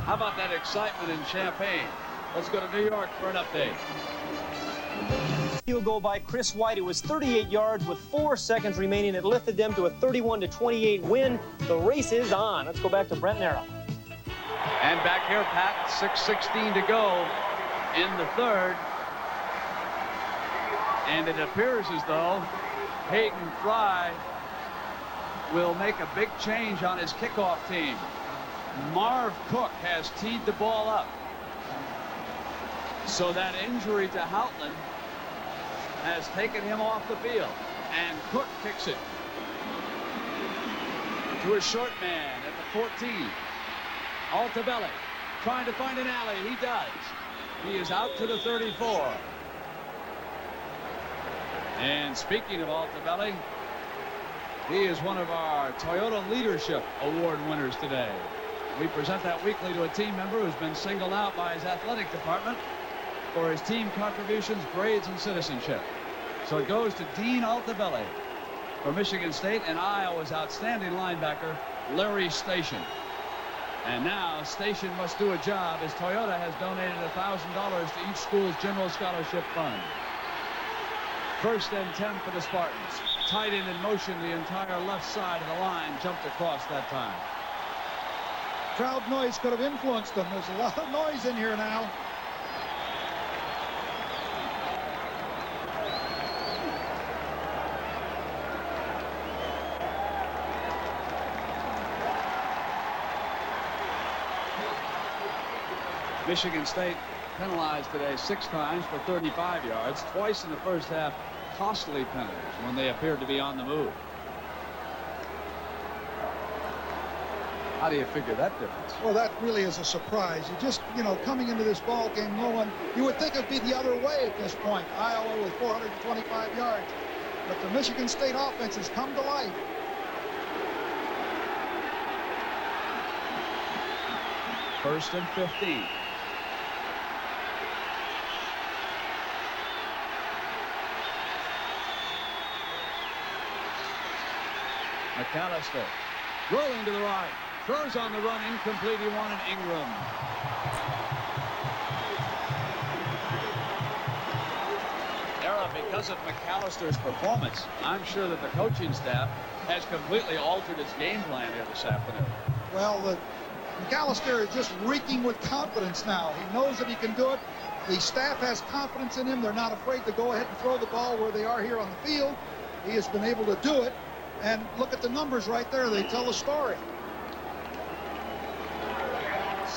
How about that excitement in Champaign? Let's go to New York for an update. Field goal by Chris White. It was 38 yards with 4 seconds remaining. It lifted them to a 31-28 win. The race is on. Let's go back to Brent Nera. And back here, Pat, 6:16 to go in the third. And it appears as though Haight and Fry will make a big change on his kickoff team. Marv Cook has teed the ball up. So that injury to Houtland has taken him off the field. And Cook kicks it to a short man at the 14. Altobelli trying to find an alley. He does. He is out to the 34. And speaking of Altobelli, he is one of our Toyota Leadership Award winners today. We present that weekly to a team member who's been singled out by his athletic department for his team contributions, grades, and citizenship. So it goes to Dean Altobelli for Michigan State and Iowa's outstanding linebacker, Larry Station. And now Station must do a job as Toyota has donated $1,000 to each school's general scholarship fund. 1st and 10 for the Spartans. Tight end in motion, the entire left side of the line jumped across that time. Crowd noise could have influenced them. There's a lot of noise in here now. Michigan State penalized today 6 times for 35 yards, twice in the first half. Costly penalties when they appeared to be on the move. How do you figure that difference? Well, that really is a surprise. You just, coming into this ball game, you would think it'd be the other way at this point. Iowa with 425 yards. But the Michigan State offense has come to life. First and 15. McAllister rolling to the right, throws on the run, incomplete. He wanted Ingram. Era, because of McAllister's performance, I'm sure that the coaching staff has completely altered its game plan here this afternoon. Well, McAllister is just reeking with confidence now. He knows that he can do it. The staff has confidence in him. They're not afraid to go ahead and throw the ball where they are here on the field. He has been able to do it. And look at the numbers right there. They tell the story.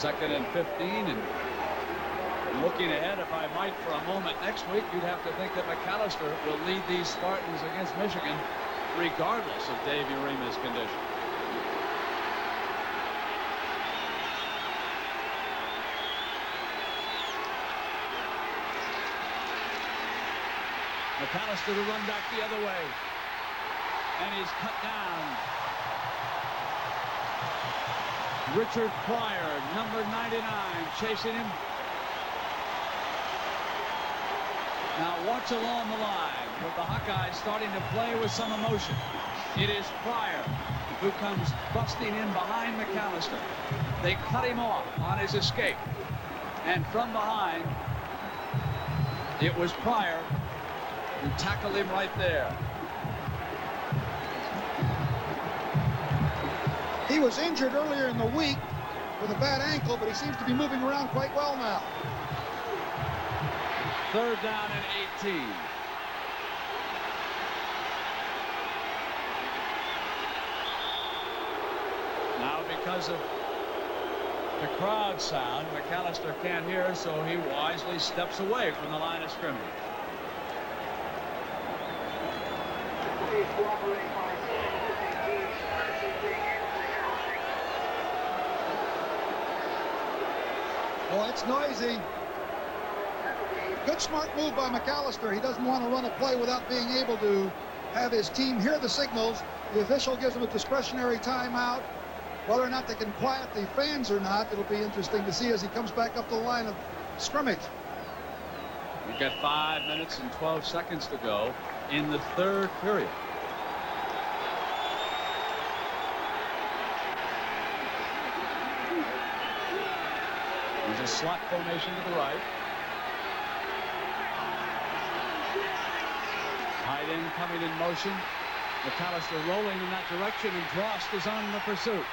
2nd and 15. And looking ahead, if I might, for a moment next week, you'd have to think that McAllister will lead these Spartans against Michigan regardless of Dave Urima's condition. McAllister to run back the other way. And he's cut down. Richard Pryor, number 99, chasing him. Now watch along the line with the Hawkeyes starting to play with some emotion. It is Pryor who comes busting in behind McAllister. They cut him off on his escape. And from behind, it was Pryor who tackled him right there. He was injured earlier in the week with a bad ankle, but he seems to be moving around quite well now. 3rd down and 18. Now, because of the crowd sound, McAllister can't hear, so he wisely steps away from the line of scrimmage. Oh, it's noisy. Good smart move by McAllister. He doesn't want to run a play without being able to have his team hear the signals. The official gives him a discretionary timeout. Whether or not they can quiet the fans or not, it'll be interesting to see as he comes back up the line of scrimmage. We've got 5 minutes and 12 seconds to go in the 3rd period. There's a slot formation to the right. Tight end coming in motion. McAllister rolling in that direction, and Drost is on the pursuit.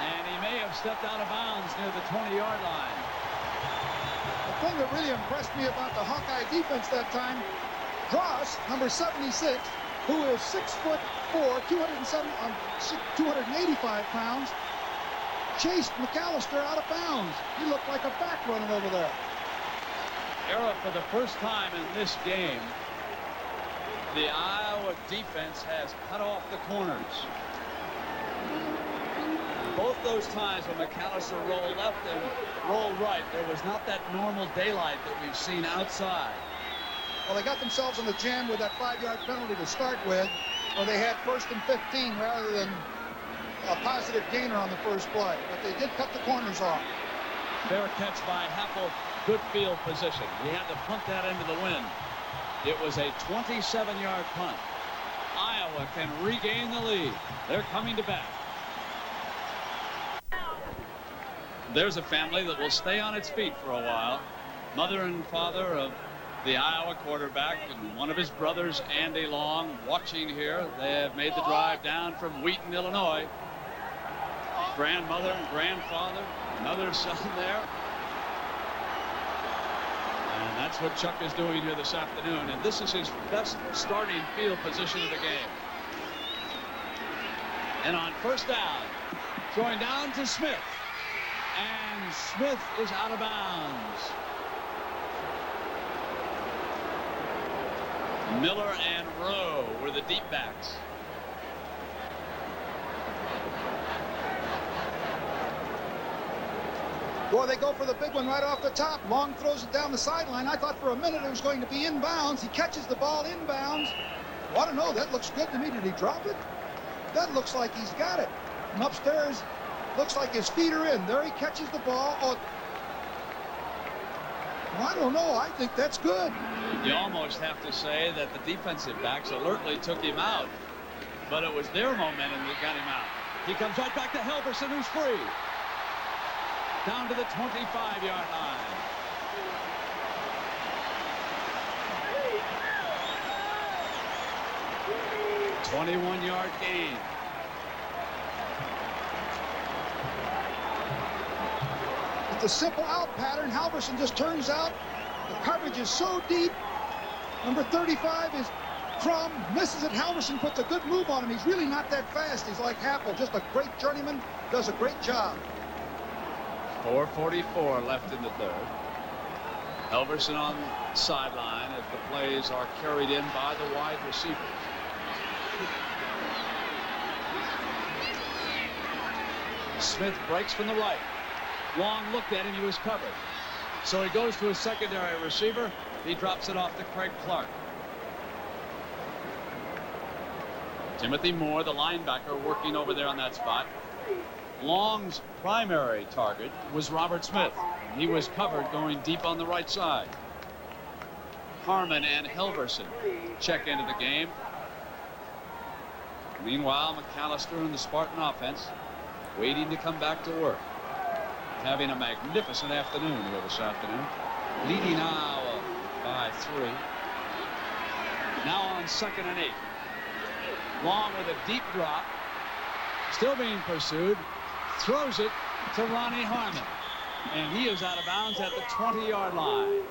And he may have stepped out of bounds near the 20-yard line. The thing that really impressed me about the Hawkeye defense that time, Dross, number 76, who is 6'4", 285 pounds, chased McAllister out of bounds. He looked like a back running over there. Era, for the first time in this game, the Iowa defense has cut off the corners. Both those times when McAllister rolled left and rolled right, there was not that normal daylight that we've seen outside. Well, they got themselves in the jam with that 5-yard penalty to start with, where they had 1st and 15 rather than a positive gainer on the first play. But they did cut the corners off. Fair catch by Happel. Good field position. He had to punt that into the wind. It was a 27-yard punt. Iowa can regain the lead. They're coming to bat. There's a family that will stay on its feet for a while. Mother and father of the Iowa quarterback and one of his brothers, Andy Long, watching here. They have made the drive down from Wheaton, Illinois. Grandmother and grandfather, another son there. And that's what Chuck is doing here this afternoon. And this is his best starting field position of the game. And on first down, throwing down to Smith. And Smith is out of bounds. Miller and Rowe were the deep backs. Boy, they go for the big one right off the top. Long throws it down the sideline. I thought for a minute it was going to be inbounds. He catches the ball inbounds. Well, I don't know. That looks good to me. Did he drop it? That looks like he's got it. And upstairs, looks like his feet are in. There he catches the ball. Oh, well, I don't know. I think that's good. You almost have to say that the defensive backs alertly took him out. But it was their momentum that got him out. He comes right back to Helverson, who's free. Down to the 25-yard line. $21-yard gain. It's a simple out pattern. Halverson just turns out. The coverage is so deep. Number 35 is Crum. Misses it. Halverson puts a good move on him. He's really not that fast. He's like Happel. Just a great journeyman. Does a great job. 4:44 left in the third. Helverson on the sideline as the plays are carried in by the wide receivers. Smith breaks from the right. Long looked at him. He was covered. So he goes to his secondary receiver. He drops it off to Craig Clark. Timothy Moore, the linebacker, working over there on that spot. Long's primary target was Robert Smith. He was covered going deep on the right side. Harmon and Helverson check into the game. Meanwhile, McAllister and the Spartan offense waiting to come back to work. Having a magnificent afternoon here this afternoon. Leading Iowa by 3. Now on 2nd and 8. Long with a deep drop. Still being pursued. Throws it to Ronnie Harmon. And he is out of bounds at the 20-yard line.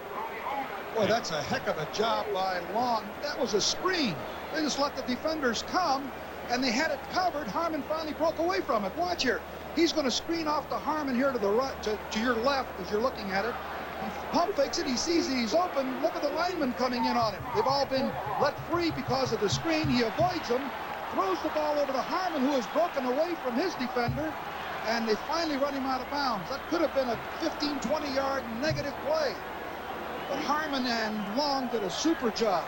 Boy, that's a heck of a job by Long. That was a screen. They just let the defenders come, and they had it covered. Harmon finally broke away from it. Watch here. He's going to screen off to Harmon here to the right, to your left as you're looking at it. He pump fakes it. He sees it. He's open. Look at the linemen coming in on him. They've all been let free because of the screen. He avoids them, throws the ball over to Harmon, who has broken away from his defender, and they finally run him out of bounds. That could have been a 15, 20-yard negative play. But Harmon and Long did a super job.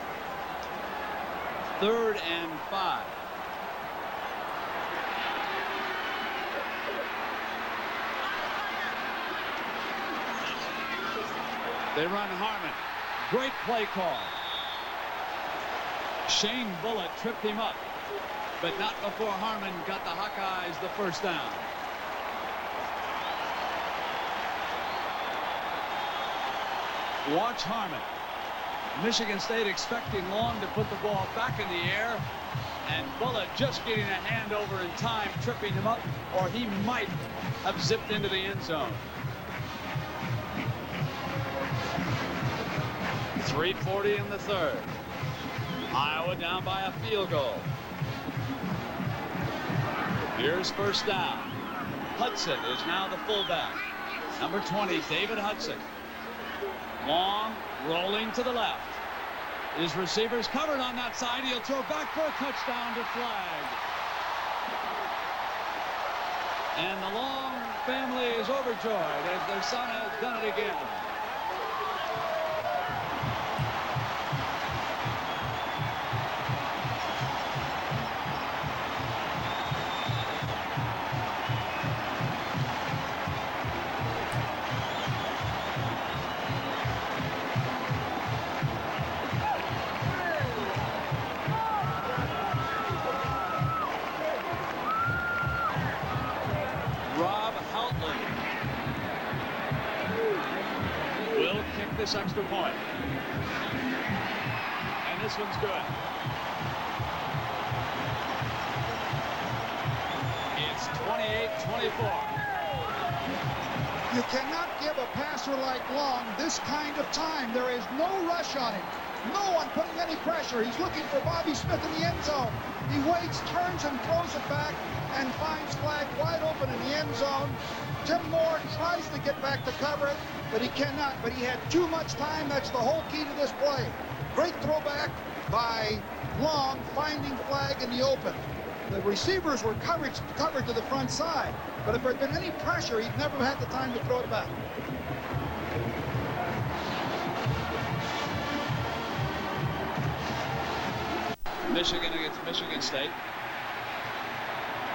3rd and 5. They run Harmon. Great play call. Shane Bullitt tripped him up, but not before Harmon got the Hawkeyes the first down. Watch Harmon. Michigan State expecting Long to put the ball back in the air, and Bullitt just getting a hand over in time, tripping him up, or he might have zipped into the end zone. 3:40 in the third. Iowa down by a field goal. Here's first down. Hudson is now the fullback. Number 20, David Hudson. Long, rolling to the left. His receivers covered on that side. He'll throw back for a touchdown to Flagg. And the Long family is overjoyed as their son has done it again. This extra point. And this one's good. It's 28-24. You cannot give a passer like Long this kind of time. There is no rush on him. No one putting any pressure. He's looking for Bobby Smith in the end zone. He waits, turns, and throws it back and finds Flagg wide open in the end zone. Tim Moore tries to get back to cover it, but he cannot. But he had too much time. That's the whole key to this play. Great throwback by Long, finding Flagg in the open. The receivers were covered to the front side, but if there had been any pressure, he'd never had the time to throw it back. Michigan against Michigan State.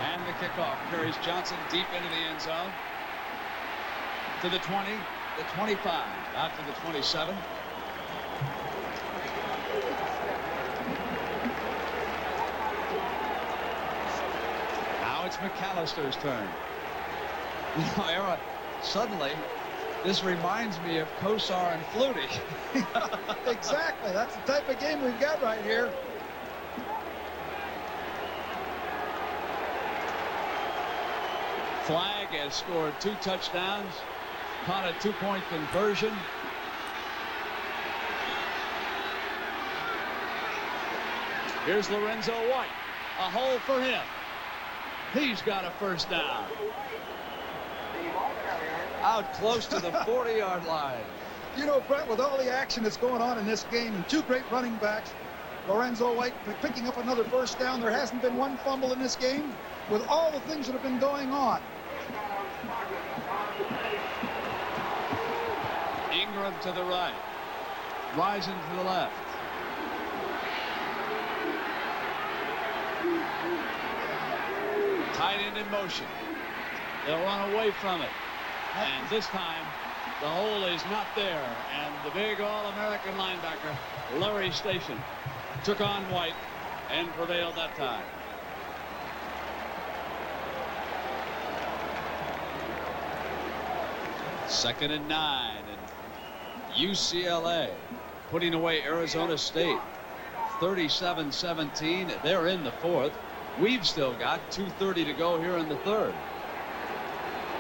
And the kickoff carries Johnson deep into the end zone. To the 20, the 25, out to the 27. Now it's McAllister's turn. You know, Era, suddenly, this reminds me of Kosar and Flutie. Exactly. That's the type of game we've got right here. Flagg has scored 2 touchdowns, caught a 2-point conversion. Here's Lorenzo White. A hole for him. He's got a first down. Out close to the 40-yard line. You know, Brent, with all the action that's going on in this game and 2 great running backs, Lorenzo White picking up another first down. There hasn't been one fumble in this game with all the things that have been going on. Ingram to the right. Rison to the left. Tight end in motion. They'll run away from it. And this time, the hole is not there. And the big All-American linebacker, Larry Station, took on White and prevailed that time. Second and 9, and UCLA putting away Arizona State 37-17. They're in the fourth. We've still got 2:30 to go here in the third.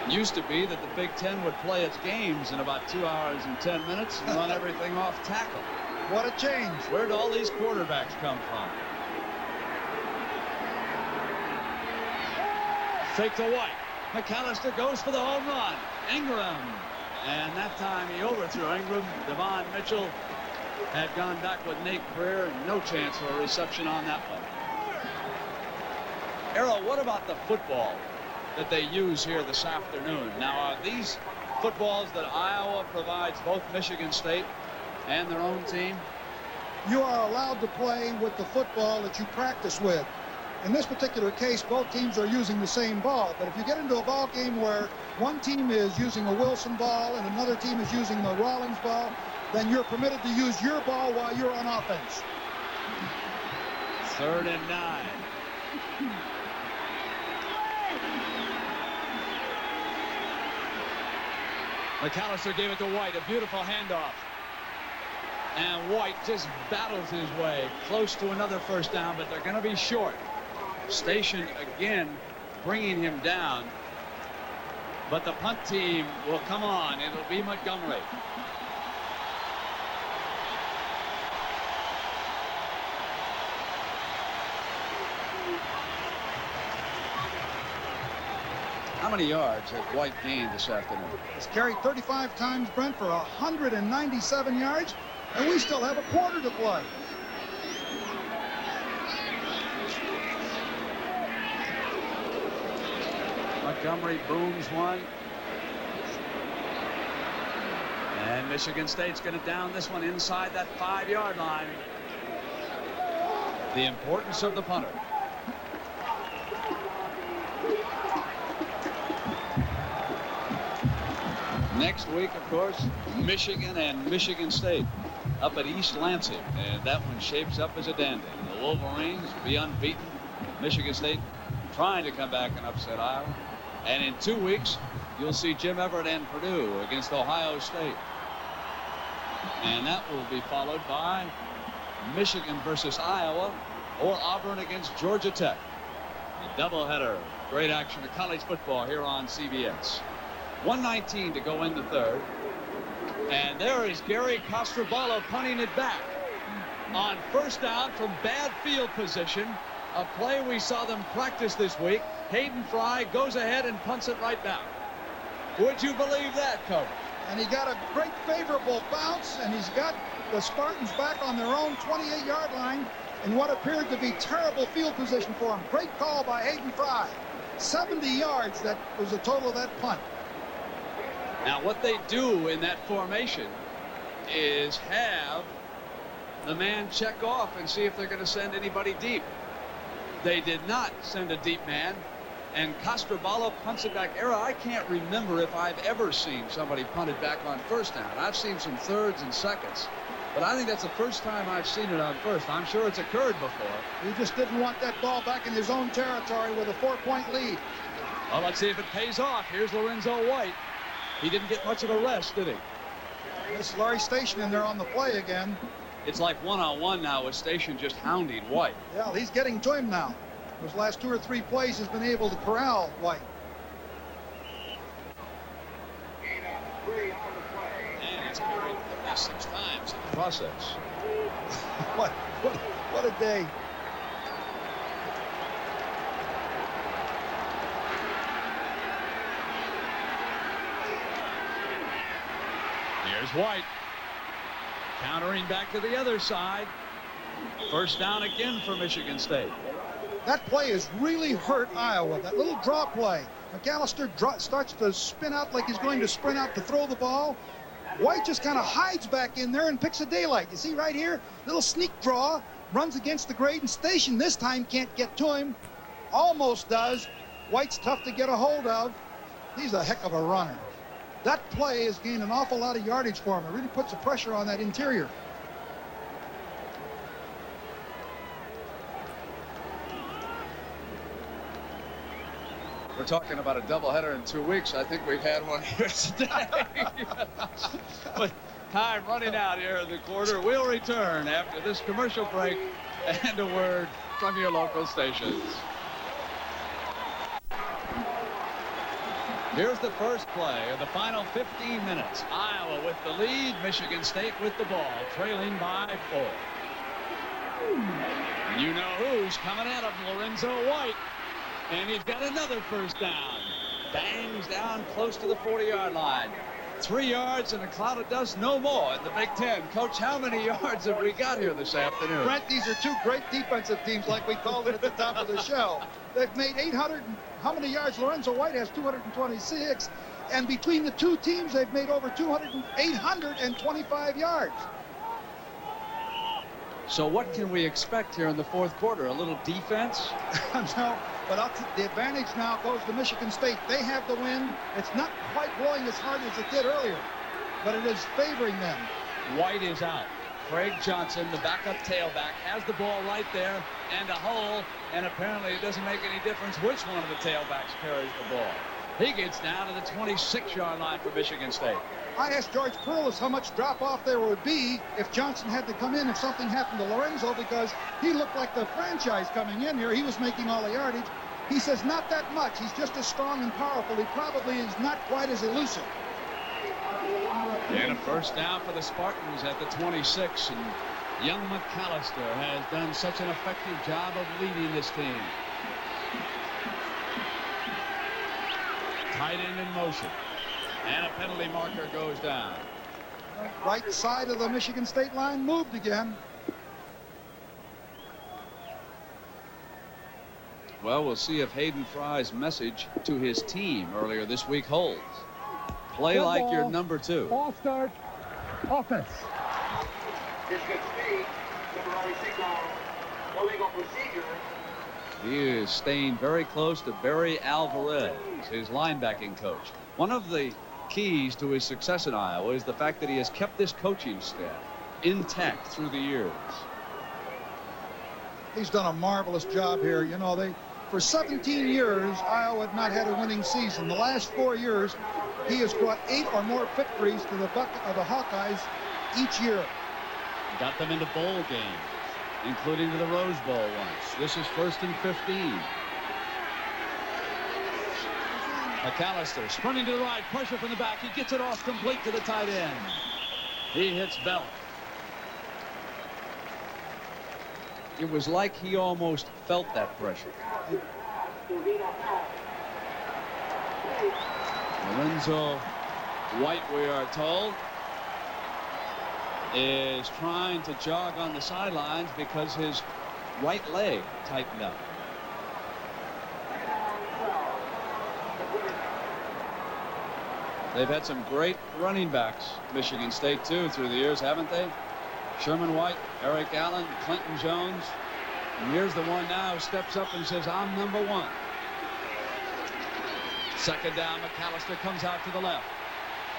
Used to be that the Big Ten would play its games in about 2 hours and 10 minutes and run everything off tackle. What a change. Where'd all these quarterbacks come from? Fake to White. McAllister goes for the home run. Ingram. And that time he overthrew Ingram. Devon Mitchell had gone back with Nate Greer. No chance for a reception on that one. Errol, what about the football that they use here this afternoon? Now, are these footballs that Iowa provides both Michigan State and their own team? You are allowed to play with the football that you practice with. In this particular case, both teams are using the same ball. But if you get into a ball game where one team is using a Wilson ball and another team is using the Rawlings ball, then you're permitted to use your ball while you're on offense. Third and 9. McAllister gave it to White, a beautiful handoff. And White just battles his way close to another first down, but they're going to be short. Station again bringing him down. But the punt team will come on. It'll be Montgomery. How many yards has White gained this afternoon? He's carried 35 times, Brent, for 197 yards, and we still have a quarter to play. Montgomery booms one. And Michigan State's going to down this one inside that 5-yard line. The importance of the punter. Next week, of course, Michigan and Michigan State up at East Lansing, and that one shapes up as a dandy. The Wolverines be unbeaten. Michigan State trying to come back and upset Iowa. And in 2 weeks, you'll see Jim Everett and Purdue against Ohio State. And that will be followed by Michigan versus Iowa or Auburn against Georgia Tech. A doubleheader. Great action of college football here on CBS. 1:19 to go in the third. And there is Gary Costroballo punting it back on first down from bad field position. A play we saw them practice this week. Hayden Fry goes ahead and punts it right back. Would you believe that, Coach? And he got a great favorable bounce, and he's got the Spartans back on their own 28-yard line in what appeared to be terrible field position for him. Great call by Hayden Fry. 70 yards, that was the total of that punt. Now, what they do in that formation is have the man check off and see if they're going to send anybody deep. They did not send a deep man, and Costroballo punts it back. Era, I can't remember if I've ever seen somebody punted back on first down. I've seen some thirds and seconds, but I think that's the first time I've seen it on first. I'm sure it's occurred before. He just didn't want that ball back in his own territory with a 4-point lead. Well, let's see if it pays off. Here's Lorenzo White. He didn't get much of a rest, did he? This is Larry Station in there on the play again. It's like one-on-one now with Station just hounding White. Yeah, he's getting to him now. Those last 2 or 3 plays has been able to corral White. And it's carried at least 6 times in the process. what a day. Here's White. Countering back to the other side. First down again for Michigan State. That play has really hurt Iowa. That little draw play. McAllister starts to spin out like he's going to sprint out to throw the ball. White just kind of hides back in there and picks a daylight. You see right here? Little sneak draw. Runs against the Graydon Station. This time can't get to him. Almost does. White's tough to get a hold of. He's a heck of a runner. That play has gained an awful lot of yardage for him. It really puts the pressure on that interior. We're talking about a doubleheader in 2 weeks. I think we've had one here today. But time running out here in the quarter. We'll return after this commercial break and a word from your local stations. Here's the first play of the final 15 minutes. Iowa with the lead. Michigan State with the ball, trailing by 4. You know who's coming at him, Lorenzo White. And he's got another first down. Bangs down close to the 40-yard line. 3 yards and a cloud of dust, no more in the Big Ten. Coach, how many yards have we got here this afternoon? Brent, these are 2 great defensive teams like we called it at the top of the show. They've made 800. How many yards? Lorenzo White has 226. And between the 2 teams, they've made over 825 yards. So what can we expect here in the fourth quarter? A little defense? No, but the advantage now goes to Michigan State. They have the wind. It's not quite blowing as hard as it did earlier, but it is favoring them. White is out. Craig Johnson, the backup tailback, has the ball right there and a hole, and apparently it doesn't make any difference which one of the tailbacks carries the ball. He gets down to the 26-yard line for Michigan State. I asked George Perlis how much drop-off there would be if Johnson had to come in if something happened to Lorenzo, because he looked like the franchise coming in here. He was making all the yardage. He says not that much. He's just as strong and powerful. He probably is not quite as elusive. And a first down for the Spartans at the 26, and young McAllister has done such an effective job of leading this team. Tight end in motion. And a penalty marker goes down. Right side of the Michigan State line moved again. Well, we'll see if Hayden Fry's message to his team earlier this week holds. Play Good like ball. you're number 2. Ball start. Offense. He is staying very close to Barry Alvarez, his linebacking coach. One of the keys to his success in Iowa is the fact that he has kept this coaching staff intact through the years. He's done a marvelous job here. You know, for 17 years, Iowa had not had a winning season. The last 4 years, he has brought 8 or more victories to the Hawkeyes each year. Got them into bowl games, including to the Rose Bowl once. This is 1st and 15. McAllister sprinting to the right, pressure from the back. He gets it off complete to the tight end. He hits Bell. It was like he almost felt that pressure. Lorenzo White, we are told, is trying to jog on the sidelines because his right leg tightened up. They've had some great running backs, Michigan State, too, through the years, haven't they? Sherman White, Eric Allen, Clinton Jones. And here's the one now who steps up and says, I'm number 1. Second down, McAllister comes out to the left.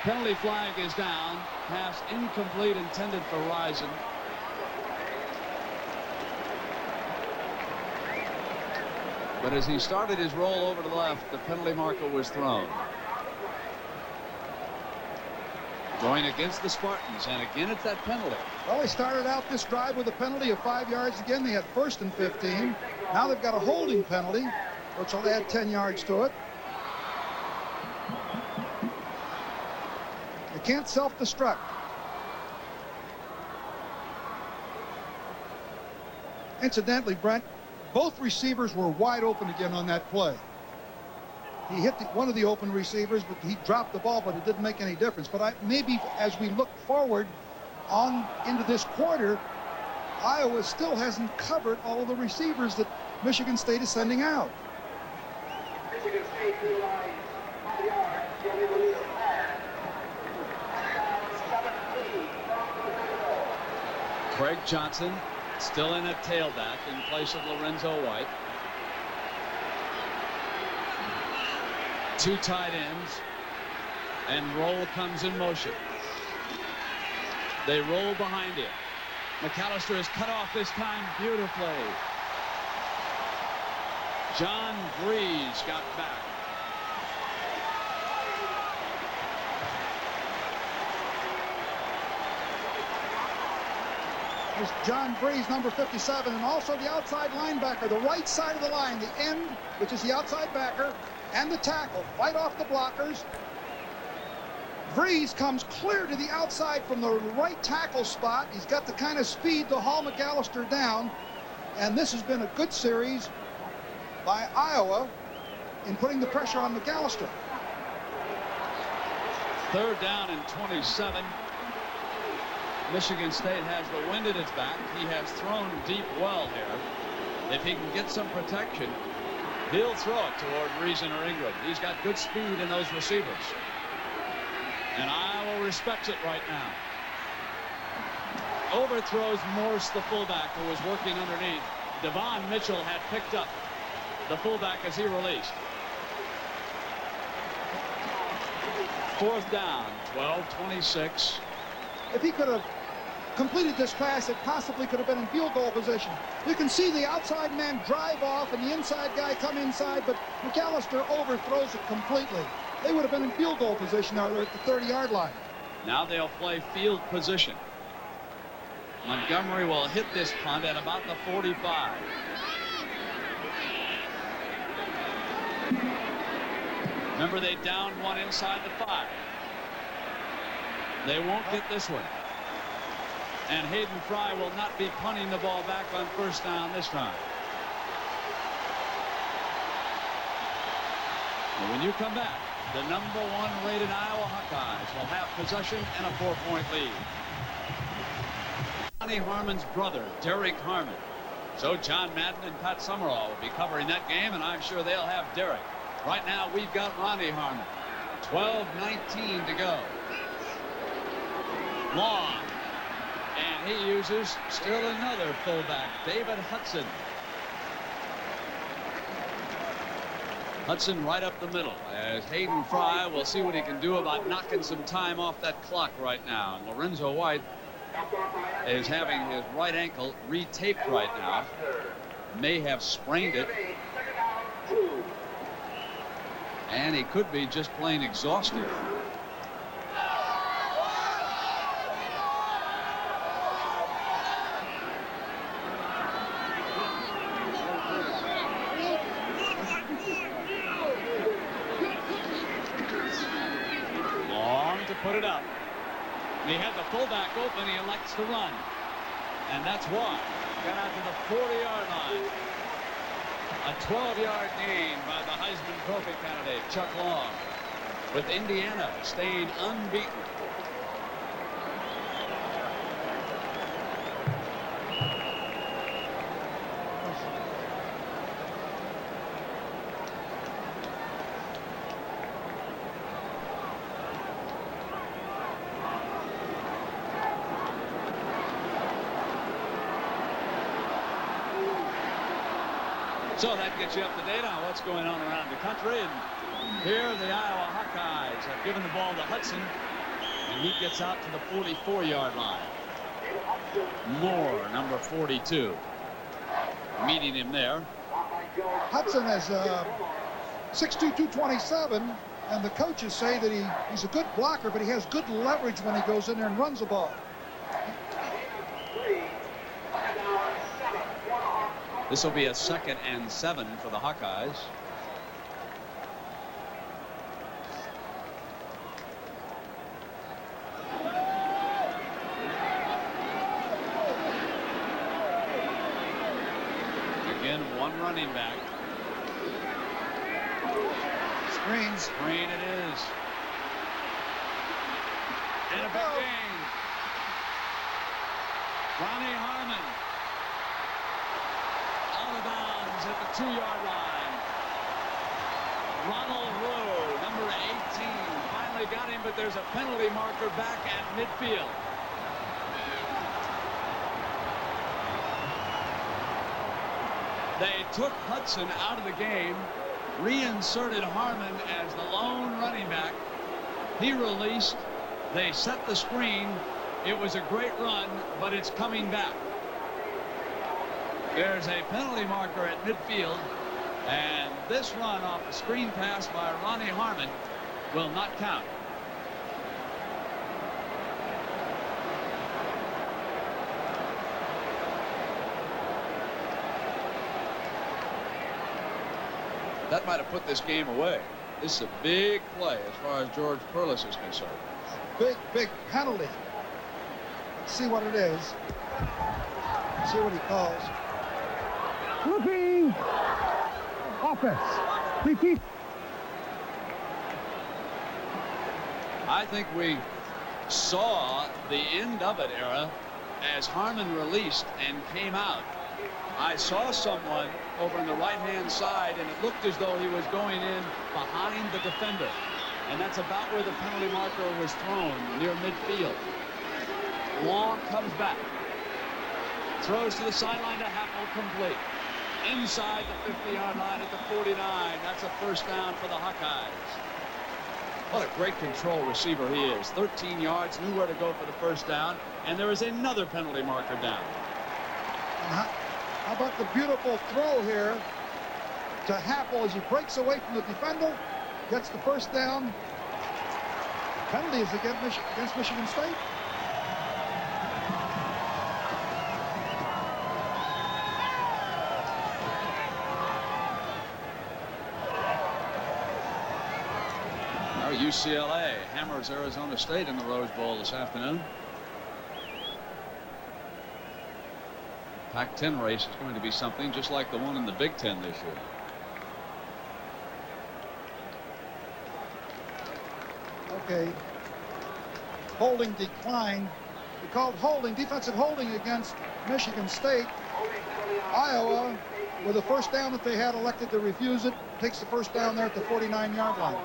Penalty flag is down. Pass incomplete, intended for Rison. But as he started his roll over to the left, the penalty marker was thrown. Going against the Spartans, and again it's that penalty. Well, they started out this drive with a penalty of 5 yards again. They had 1st and 15. Now they've got a holding penalty, which will add 10 yards to it. You can't self-destruct. Incidentally, Brent, both receivers were wide open again on that play. He hit one of the open receivers, but he dropped the ball, but it didn't make any difference. But maybe as we look forward on into this quarter, Iowa still hasn't covered all of the receivers that Michigan State is sending out. Michigan State line 5 yards. Craig Johnson still in at tailback in place of Lorenzo White. 2 tight ends, and roll comes in motion. They roll behind him. McAllister is cut off this time beautifully. John Breeze got back. There's John Breeze, number 57, and also the outside linebacker, the right side of the line, the end, which is the outside backer, and the tackle fight off the blockers. Breeze comes clear to the outside from the right tackle spot. He's got the kind of speed to haul McAllister down, and this has been a good series by Iowa in putting the pressure on McAllister. 3rd down and 27. Michigan State has the wind at its back. He has thrown deep well here. If he can get some protection, he'll throw it toward Rison or Ingram. He's got good speed in those receivers. And Iowa respects it right now. Overthrows Morse, the fullback, who was working underneath. Devon Mitchell had picked up the fullback as he released. 4th down, 12-26. If he could have completed this pass, it possibly could have been in field goal position. You can see the outside man drive off and the inside guy come inside, but McAllister overthrows it completely. They would have been in field goal position now. They're at the 30-yard line. Now they'll play field position. Montgomery will hit this punt at about the 45. Remember, they downed one inside the 5. They won't get this one. And Hayden Fry will not be punting the ball back on 1st down this time. And when you come back, The #1 rated Iowa Hawkeyes will have possession and a 4-point lead. Ronnie Harmon's brother, Derek Harmon. So John Madden and Pat Summerall will be covering that game, and I'm sure they'll have Derek. Right now, we've got Ronnie Harmon. 12:19 to go. Long. And he uses still another fullback, David Hudson. Hudson right up the middle as Hayden Fry will see what he can do about knocking some time off that clock right now. And Lorenzo White is having his right ankle retaped right now. May have sprained it. And he could be just plain exhausted. Put it up. He had the fullback open. He elects to run. And that's why. Got out to the 40-yard line. A 12-yard gain by the Heisman Trophy candidate, Chuck Long, with Indiana staying unbeaten. So that gets you up to date on what's going on around the country. And here the Iowa Hawkeyes have given the ball to Hudson, and he gets out to the 44-yard line. Moore, number 42, meeting him there. Hudson is 6'2", 227, and the coaches say that he's a good blocker, but he has good leverage when he goes in there and runs the ball. This will be a 2nd and 7 for the Hawkeyes. Again, one running back. Screen. Screen it is. And a big gain. Ronnie Harmon. Out of bounds at the 2-yard line. Ronald Rowe, number 18, finally got him, but there's a penalty marker back at midfield. They took Hudson out of the game, reinserted Harmon as the lone running back. He released. They set the screen. It was a great run, but it's coming back. There's a penalty marker at midfield, and this run off a screen pass by Ronnie Harmon will not count. That might have put this game away. This is a big play as far as George Perlis is concerned. Big penalty. Let's see what it is. See what he calls. Flipping offense. Repeat. I think we saw the end of it, Era, as Harmon released and came out. I saw someone over on the right-hand side, and it looked as though he was going in behind the defender. And that's about where the penalty marker was thrown, near midfield. Long comes back. Throws to the sideline to Happel, complete. Inside the 50-yard line at the 49. That's a first down for the Hawkeyes. What a great control receiver he is. 13 yards, knew where to go for the first down, and there is another penalty marker down. How about the beautiful throw here to Happel as he breaks away from the defender, gets the first down. Penalty is against Michigan State. UCLA hammers Arizona State in the Rose Bowl this afternoon. Pac-10 race is going to be something just like the one in the Big Ten this year. a holding decline. They called holding, defensive holding against Michigan State. Iowa, with the first down that they had, elected to refuse it. Takes the first down there at the 49-yard line.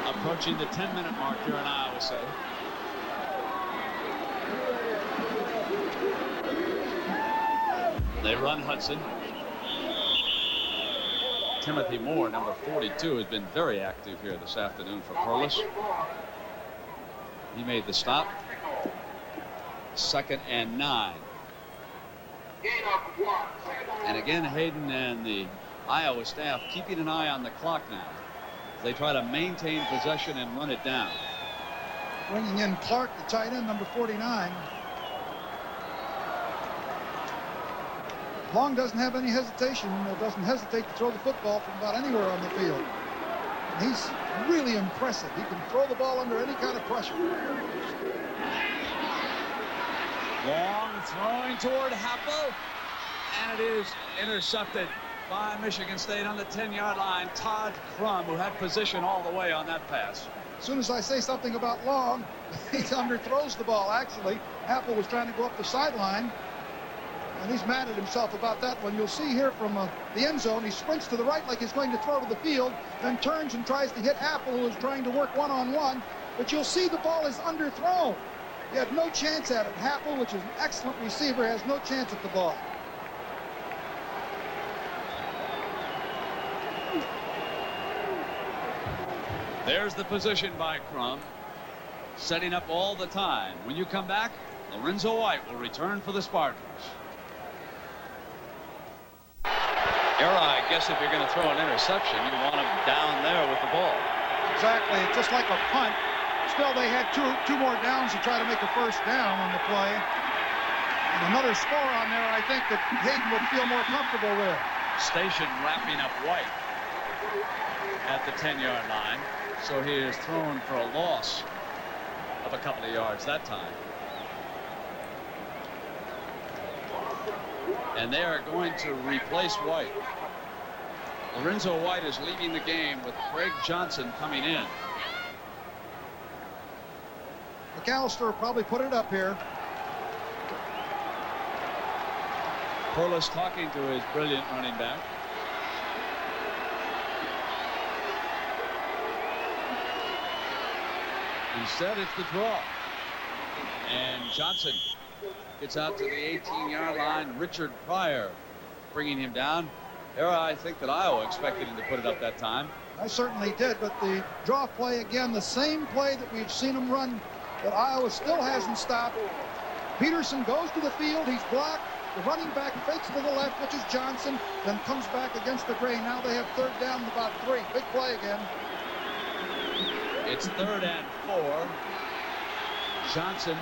Approaching the 10-minute mark here in Iowa City. They run Hudson. Timothy Moore, number 42, has been very active here this afternoon for Perlis. He made the stop. 2nd and 9. And again, Hayden and the Iowa staff keeping an eye on the clock now. They try to maintain possession and run it down. Bringing in Clark, the tight end, number 49. Long doesn't have any hesitation, doesn't hesitate to throw the football from about anywhere on the field. And he's really impressive. He can throw the ball under any kind of pressure. Long throwing toward Happel, and it is intercepted by Michigan State on the 10-yard line. Todd Crum, who had position all the way on that pass. As soon as I say something about Long, he underthrows the ball, actually. Happel was trying to go up the sideline, and he's mad at himself about that one. You'll see here from the end zone, he sprints to the right like he's going to throw to the field, then turns and tries to hit Happel, who is trying to work one-on-one, but you'll see the ball is underthrown. He had no chance at it. Happel, which is an excellent receiver, has no chance at the ball. There's the position by Crum, setting up all the time. When you come back, Lorenzo White will return for the Spartans. Era, I guess if you're going to throw an interception, you want him down there with the ball. Exactly, just like a punt. Still, they had two more downs to try to make a first down on the play. And another score on there, I think that Hayden would feel more comfortable with. Station wrapping up White at the 10-yard line. So he is thrown for a loss of a couple of yards that time. And they are going to replace White. Lorenzo White is leaving the game with Craig Johnson coming in. McAllister probably put it up here. Perlis talking to his brilliant running back. Instead, it's the draw. And Johnson gets out to the 18-yard line. Richard Pryor bringing him down. Era, I think that Iowa expected him to put it up that time. I certainly did, but the draw play again, the same play that we've seen him run that Iowa still hasn't stopped. Peterson goes to the field. He's blocked. The running back fakes to the left, which is Johnson, then comes back against the grain. Now they have third down and about 3. Big play again. It's 3rd and 4. Johnson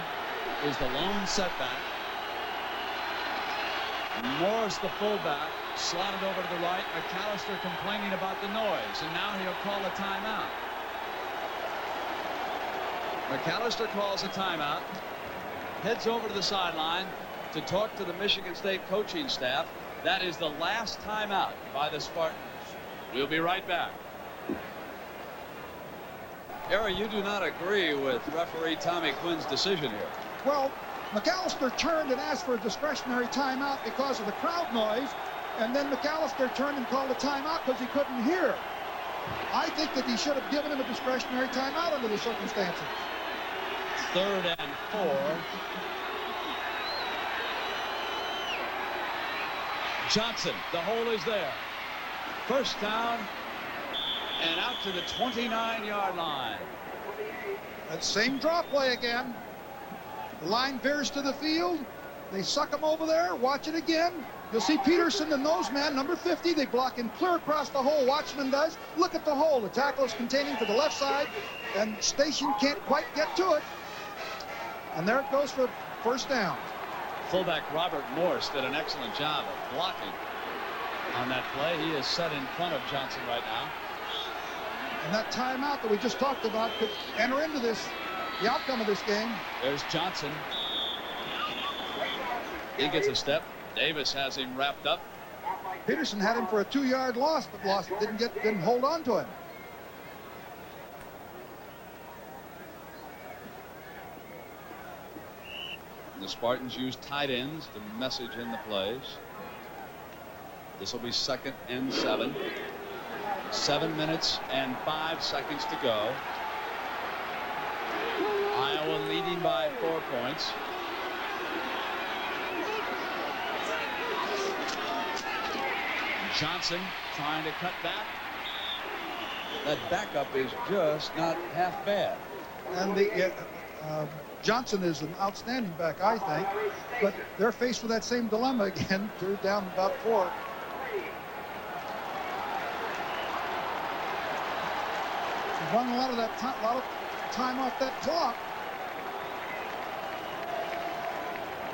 is the lone setback. Morris, the fullback, slotted over to the right. McAllister complaining about the noise, and now he'll call a timeout. McAllister calls a timeout, heads over to the sideline to talk to the Michigan State coaching staff. That is the last timeout by the Spartans. We'll be right back. Era, you do not agree with referee Tommy Quinn's decision here. Well, McAllister turned and asked for a discretionary timeout because of the crowd noise, and then McAllister turned and called a timeout because he couldn't hear. I think that he should have given him a discretionary timeout under the circumstances. 3rd and 4. Johnson, the hole is there. First down and out to the 29-yard line. That same draw play again. The line veers to the field. They suck him over there. Watch it again. You'll see Peterson, the nose man, number 50. They block him clear across the hole. Watchman does. Look at the hole. The tackle is containing to the left side, and Station can't quite get to it. And there it goes for first down. Fullback Robert Morse did an excellent job of blocking on that play. He is set in front of Johnson right now. And that timeout that we just talked about could enter into this, the outcome of this game. There's Johnson. He gets a step. Davis has him wrapped up. Peterson had him for a 2-yard loss, but didn't hold on to him. The Spartans use tight ends to message in the plays. This will be 2nd and 7. 7 minutes and 5 seconds to go. Iowa leading by 4 points. Johnson trying to cut back. That backup is just not half bad. And the Johnson is an outstanding back, I think, but they're faced with that same dilemma again. They're down about 4. They've run a lot of time off that clock.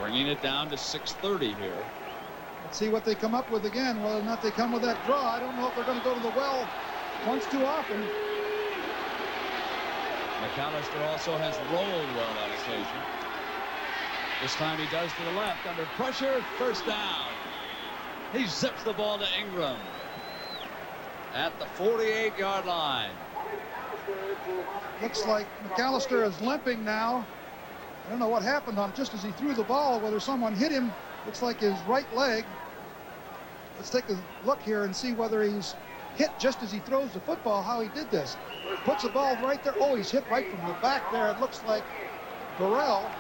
Bringing it down to 6:30 here. Let's see what they come up with again. Whether or not they come with that draw, I don't know if they're going to go to the well once too often. McAllister also has rolled well on occasion. This time he does to the left under pressure. First down. He zips the ball to Ingram at the 48-yard line. Looks like McAllister is limping now. I don't know what happened on just as he threw the ball, whether someone hit him. Looks like his right leg. Let's take a look here and see whether he's hit just as he throws the football, how he did this. Puts the ball right there. Oh, he's hit right from the back there. It looks like Burrell.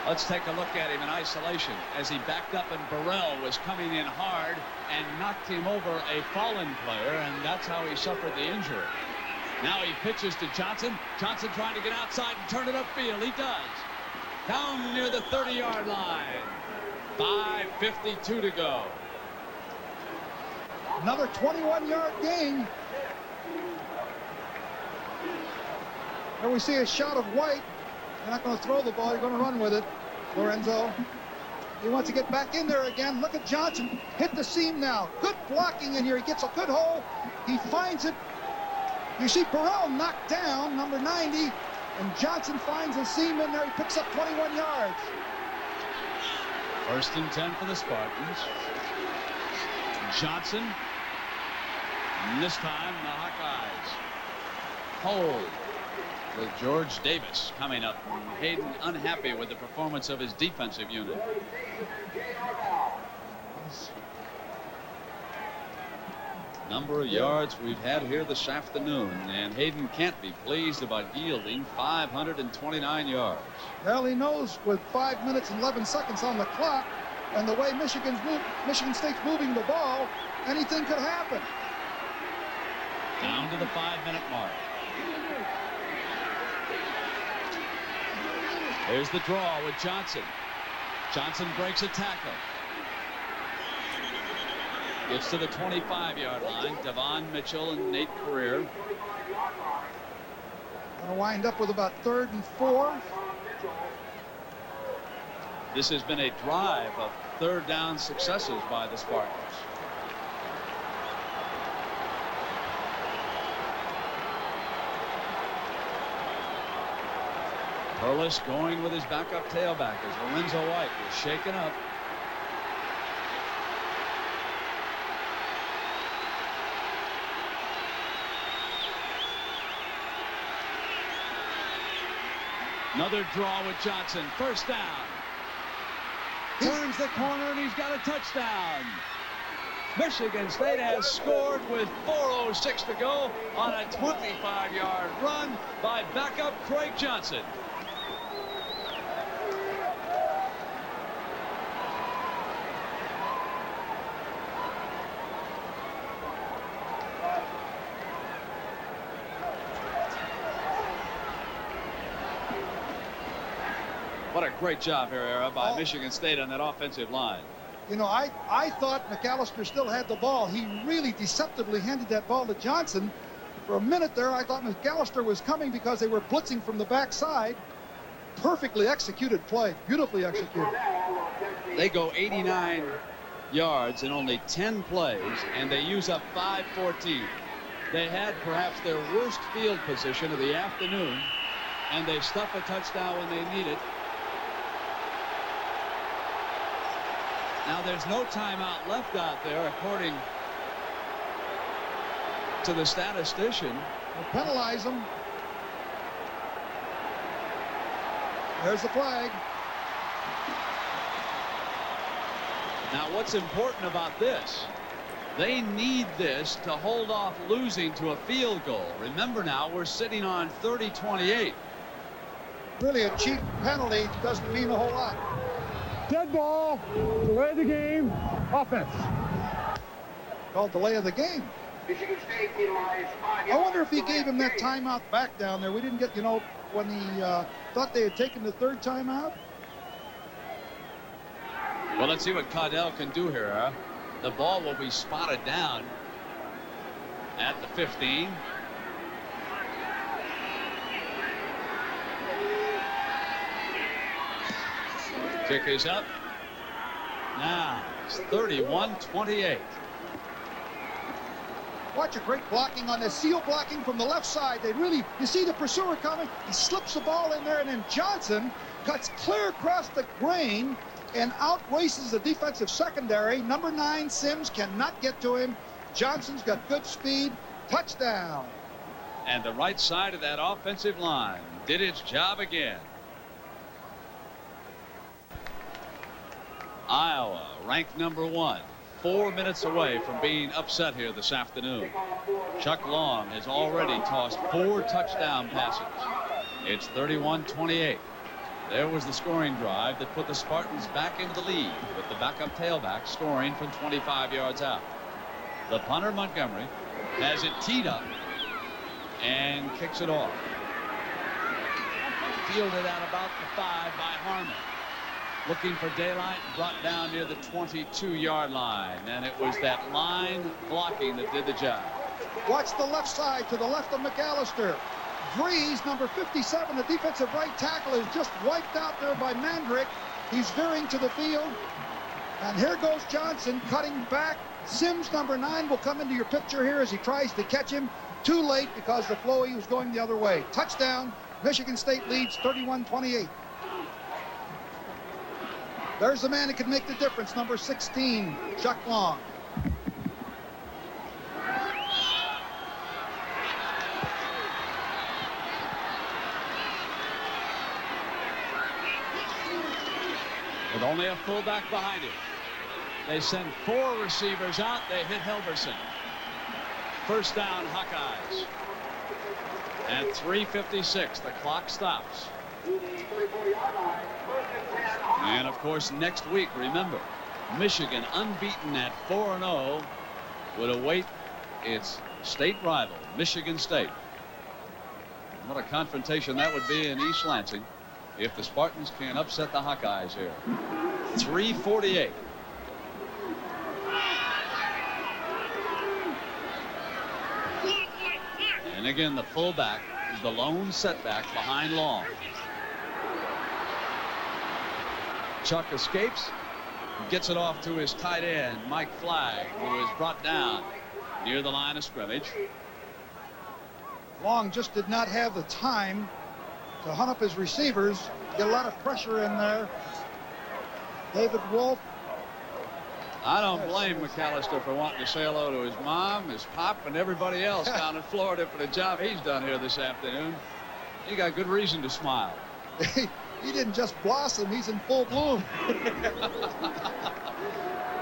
Let's take a look at him in isolation as he backed up and Burrell was coming in hard and knocked him over a fallen player, and that's how he suffered the injury. Now he pitches to Johnson. Johnson trying to get outside and turn it upfield. He does. Down near the 30-yard line. 5:52 to go. Another 21-yard gain. Here we see a shot of White. They're not going to throw the ball. They're going to run with it. Lorenzo. He wants to get back in there again. Look at Johnson. Hit the seam now. Good blocking in here. He gets a good hole. He finds it. You see Burrell knocked down, number 90, and Johnson finds a seam in there. He picks up 21 yards. 1st and 10 for the Spartans. Johnson. And this time the Hawkeyes hold with George Davis coming up. Hayden unhappy with the performance of his defensive unit. Number of yards we've had here this afternoon, and Hayden can't be pleased about yielding 529 yards. Well, he knows with 5 minutes and 11 seconds on the clock and the way Michigan State's moving the ball, anything could happen. Down to the 5-minute mark. Here's the draw with Johnson. Johnson breaks a tackle. Gets to the 25-yard line. Devon Mitchell and Nate Career. Going to wind up with about 3rd and 4. This has been a drive of 3rd down successes by the Spartans. Perlis going with his backup tailback as Lorenzo White was shaken up. Another draw with Johnson. First down. Turns the corner and he's got a touchdown. Michigan State has scored with 4:06 to go on a 25-yard run by backup Craig Johnson. What a great job here, Era, by Michigan State on that offensive line. You know, I thought McAllister still had the ball. He really deceptively handed that ball to Johnson. For a minute there, I thought McAllister was coming because they were blitzing from the backside. Perfectly executed play, beautifully executed. They go 89 yards in only 10 plays, and they use up 5:14. They had perhaps their worst field position of the afternoon, and they stuff a touchdown when they need it. Now there's no timeout left out there, according to the statistician. They'll penalize them. There's the flag. Now what's important about this? They need this to hold off losing to a field goal. Remember now, we're sitting on 30-28. Really, a cheap penalty doesn't mean a whole lot. Dead ball, delay the game, offense. Called delay of the game. Michigan State penalized 5 yards. I wonder if he gave him that timeout back down there. We didn't get, when he thought they had taken the third timeout. Well, let's see what Caudell can do here. Huh? The ball will be spotted down at the 15. Kick is up. Now it's 31-28. Watch a great blocking on the seal blocking from the left side. You see the pursuer coming. He slips the ball in there, and then Johnson cuts clear across the grain and out races the defensive secondary. Number 9, Sims, cannot get to him. Johnson's got good speed. Touchdown. And the right side of that offensive line did its job again. Iowa, ranked number 1, 4 minutes away from being upset here this afternoon. Chuck Long has already tossed 4 touchdown passes. It's 31-28. There was the scoring drive that put the Spartans back into the lead, with the backup tailback scoring from 25 yards out. The punter, Montgomery, has it teed up and kicks it off. Fielded out about the 5 by Harmon. Looking for daylight, brought down near the 22-yard line, and it was that line blocking that did the job. Watch the left side to the left of McAllister. Breeze, number 57, the defensive right tackle, is just wiped out there by Mandrick. He's veering to the field. And here goes Johnson cutting back. Sims, number 9, will come into your picture here as he tries to catch him. Too late because the flow, he was going the other way. Touchdown. Michigan State leads 31-28. There's the man that can make the difference, number 16, Chuck Long. With only a fullback behind him. They send 4 receivers out. They hit Helverson. First down, Hawkeyes. At 3:56, the clock stops. And of course, next week, remember, Michigan, unbeaten at 4-0, would await its state rival, Michigan State. What a confrontation that would be in East Lansing if the Spartans can upset the Hawkeyes here. 3:48. And again, the fullback is the lone setback behind Long. Chuck escapes, gets it off to his tight end, Mike Flagg, who is brought down near the line of scrimmage. Long just did not have the time to hunt up his receivers, get a lot of pressure in there. David Wolf. I don't blame McAllister for wanting to say hello to his mom, his pop, and everybody else down in Florida for the job he's done here this afternoon. He got good reason to smile. He didn't just blossom, he's in full bloom.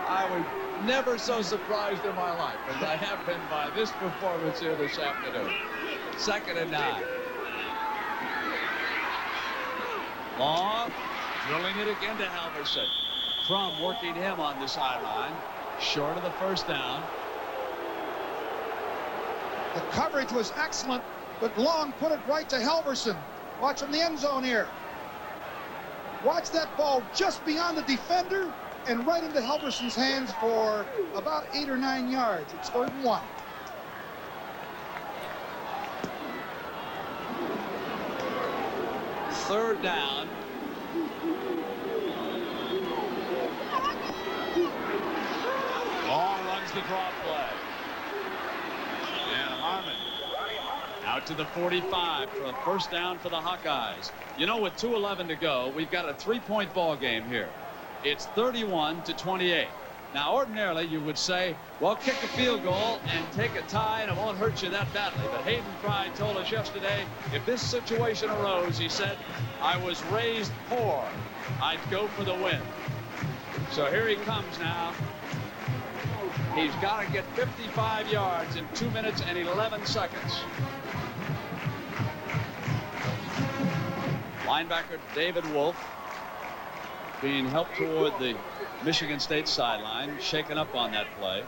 I was never so surprised in my life as I have been by this performance here this afternoon. 2nd and 9. Long, drilling it again to Halverson. Crum working him on the sideline, short of the first down. The coverage was excellent, but Long put it right to Halverson. Watch from the end zone here. Watch that ball just beyond the defender and right into Halverson's hands for about 8 or 9 yards. It's 3rd and 1. Third down. Long runs the draw play. And Harmon out to the 45 for a first down for the Hawkeyes. You know, with 2:11 to go, we've got a 3-point ball game here. It's 31-28. Now, ordinarily, you would say, well, kick a field goal and take a tie, and it won't hurt you that badly. But Hayden Fry told us yesterday, if this situation arose, he said, I was raised poor. I'd go for the win. So here he comes now. He's got to get 55 yards in 2 minutes and 11 seconds. Linebacker David Wolf being helped toward the Michigan State sideline, shaken up on that play.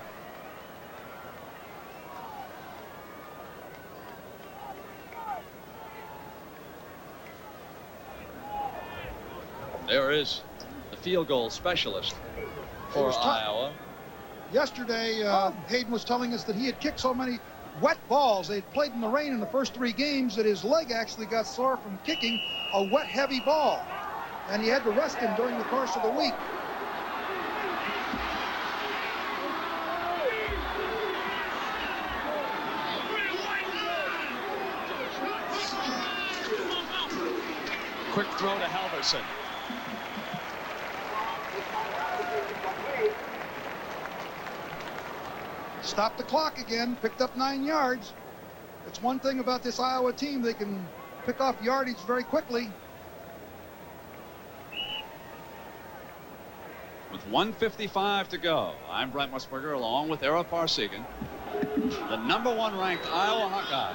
There is the field goal specialist for Iowa. Yesterday, Hayden was telling us that he had kicked so many wet balls. They had played in the rain in the first 3 games that his leg actually got sore from kicking a wet, heavy ball. And he had to rest him during the course of the week. Quick throw to Halverson. Stopped the clock again, picked up 9 yards. It's one thing about this Iowa team, they can pick off yardage very quickly. With 1:55 to go, I'm Brent Musburger along with Parseghian. The #1 ranked Iowa Hawkeyes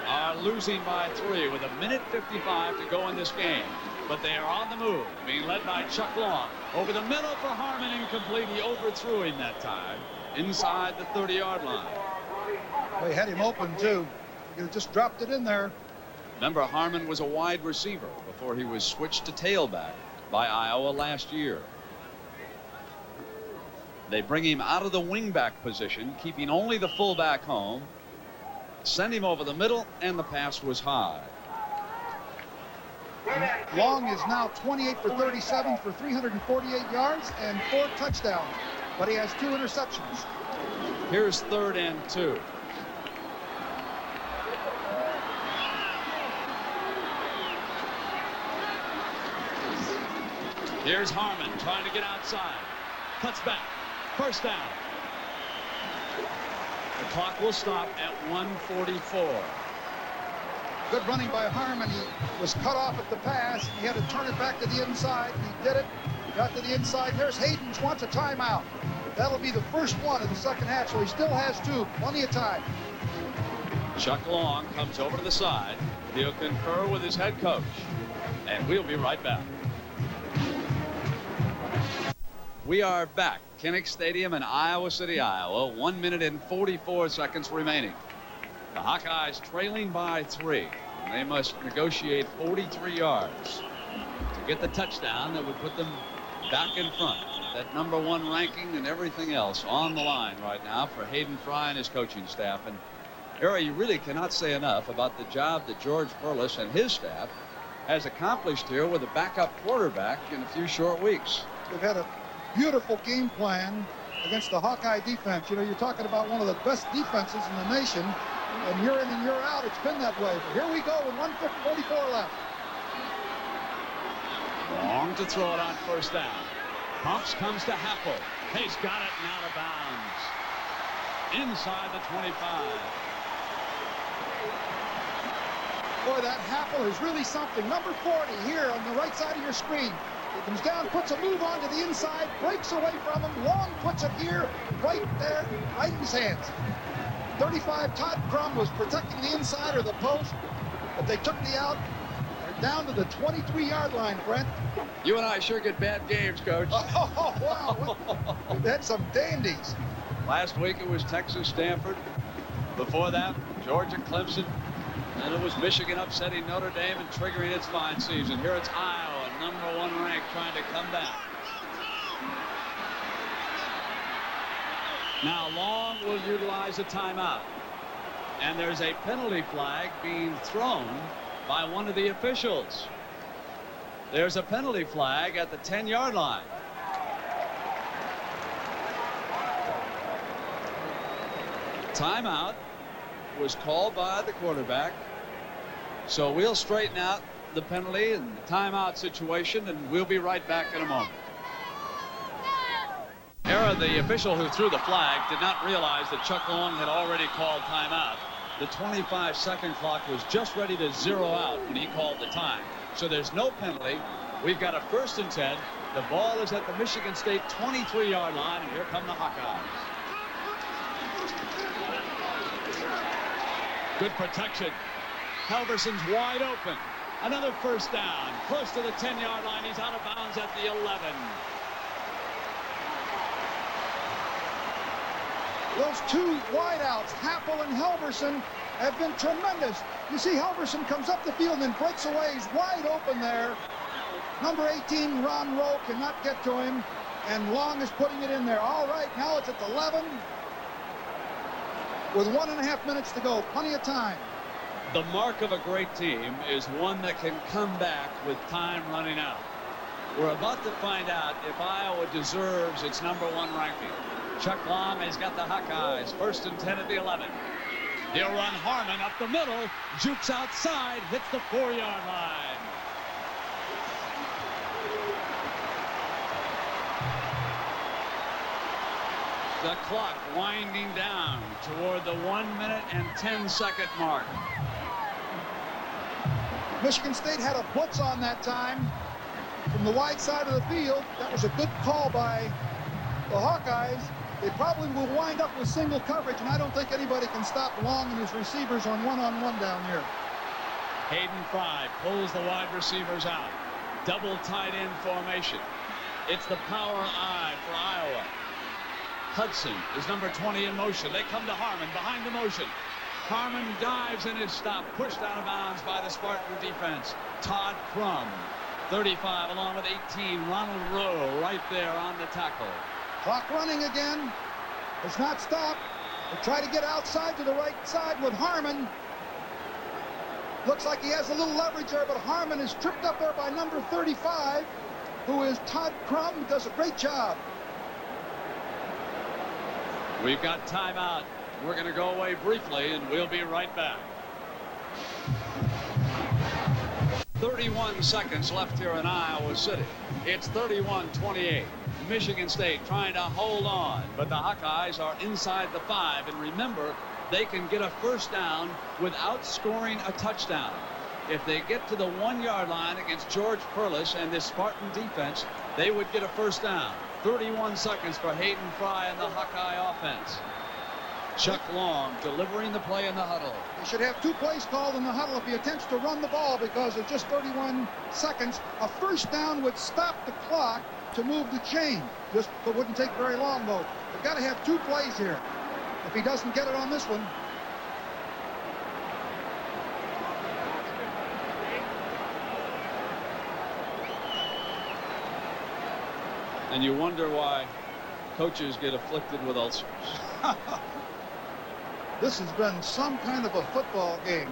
are losing by 3 with 1:55 to go in this game. But they are on the move, being led by Chuck Long. Over the middle for Harmon, incomplete. He overthrew him that time inside the 30-yard line. Well, he had him open, too. He could have just dropped it in there. Remember, Harmon was a wide receiver before he was switched to tailback by Iowa last year. They bring him out of the wingback position, keeping only the fullback home. Send him over the middle, and the pass was high. Long is now 28 for 37 for 348 yards and 4 touchdowns, but he has 2 interceptions. Here's 3rd and 2. Here's Harmon trying to get outside. Cuts back. First down. The clock will stop at 1:44. Good running by Harmon. He was cut off at the pass. He had to turn it back to the inside. He did it. Got to the inside. There's Hayden, wants a timeout. That'll be the first one of the second half, so he still has 2. Plenty of time. Chuck Long comes over to the side. He'll confer with his head coach. And we'll be right back. We are back. Kinnick Stadium in Iowa City, Iowa. 1 minute and 44 seconds remaining. The Hawkeyes trailing by 3. And they must negotiate 43 yards to get the touchdown that would put them back in front. That #1 ranking and everything else on the line right now for Hayden Fry and his coaching staff. And you really cannot say enough about the job that George Perlis and his staff has accomplished here with a backup quarterback in a few short weeks. They've had a beautiful game plan against the Hawkeye defense. You know, you're talking about one of the best defenses in the nation, and year in and year out, it's been that way. But here we go with 1:44 left. Long to throw it on first down. Pumps, comes to Happel. He's got it and out of bounds. Inside the 25. Boy, that Happel is really something. Number 40 here on the right side of your screen. He comes down, puts a move on to the inside, breaks away from him. Long puts it here, right there, right in his hands. 35, Todd Crum was protecting the inside or the post, but they took the out. They're down to the 23-yard line, Brent. You and I sure get bad games, Coach. Oh, wow. We've had some dandies. Last week it was Texas, Stanford. Before that, Georgia, Clemson. And it was Michigan upsetting Notre Dame and triggering its fine season. Here it's Iowa, #1 ranked, trying to come back. Now Long will utilize a timeout. And there's a penalty flag being thrown by one of the officials. There's a penalty flag at the 10-yard line. Timeout was called by the quarterback. So we'll straighten out the penalty and the timeout situation, and we'll be right back in a moment. Era, the official who threw the flag, did not realize that Chuck Long had already called timeout. The 25-second clock was just ready to zero out when he called the time. So there's no penalty. We've got a 1st and 10. The ball is at the Michigan State 23-yard line, and here come the Hawkeyes. Good protection. Halverson's wide open. Another 1st down. Close to the 10-yard line. He's out of bounds at the 11. Those two wideouts, Happel and Halverson, have been tremendous. You see Halverson comes up the field and breaks away. He's wide open there. Number 18, Ron Rowe, cannot get to him, and Long is putting it in there. All right, now it's at 11 with 1.5 minutes to go. Plenty of time. The mark of a great team is one that can come back with time running out. We're about to find out if Iowa deserves its #1 ranking. Chuck Long has got the Hawkeyes 1st and 10 at the 11. He'll run Harmon up the middle, jukes outside, hits the 4-yard line. The clock winding down toward the 1 minute and 10-second mark. Michigan State had a blitz on that time from the wide side of the field. That was a good call by the Hawkeyes. They probably will wind up with single coverage, and I don't think anybody can stop Long and his receivers on one-on-one down here. Hayden Fry pulls the wide receivers out. Double tight end formation. It's the power I for Iowa. Hudson is number 20 in motion. They come to Harmon behind the motion. Harmon dives and is stopped, pushed out of bounds by the Spartan defense. Todd Crum, 35, along with 18, Ronald Rowe right there on the tackle. Clock running again. It's not stopped. They try to get outside to the right side with Harmon. Looks like he has a little leverage there, but Harmon is tripped up there by number 35, who is Todd Crum. Does a great job. We've got timeout. We're going to go away briefly, and we'll be right back. 31 seconds left here in Iowa City. It's 31-28. Michigan State trying to hold on, but the Hawkeyes are inside the 5. And remember, they can get a 1st down without scoring a touchdown. If they get to the 1-yard line against George Perlis and this Spartan defense, they would get a 1st down. 31 seconds for Hayden Fry and the Hawkeye offense. Chuck Long delivering the play in the huddle. He should have 2 plays called in the huddle if he attempts to run the ball, because it's just 31 seconds. A 1st down would stop the clock to move the chain. Just it wouldn't take very long, though. They've got to have 2 plays here. If he doesn't get it on this one. And you wonder why coaches get afflicted with ulcers. This has been some kind of a football game.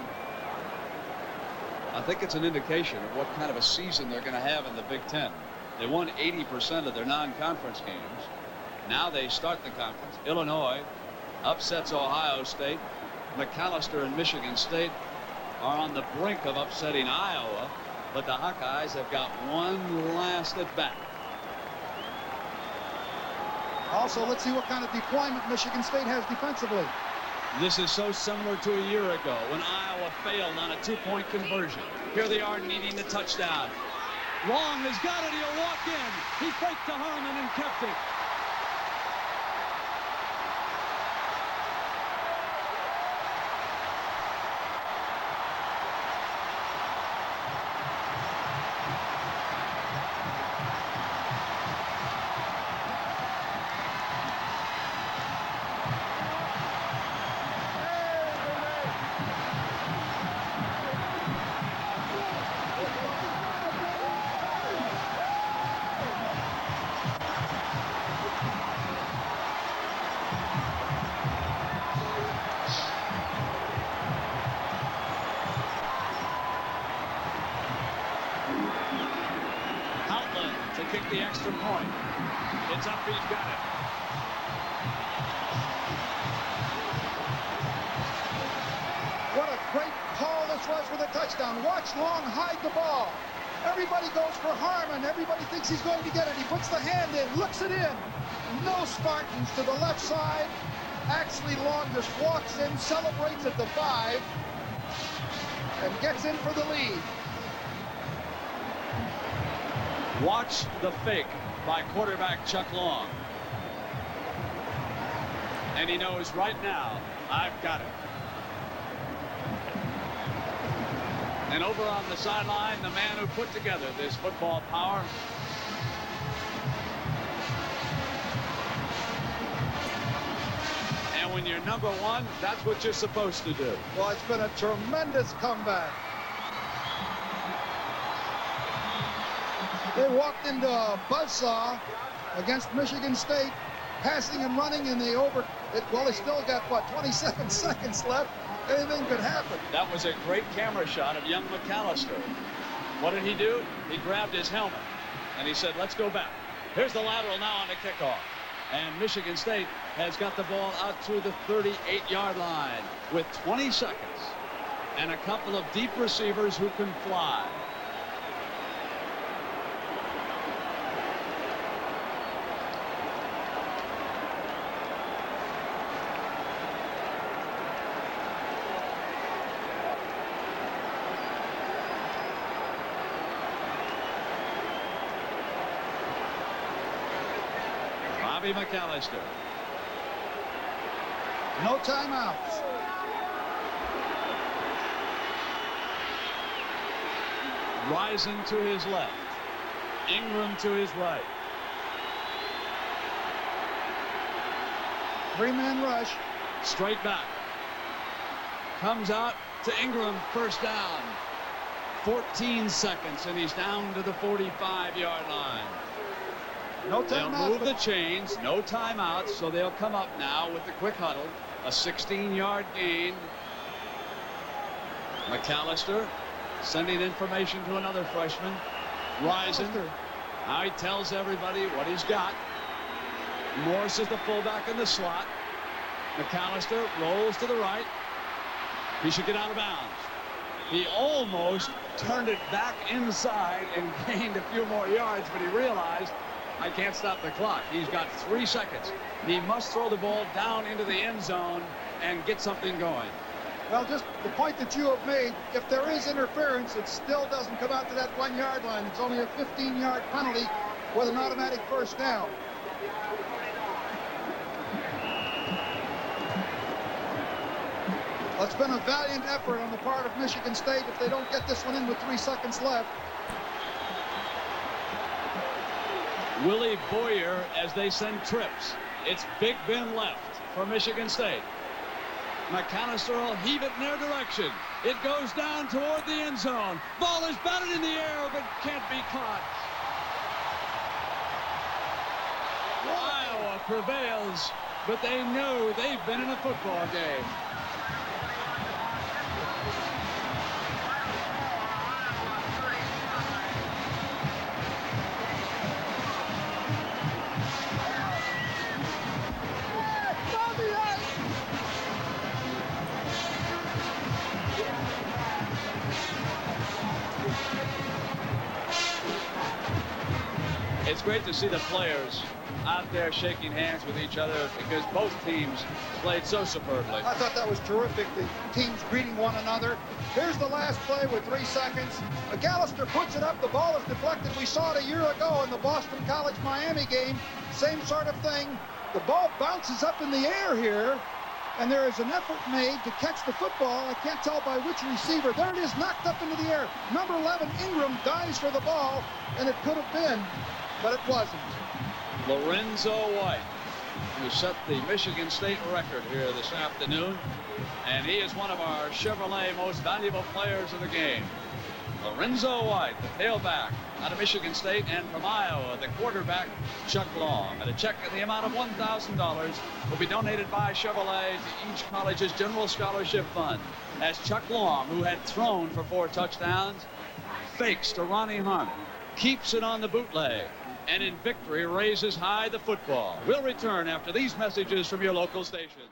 I think it's an indication of what kind of a season they're going to have in the Big Ten. They won 80% of their non-conference games. Now they start the conference. Illinois upsets Ohio State. McAllister and Michigan State are on the brink of upsetting Iowa, but the Hawkeyes have got one last at bat. Also, let's see what kind of deployment Michigan State has defensively. This is so similar to a year ago when Iowa failed on a 2-point conversion. Here they are needing the touchdown. Long has got it. He'll walk in. He faked to Harmon and kept it. Kick the extra point. It's up, he's got it. What a great call this was for the touchdown. Watch Long hide the ball. Everybody goes for Harmon. Everybody thinks he's going to get it. He puts the hand in, looks it in. No Spartans to the left side. Actually, Long just walks in, celebrates at the 5, and gets in for the lead. Watch the fake by quarterback Chuck Long. And he knows right now, I've got it. And over on the sideline, the man who put together this football power. And when you're number one, that's what you're supposed to do. Well, it's been a tremendous comeback. They walked into a buzzsaw against Michigan State, passing and running, and they still got, what, 27 seconds left. Anything could happen. That was a great camera shot of young McAllister. What did he do? He grabbed his helmet, and he said, let's go back. Here's the lateral now on the kickoff. And Michigan State has got the ball out to the 38-yard line with 20 seconds and a couple of deep receivers who can fly. McAllister. No timeouts. Rison to his left. Ingram to his right. 3-man rush. Straight back. Comes out to Ingram, first down. 14 seconds, and he's down to the 45-yard line. No they'll timeouts. move the chains, no timeouts, so they'll come up now with the quick huddle. A 16-yard gain. McAllister sending information to another freshman. Rison. Now he tells everybody what he's got. Morse is the fullback in the slot. McAllister rolls to the right. He should get out of bounds. He almost turned it back inside and gained a few more yards, but he realized, I can't stop the clock. He's got 3 seconds. He must throw the ball down into the end zone and get something going. Well, just the point that you have made, if there is interference, it still doesn't come out to that 1-yard line. It's only a 15-yard penalty with an automatic first down. Well, it's been a valiant effort on the part of Michigan State if they don't get this one in with 3 seconds left. Willie Boyer as they send trips. It's Big Ben left for Michigan State. McAllister will heave it in their direction. It goes down toward the end zone. Ball is batted in the air, but can't be caught. Iowa prevails, but they know they've been in a football game. It's great to see the players out there shaking hands with each other because both teams played so superbly. I thought that was terrific. The teams greeting one another. Here's the last play with 3 seconds. McAllister puts it up. The ball is deflected. We saw it a year ago in the Boston College-Miami game. Same sort of thing. The ball bounces up in the air here, and there is an effort made to catch the football. I can't tell by which receiver. There it is, knocked up into the air. Number 11, Ingram, dives for the ball, and it could have been, but it wasn't. Lorenzo White, who set the Michigan State record here this afternoon, and he is one of our Chevrolet most valuable players of the game. Lorenzo White, the tailback out of Michigan State, and from Iowa, the quarterback, Chuck Long. And a check in the amount of $1,000 will be donated by Chevrolet to each college's general scholarship fund. As Chuck Long, who had thrown for 4 touchdowns, fakes to Ronnie Harmon, keeps it on the bootleg, and in victory raises high the football. We'll return after these messages from your local station.